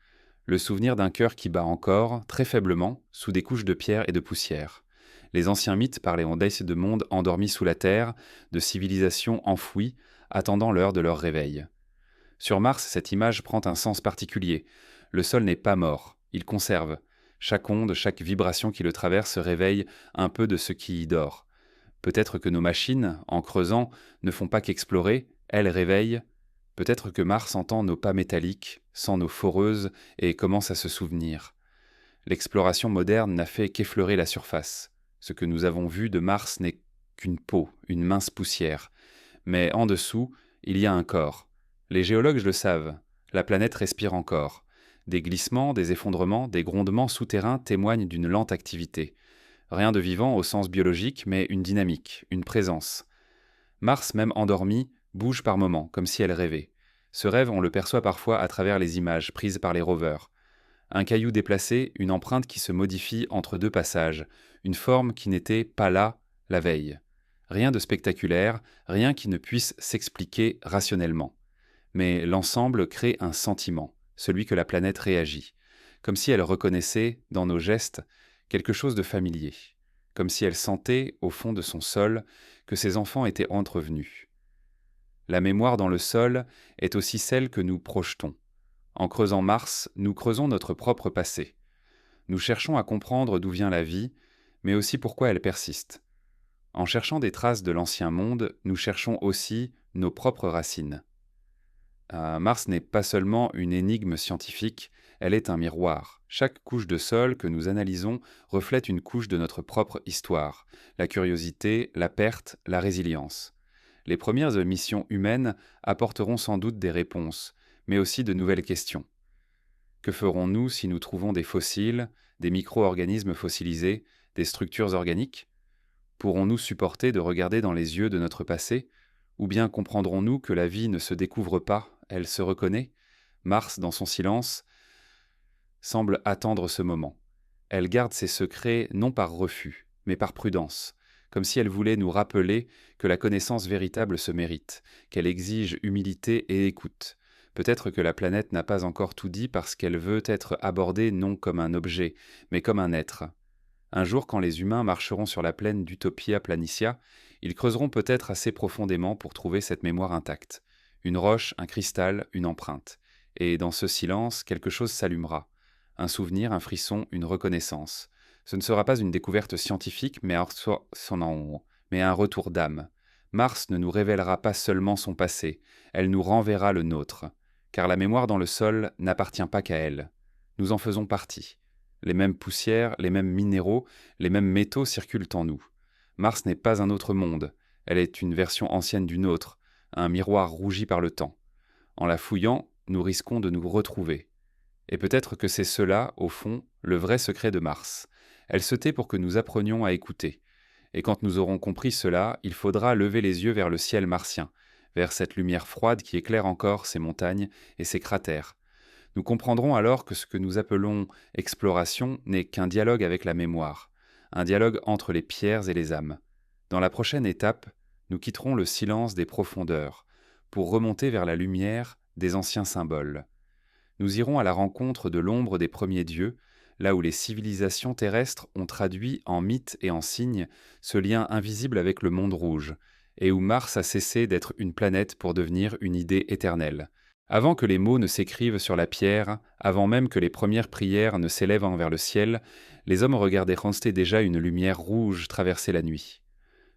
Speaker 1: le souvenir d'un cœur qui bat encore, très faiblement, sous des couches de pierre et de poussière. Les anciens mythes parlaient de mondes endormis sous la terre, de civilisations enfouies, attendant l'heure de leur réveil. Sur Mars, cette image prend un sens particulier. Le sol n'est pas mort, il conserve. Chaque onde, chaque vibration qui le traverse réveille un peu de ce qui y dort. Peut-être que nos machines, en creusant, ne font pas qu'explorer, elles réveillent. Peut-être que Mars entend nos pas métalliques, sent nos foreuses et commence à se souvenir. L'exploration moderne n'a fait qu'effleurer la surface. Ce que nous avons vu de Mars n'est qu'une peau, une mince poussière. Mais en dessous, il y a un corps. Les géologues le savent, la planète respire encore. Des glissements, des effondrements, des grondements souterrains témoignent d'une lente activité. Rien de vivant au sens biologique, mais une dynamique, une présence. Mars, même endormie, bouge par moments, comme si elle rêvait. Ce rêve, on le perçoit parfois à travers les images prises par les rovers. Un caillou déplacé, une empreinte qui se modifie entre deux passages, une forme qui n'était pas là la veille. Rien de spectaculaire, rien qui ne puisse s'expliquer rationnellement. Mais l'ensemble crée un sentiment, celui que la planète réagit, comme si elle reconnaissait, dans nos gestes, quelque chose de familier, comme si elle sentait, au fond de son sol, que ses enfants étaient entrevenus. La mémoire dans le sol est aussi celle que nous projetons. En creusant Mars, nous creusons notre propre passé. Nous cherchons à comprendre d'où vient la vie, mais aussi pourquoi elle persiste. En cherchant des traces de l'ancien monde, nous cherchons aussi nos propres racines. Mars n'est pas seulement une énigme scientifique, elle est un miroir. Chaque couche de sol que nous analysons reflète une couche de notre propre histoire, la curiosité, la perte, la résilience. Les premières missions humaines apporteront sans doute des réponses, mais aussi de nouvelles questions. Que ferons-nous si nous trouvons des fossiles, des micro-organismes fossilisés, des structures organiques ? Pourrons-nous supporter de regarder dans les yeux de notre passé ? Ou bien comprendrons-nous que la vie ne se découvre pas, elle se reconnaît ? Mars, dans son silence, semble attendre ce moment. Elle garde ses secrets non par refus, mais par prudence, comme si elle voulait nous rappeler que la connaissance véritable se mérite, qu'elle exige humilité et écoute. Peut-être que la planète n'a pas encore tout dit parce qu'elle veut être abordée non comme un objet, mais comme un être. Un jour, quand les humains marcheront sur la plaine d'Utopia Planitia, ils creuseront peut-être assez profondément pour trouver cette mémoire intacte. Une roche, un cristal, une empreinte. Et dans ce silence, quelque chose s'allumera. Un souvenir, un frisson, une reconnaissance. Ce ne sera pas une découverte scientifique, mais un retour d'âme. Mars ne nous révélera pas seulement son passé, elle nous renverra le nôtre. Car la mémoire dans le sol n'appartient pas qu'à elle. Nous en faisons partie. Les mêmes poussières, les mêmes minéraux, les mêmes métaux circulent en nous. Mars n'est pas un autre monde, elle est une version ancienne du nôtre, un miroir rougi par le temps. En la fouillant, nous risquons de nous retrouver. Et peut-être que c'est cela, au fond, le vrai secret de Mars. Elle se tait pour que nous apprenions à écouter. Et quand nous aurons compris cela, il faudra lever les yeux vers le ciel martien, vers cette lumière froide qui éclaire encore ces montagnes et ces cratères. Nous comprendrons alors que ce que nous appelons exploration n'est qu'un dialogue avec la mémoire, un dialogue entre les pierres et les âmes. Dans la prochaine étape, nous quitterons le silence des profondeurs pour remonter vers la lumière des anciens symboles. Nous irons à la rencontre de l'ombre des premiers dieux, là où les civilisations terrestres ont traduit en mythes et en signes ce lien invisible avec le monde rouge, et où Mars a cessé d'être une planète pour devenir une idée éternelle. Avant que les mots ne s'écrivent sur la pierre, avant même que les premières prières ne s'élèvent envers le ciel, les hommes regardaient conster déjà une lumière rouge traverser la nuit.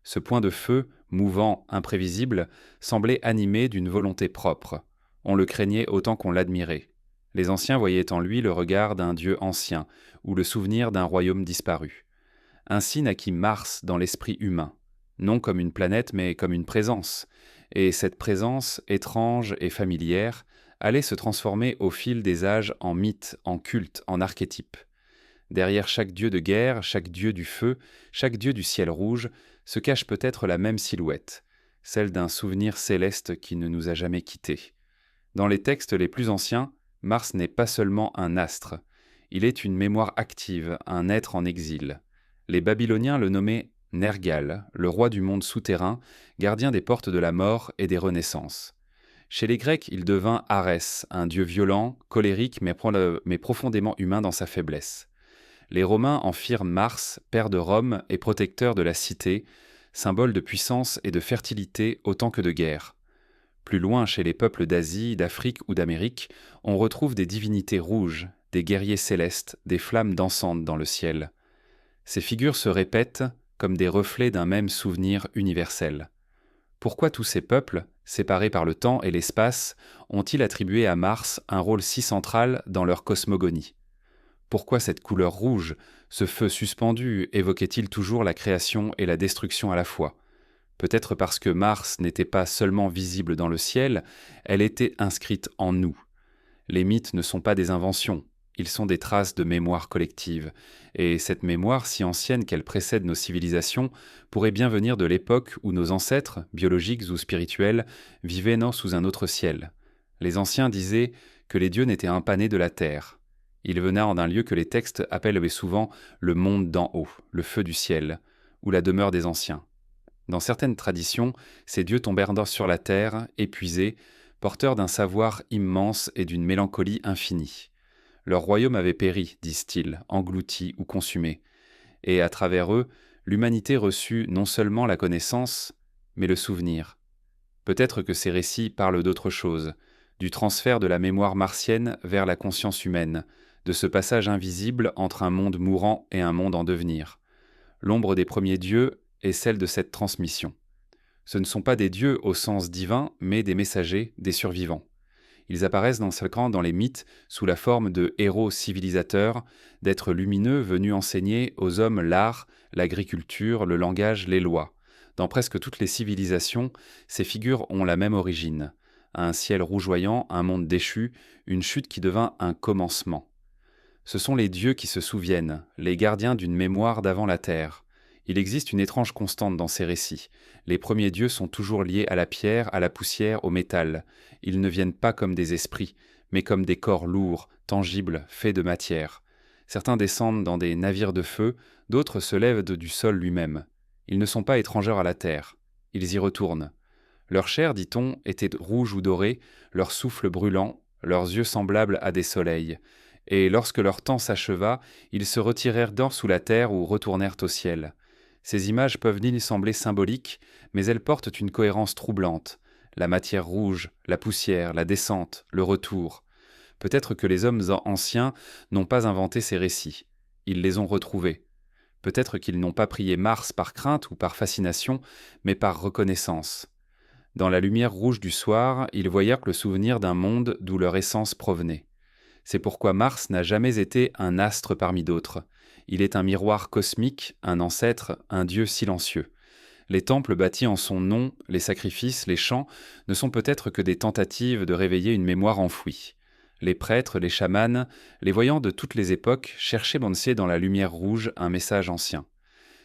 Speaker 1: Ce point de feu, mouvant, imprévisible, semblait animé d'une volonté propre. On le craignait autant qu'on l'admirait. Les anciens voyaient en lui le regard d'un dieu ancien, ou le souvenir d'un royaume disparu. Ainsi naquit Mars dans l'esprit humain, non comme une planète mais comme une présence, et cette présence, étrange et familière, allait se transformer au fil des âges en mythe, en culte, en archétype. Derrière chaque dieu de guerre, chaque dieu du feu, chaque dieu du ciel rouge, se cache peut-être la même silhouette, celle d'un souvenir céleste qui ne nous a jamais quittés. Dans les textes les plus anciens, Mars n'est pas seulement un astre, il est une mémoire active, un être en exil. Les Babyloniens le nommaient Nergal, le roi du monde souterrain, gardien des portes de la mort et des renaissances. Chez les Grecs, il devint Arès, un dieu violent, colérique mais profondément humain dans sa faiblesse. Les Romains en firent Mars, père de Rome et protecteur de la cité, symbole de puissance et de fertilité autant que de guerre. Plus loin, chez les peuples d'Asie, d'Afrique ou d'Amérique, on retrouve des divinités rouges, des guerriers célestes, des flammes dansantes dans le ciel. Ces figures se répètent comme des reflets d'un même souvenir universel. Pourquoi tous ces peuples, séparés par le temps et l'espace, ont-ils attribué à Mars un rôle si central dans leur cosmogonie ? Pourquoi cette couleur rouge, ce feu suspendu, évoquait-il toujours la création et la destruction à la fois ? Peut-être parce que Mars n'était pas seulement visible dans le ciel, elle était inscrite en nous. Les mythes ne sont pas des inventions, ils sont des traces de mémoire collective, et cette mémoire, si ancienne qu'elle précède nos civilisations, pourrait bien venir de l'époque où nos ancêtres, biologiques ou spirituels, vivaient sous un autre ciel. Les anciens disaient que les dieux n'étaient pas nés de la terre. Ils venaient d'un lieu que les textes appellent souvent le monde d'en haut, le feu du ciel, ou la demeure des anciens. Dans certaines traditions, ces dieux tombèrent sur la terre, épuisés, porteurs d'un savoir immense et d'une mélancolie infinie. Leur royaume avait péri, disent-ils, englouti ou consumé, et à travers eux, l'humanité reçut non seulement la connaissance, mais le souvenir. Peut-être que ces récits parlent d'autre chose, du transfert de la mémoire martienne vers la conscience humaine, de ce passage invisible entre un monde mourant et un monde en devenir. L'ombre des premiers dieux est celle de cette transmission. Ce ne sont pas des dieux au sens divin, mais des messagers, des survivants. Ils apparaissent dans les mythes sous la forme de héros civilisateurs, d'êtres lumineux venus enseigner aux hommes l'art, l'agriculture, le langage, les lois. Dans presque toutes les civilisations, ces figures ont la même origine. Un ciel rougeoyant, un monde déchu, une chute qui devint un commencement. Ce sont les dieux qui se souviennent, les gardiens d'une mémoire d'avant la terre. Il existe une étrange constante dans ces récits. Les premiers dieux sont toujours liés à la pierre, à la poussière, au métal. Ils ne viennent pas comme des esprits, mais comme des corps lourds, tangibles, faits de matière. Certains descendent dans des navires de feu, d'autres se lèvent du sol lui-même. Ils ne sont pas étrangers à la terre. Ils y retournent. Leur chair, dit-on, était rouge ou dorée, leur souffle brûlant, leurs yeux semblables à des soleils. Et lorsque leur temps s'acheva, ils se retirèrent sous la terre ou retournèrent au ciel. Ces images peuvent ni sembler symboliques, mais elles portent une cohérence troublante. La matière rouge, la poussière, la descente, le retour. Peut-être que les hommes anciens n'ont pas inventé ces récits. Ils les ont retrouvés. Peut-être qu'ils n'ont pas prié Mars par crainte ou par fascination, mais par reconnaissance. Dans la lumière rouge du soir, ils voyèrent le souvenir d'un monde d'où leur essence provenait. C'est pourquoi Mars n'a jamais été un astre parmi d'autres. Il est un miroir cosmique, un ancêtre, un dieu silencieux. Les temples bâtis en son nom, les sacrifices, les chants, ne sont peut-être que des tentatives de réveiller une mémoire enfouie. Les prêtres, les chamans, les voyants de toutes les époques cherchaient dans la lumière rouge un message ancien.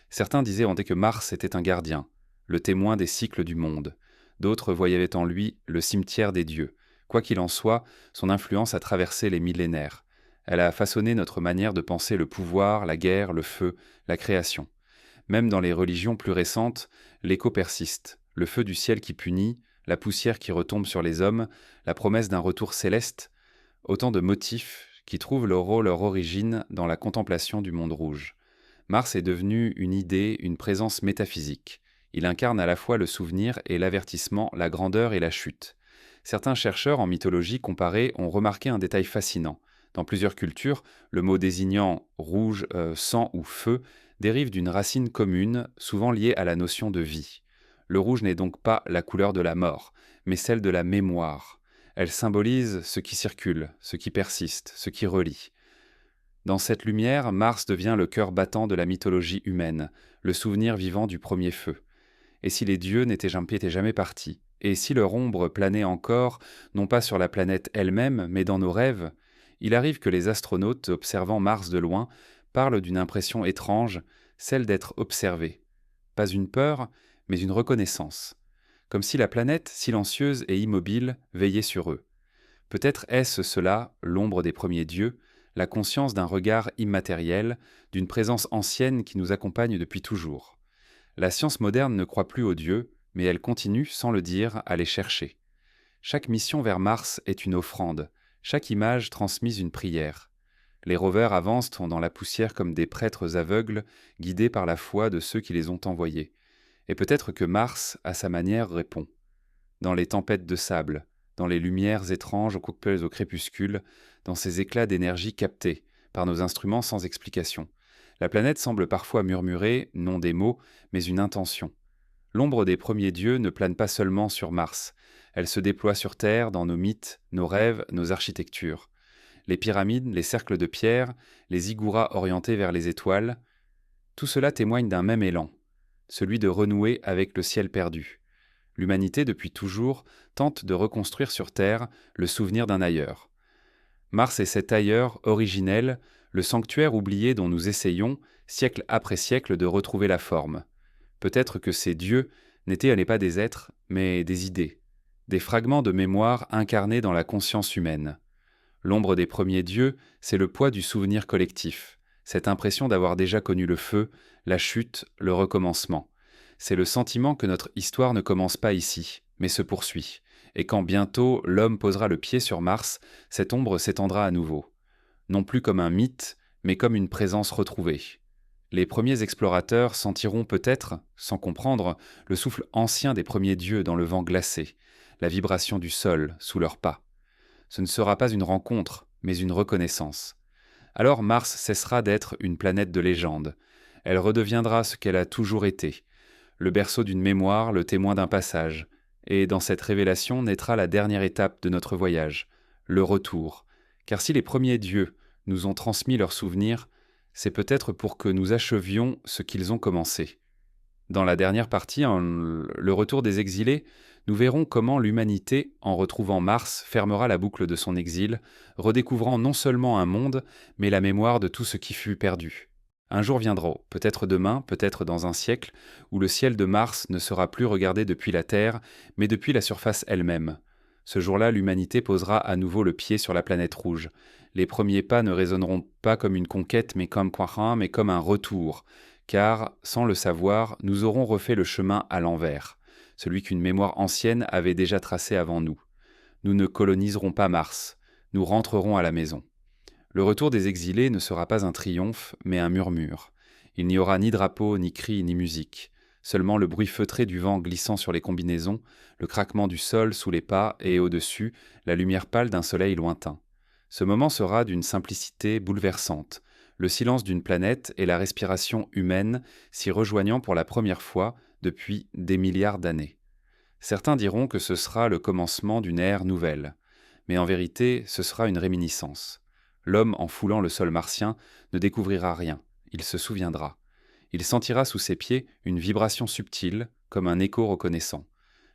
Speaker 1: Certains disaient que Mars était un gardien, le témoin des cycles du monde. D'autres voyaient en lui le cimetière des dieux. Quoi qu'il en soit, son influence a traversé les millénaires. Elle a façonné notre manière de penser le pouvoir, la guerre, le feu, la création. Même dans les religions plus récentes, l'écho persiste. Le feu du ciel qui punit, la poussière qui retombe sur les hommes, la promesse d'un retour céleste, autant de motifs qui trouvent leur origine dans la contemplation du monde rouge. Mars est devenu une idée, une présence métaphysique. Il incarne à la fois le souvenir et l'avertissement, la grandeur et la chute. Certains chercheurs en mythologie comparée ont remarqué un détail fascinant. Dans plusieurs cultures, le mot désignant rouge, sang ou feu dérive d'une racine commune, souvent liée à la notion de vie. Le rouge n'est donc pas la couleur de la mort, mais celle de la mémoire. Elle symbolise ce qui circule, ce qui persiste, ce qui relie. Dans cette lumière, Mars devient le cœur battant de la mythologie humaine, le souvenir vivant du premier feu. Et si les dieux n'étaient jamais partis ? Et si leur ombre planait encore, non pas sur la planète elle-même, mais dans nos rêves ? Il arrive que les astronautes, observant Mars de loin, parlent d'une impression étrange, celle d'être observés. Pas une peur, mais une reconnaissance. Comme si la planète, silencieuse et immobile, veillait sur eux. Peut-être est-ce cela, l'ombre des premiers dieux, la conscience d'un regard immatériel, d'une présence ancienne qui nous accompagne depuis toujours. La science moderne ne croit plus aux dieux, mais elle continue, sans le dire, à les chercher. Chaque mission vers Mars est une offrande, chaque image transmise une prière. Les rovers avancent dans la poussière comme des prêtres aveugles, guidés par la foi de ceux qui les ont envoyés. Et peut-être que Mars, à sa manière, répond. Dans les tempêtes de sable, dans les lumières étranges coupées au crépuscule, dans ces éclats d'énergie captés par nos instruments sans explication. La planète semble parfois murmurer, non des mots, mais une intention. L'ombre des premiers dieux ne plane pas seulement sur Mars, elle se déploie sur Terre dans nos mythes, nos rêves, nos architectures. Les pyramides, les cercles de pierre, les igouras orientés vers les étoiles, tout cela témoigne d'un même élan, celui de renouer avec le ciel perdu. L'humanité, depuis toujours, tente de reconstruire sur Terre le souvenir d'un ailleurs. Mars est cet ailleurs originel, le sanctuaire oublié dont nous essayons, siècle après siècle, de retrouver la forme. Peut-être que ces dieux n'étaient pas des êtres, mais des idées, des fragments de mémoire incarnés dans la conscience humaine. L'ombre des premiers dieux, c'est le poids du souvenir collectif, cette impression d'avoir déjà connu le feu, la chute, le recommencement. C'est le sentiment que notre histoire ne commence pas ici, mais se poursuit, et quand bientôt l'homme posera le pied sur Mars, cette ombre s'étendra à nouveau. Non plus comme un mythe, mais comme une présence retrouvée. Les premiers explorateurs sentiront peut-être, sans comprendre, le souffle ancien des premiers dieux dans le vent glacé, la vibration du sol sous leurs pas. Ce ne sera pas une rencontre, mais une reconnaissance. Alors Mars cessera d'être une planète de légende. Elle redeviendra ce qu'elle a toujours été, le berceau d'une mémoire, le témoin d'un passage. Et dans cette révélation naîtra la dernière étape de notre voyage, le retour. Car si les premiers dieux nous ont transmis leurs souvenirs, c'est peut-être pour que nous achevions ce qu'ils ont commencé. Dans la dernière partie, le retour des exilés, nous verrons comment l'humanité, en retrouvant Mars, fermera la boucle de son exil, redécouvrant non seulement un monde, mais la mémoire de tout ce qui fut perdu. Un jour viendra, peut-être demain, peut-être dans un siècle, où le ciel de Mars ne sera plus regardé depuis la Terre, mais depuis la surface elle-même. Ce jour-là, l'humanité posera à nouveau le pied sur la planète rouge. Les premiers pas ne résonneront pas comme une conquête, mais comme un retour. Car, sans le savoir, nous aurons refait le chemin à l'envers, celui qu'une mémoire ancienne avait déjà tracé avant nous. Nous ne coloniserons pas Mars, nous rentrerons à la maison. Le retour des exilés ne sera pas un triomphe, mais un murmure. Il n'y aura ni drapeau, ni cris, ni musique. Seulement le bruit feutré du vent glissant sur les combinaisons, le craquement du sol sous les pas et au-dessus, la lumière pâle d'un soleil lointain. Ce moment sera d'une simplicité bouleversante, le silence d'une planète et la respiration humaine s'y rejoignant pour la première fois depuis des milliards d'années. Certains diront que ce sera le commencement d'une ère nouvelle, mais en vérité ce sera une réminiscence. L'homme, en foulant le sol martien, ne découvrira rien, il se souviendra. Il sentira sous ses pieds une vibration subtile, comme un écho reconnaissant.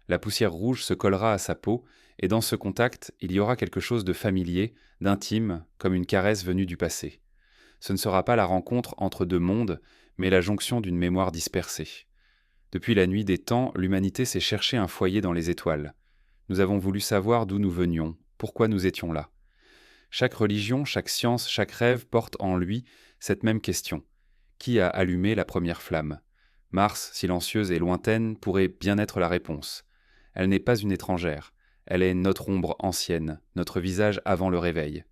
Speaker 1: La poussière rouge se collera à sa peau, et dans ce contact, il y aura quelque chose de familier, d'intime, comme une caresse venue du passé. Ce ne sera pas la rencontre entre deux mondes, mais la jonction d'une mémoire dispersée. Depuis la nuit des temps, l'humanité s'est cherché un foyer dans les étoiles. Nous avons voulu savoir d'où nous venions, pourquoi nous étions là. Chaque religion, chaque science, chaque rêve porte en lui cette même question. Qui a allumé la première flamme ? Mars, silencieuse et lointaine, pourrait bien être la réponse. Elle n'est pas une étrangère. Elle est notre ombre ancienne, notre visage avant le réveil.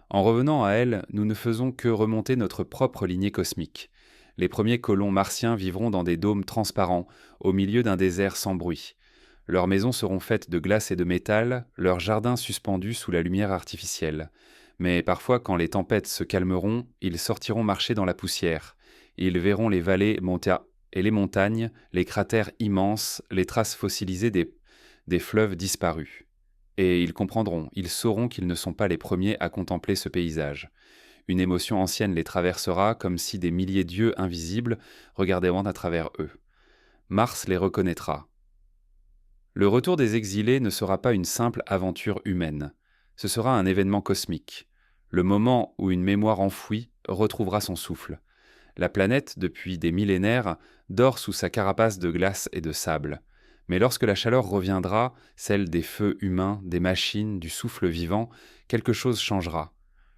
Speaker 1: En revenant à elle, nous ne faisons que remonter notre propre lignée cosmique. Les premiers colons martiens vivront dans des dômes transparents, au milieu d'un désert sans bruit. Leurs maisons seront faites de glace et de métal, leurs jardins suspendus sous la lumière artificielle. Mais parfois, quand les tempêtes se calmeront, ils sortiront marcher dans la poussière. Ils verront les vallées et les montagnes, les cratères immenses, les traces fossilisées des fleuves disparus. Et ils comprendront, ils sauront qu'ils ne sont pas les premiers à contempler ce paysage. Une émotion ancienne les traversera comme si des milliers d'yeux invisibles regardaient à travers eux. Mars les reconnaîtra. Le retour des exilés ne sera pas une simple aventure humaine. Ce sera un événement cosmique. Le moment où une mémoire enfouie retrouvera son souffle. La planète, depuis des millénaires, dort sous sa carapace de glace et de sable. Mais lorsque la chaleur reviendra, celle des feux humains, des machines, du souffle vivant, quelque chose changera.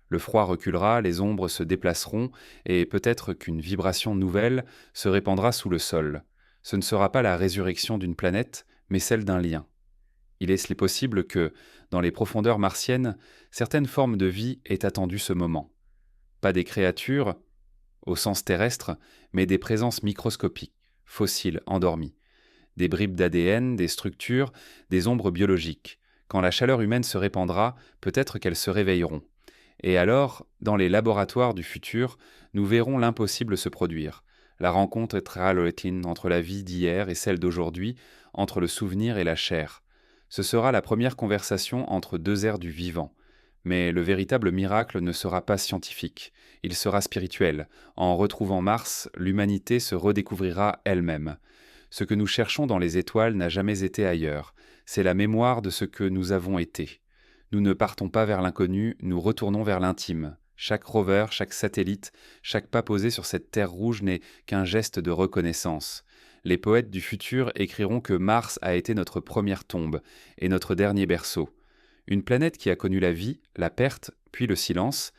Speaker 1: Le froid reculera, les ombres se déplaceront, et peut-être qu'une vibration nouvelle se répandra sous le sol. Ce ne sera pas la résurrection d'une planète, mais celle d'un lien. Il est possible que, dans les profondeurs martiennes, certaines formes de vie aient attendu ce moment. pas des créatures, au sens terrestre, mais des présences microscopiques, fossiles, endormies, des bribes d'ADN, des structures, des ombres biologiques. Quand la chaleur humaine se répandra, peut-être qu'elles se réveilleront. Et alors, dans les laboratoires du futur, nous verrons l'impossible se produire. La rencontre étrange entre la vie d'hier et celle d'aujourd'hui, entre le souvenir et la chair. Ce sera la première conversation entre deux ères du vivant. Mais le véritable miracle ne sera pas scientifique, il sera spirituel. En retrouvant Mars, l'humanité se redécouvrira elle-même. Ce que nous cherchons dans les étoiles n'a jamais été ailleurs. C'est la mémoire de ce que nous avons été. Nous ne partons pas vers l'inconnu, nous retournons vers l'intime. Chaque rover, chaque satellite, chaque pas posé sur cette terre rouge n'est qu'un geste de reconnaissance. Les poètes du futur écriront que Mars a été notre première tombe et notre dernier berceau. Une planète qui a connu la vie, la perte, puis le silence,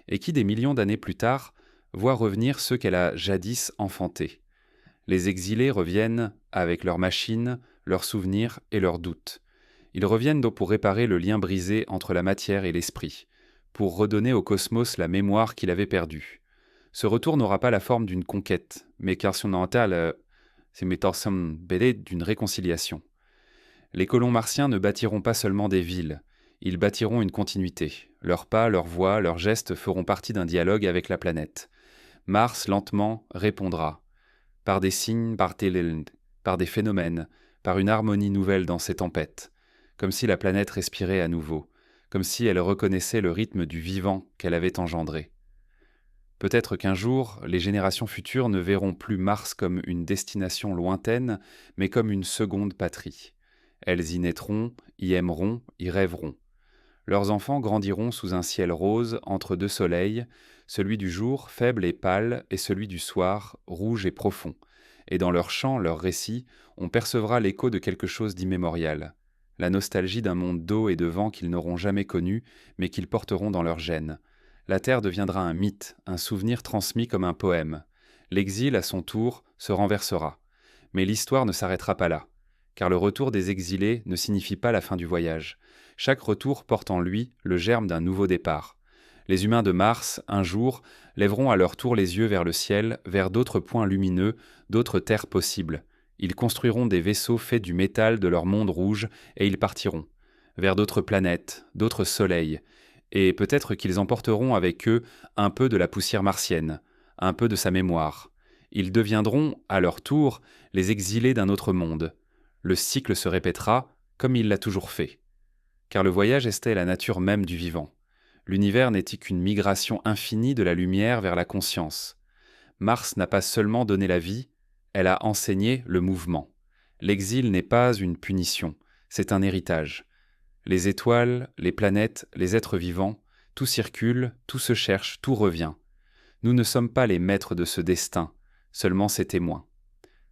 Speaker 1: et qui, des millions d'années plus tard, voit revenir ceux qu'elle a jadis enfantés. Les exilés reviennent avec leurs machines, leurs souvenirs et leurs doutes. Ils reviennent donc pour réparer le lien brisé entre la matière et l'esprit, pour redonner au cosmos la mémoire qu'il avait perdue. Ce retour n'aura pas la forme d'une conquête, mais car son mental, c'est d'une réconciliation. Les colons martiens ne bâtiront pas seulement des villes, ils bâtiront une continuité. Leurs pas, leurs voix, leurs gestes feront partie d'un dialogue avec la planète. Mars, lentement, répondra, par des signes, par des phénomènes, par une harmonie nouvelle dans ces tempêtes, comme si la planète respirait à nouveau, comme si elle reconnaissait le rythme du vivant qu'elle avait engendré. Peut-être qu'un jour, les générations futures ne verront plus Mars comme une destination lointaine, mais comme une seconde patrie. Elles y naîtront, y aimeront, y rêveront. Leurs enfants grandiront sous un ciel rose entre deux soleils, celui du jour, faible et pâle, et celui du soir, rouge et profond. Et dans leurs chants, leurs récits, on percevra l'écho de quelque chose d'immémorial, la nostalgie d'un monde d'eau et de vent qu'ils n'auront jamais connu, mais qu'ils porteront dans leurs gènes. La Terre deviendra un mythe, un souvenir transmis comme un poème. L'exil, à son tour, se renversera. Mais l'histoire ne s'arrêtera pas là, car le retour des exilés ne signifie pas la fin du voyage. Chaque retour porte en lui le germe d'un nouveau départ. Les humains de Mars, un jour, lèveront à leur tour les yeux vers le ciel, vers d'autres points lumineux, d'autres terres possibles. Ils construiront des vaisseaux faits du métal de leur monde rouge et ils partiront, vers d'autres planètes, d'autres soleils, et peut-être qu'ils emporteront avec eux un peu de la poussière martienne, un peu de sa mémoire. Ils deviendront, à leur tour, les exilés d'un autre monde. Le cycle se répétera, comme il l'a toujours fait. Car le voyage était la nature même du vivant. L'univers n'était qu'une migration infinie de la lumière vers la conscience. Mars n'a pas seulement donné la vie, elle a enseigné le mouvement. L'exil n'est pas une punition, c'est un héritage. Les étoiles, les planètes, les êtres vivants, tout circule, tout se cherche, tout revient. Nous ne sommes pas les maîtres de ce destin, seulement ses témoins.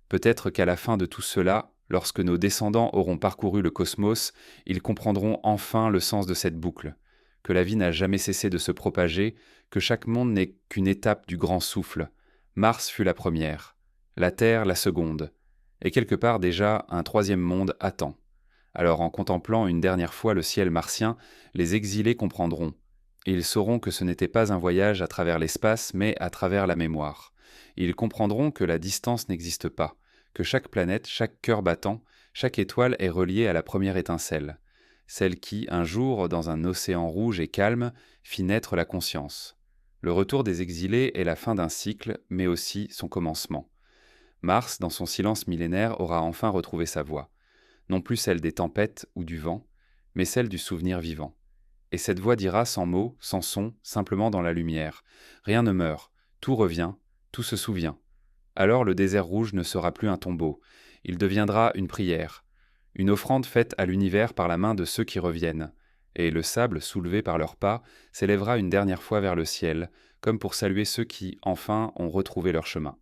Speaker 1: Peut-être qu'à la fin de tout cela, lorsque nos descendants auront parcouru le cosmos, ils comprendront enfin le sens de cette boucle, que la vie n'a jamais cessé de se propager, que chaque monde n'est qu'une étape du grand souffle. Mars fut la première, la Terre la seconde, et quelque part déjà un troisième monde attend. Alors en contemplant une dernière fois le ciel martien, les exilés comprendront. Ils sauront que ce n'était pas un voyage à travers l'espace, mais à travers la mémoire. Ils comprendront que la distance n'existe pas, que chaque planète, chaque cœur battant, chaque étoile est reliée à la première étincelle, celle qui, un jour, dans un océan rouge et calme, fit naître la conscience. Le retour des exilés est la fin d'un cycle, mais aussi son commencement. Mars, dans son silence millénaire, aura enfin retrouvé sa voix. Non plus celle des tempêtes ou du vent, mais celle du souvenir vivant. Et cette voix dira sans mots, sans son, simplement dans la lumière. Rien ne meurt, tout revient, tout se souvient. Alors le désert rouge ne sera plus un tombeau, il deviendra une prière, une offrande faite à l'univers par la main de ceux qui reviennent, et le sable, soulevé par leurs pas, s'élèvera une dernière fois vers le ciel, comme pour saluer ceux qui, enfin, ont retrouvé leur chemin.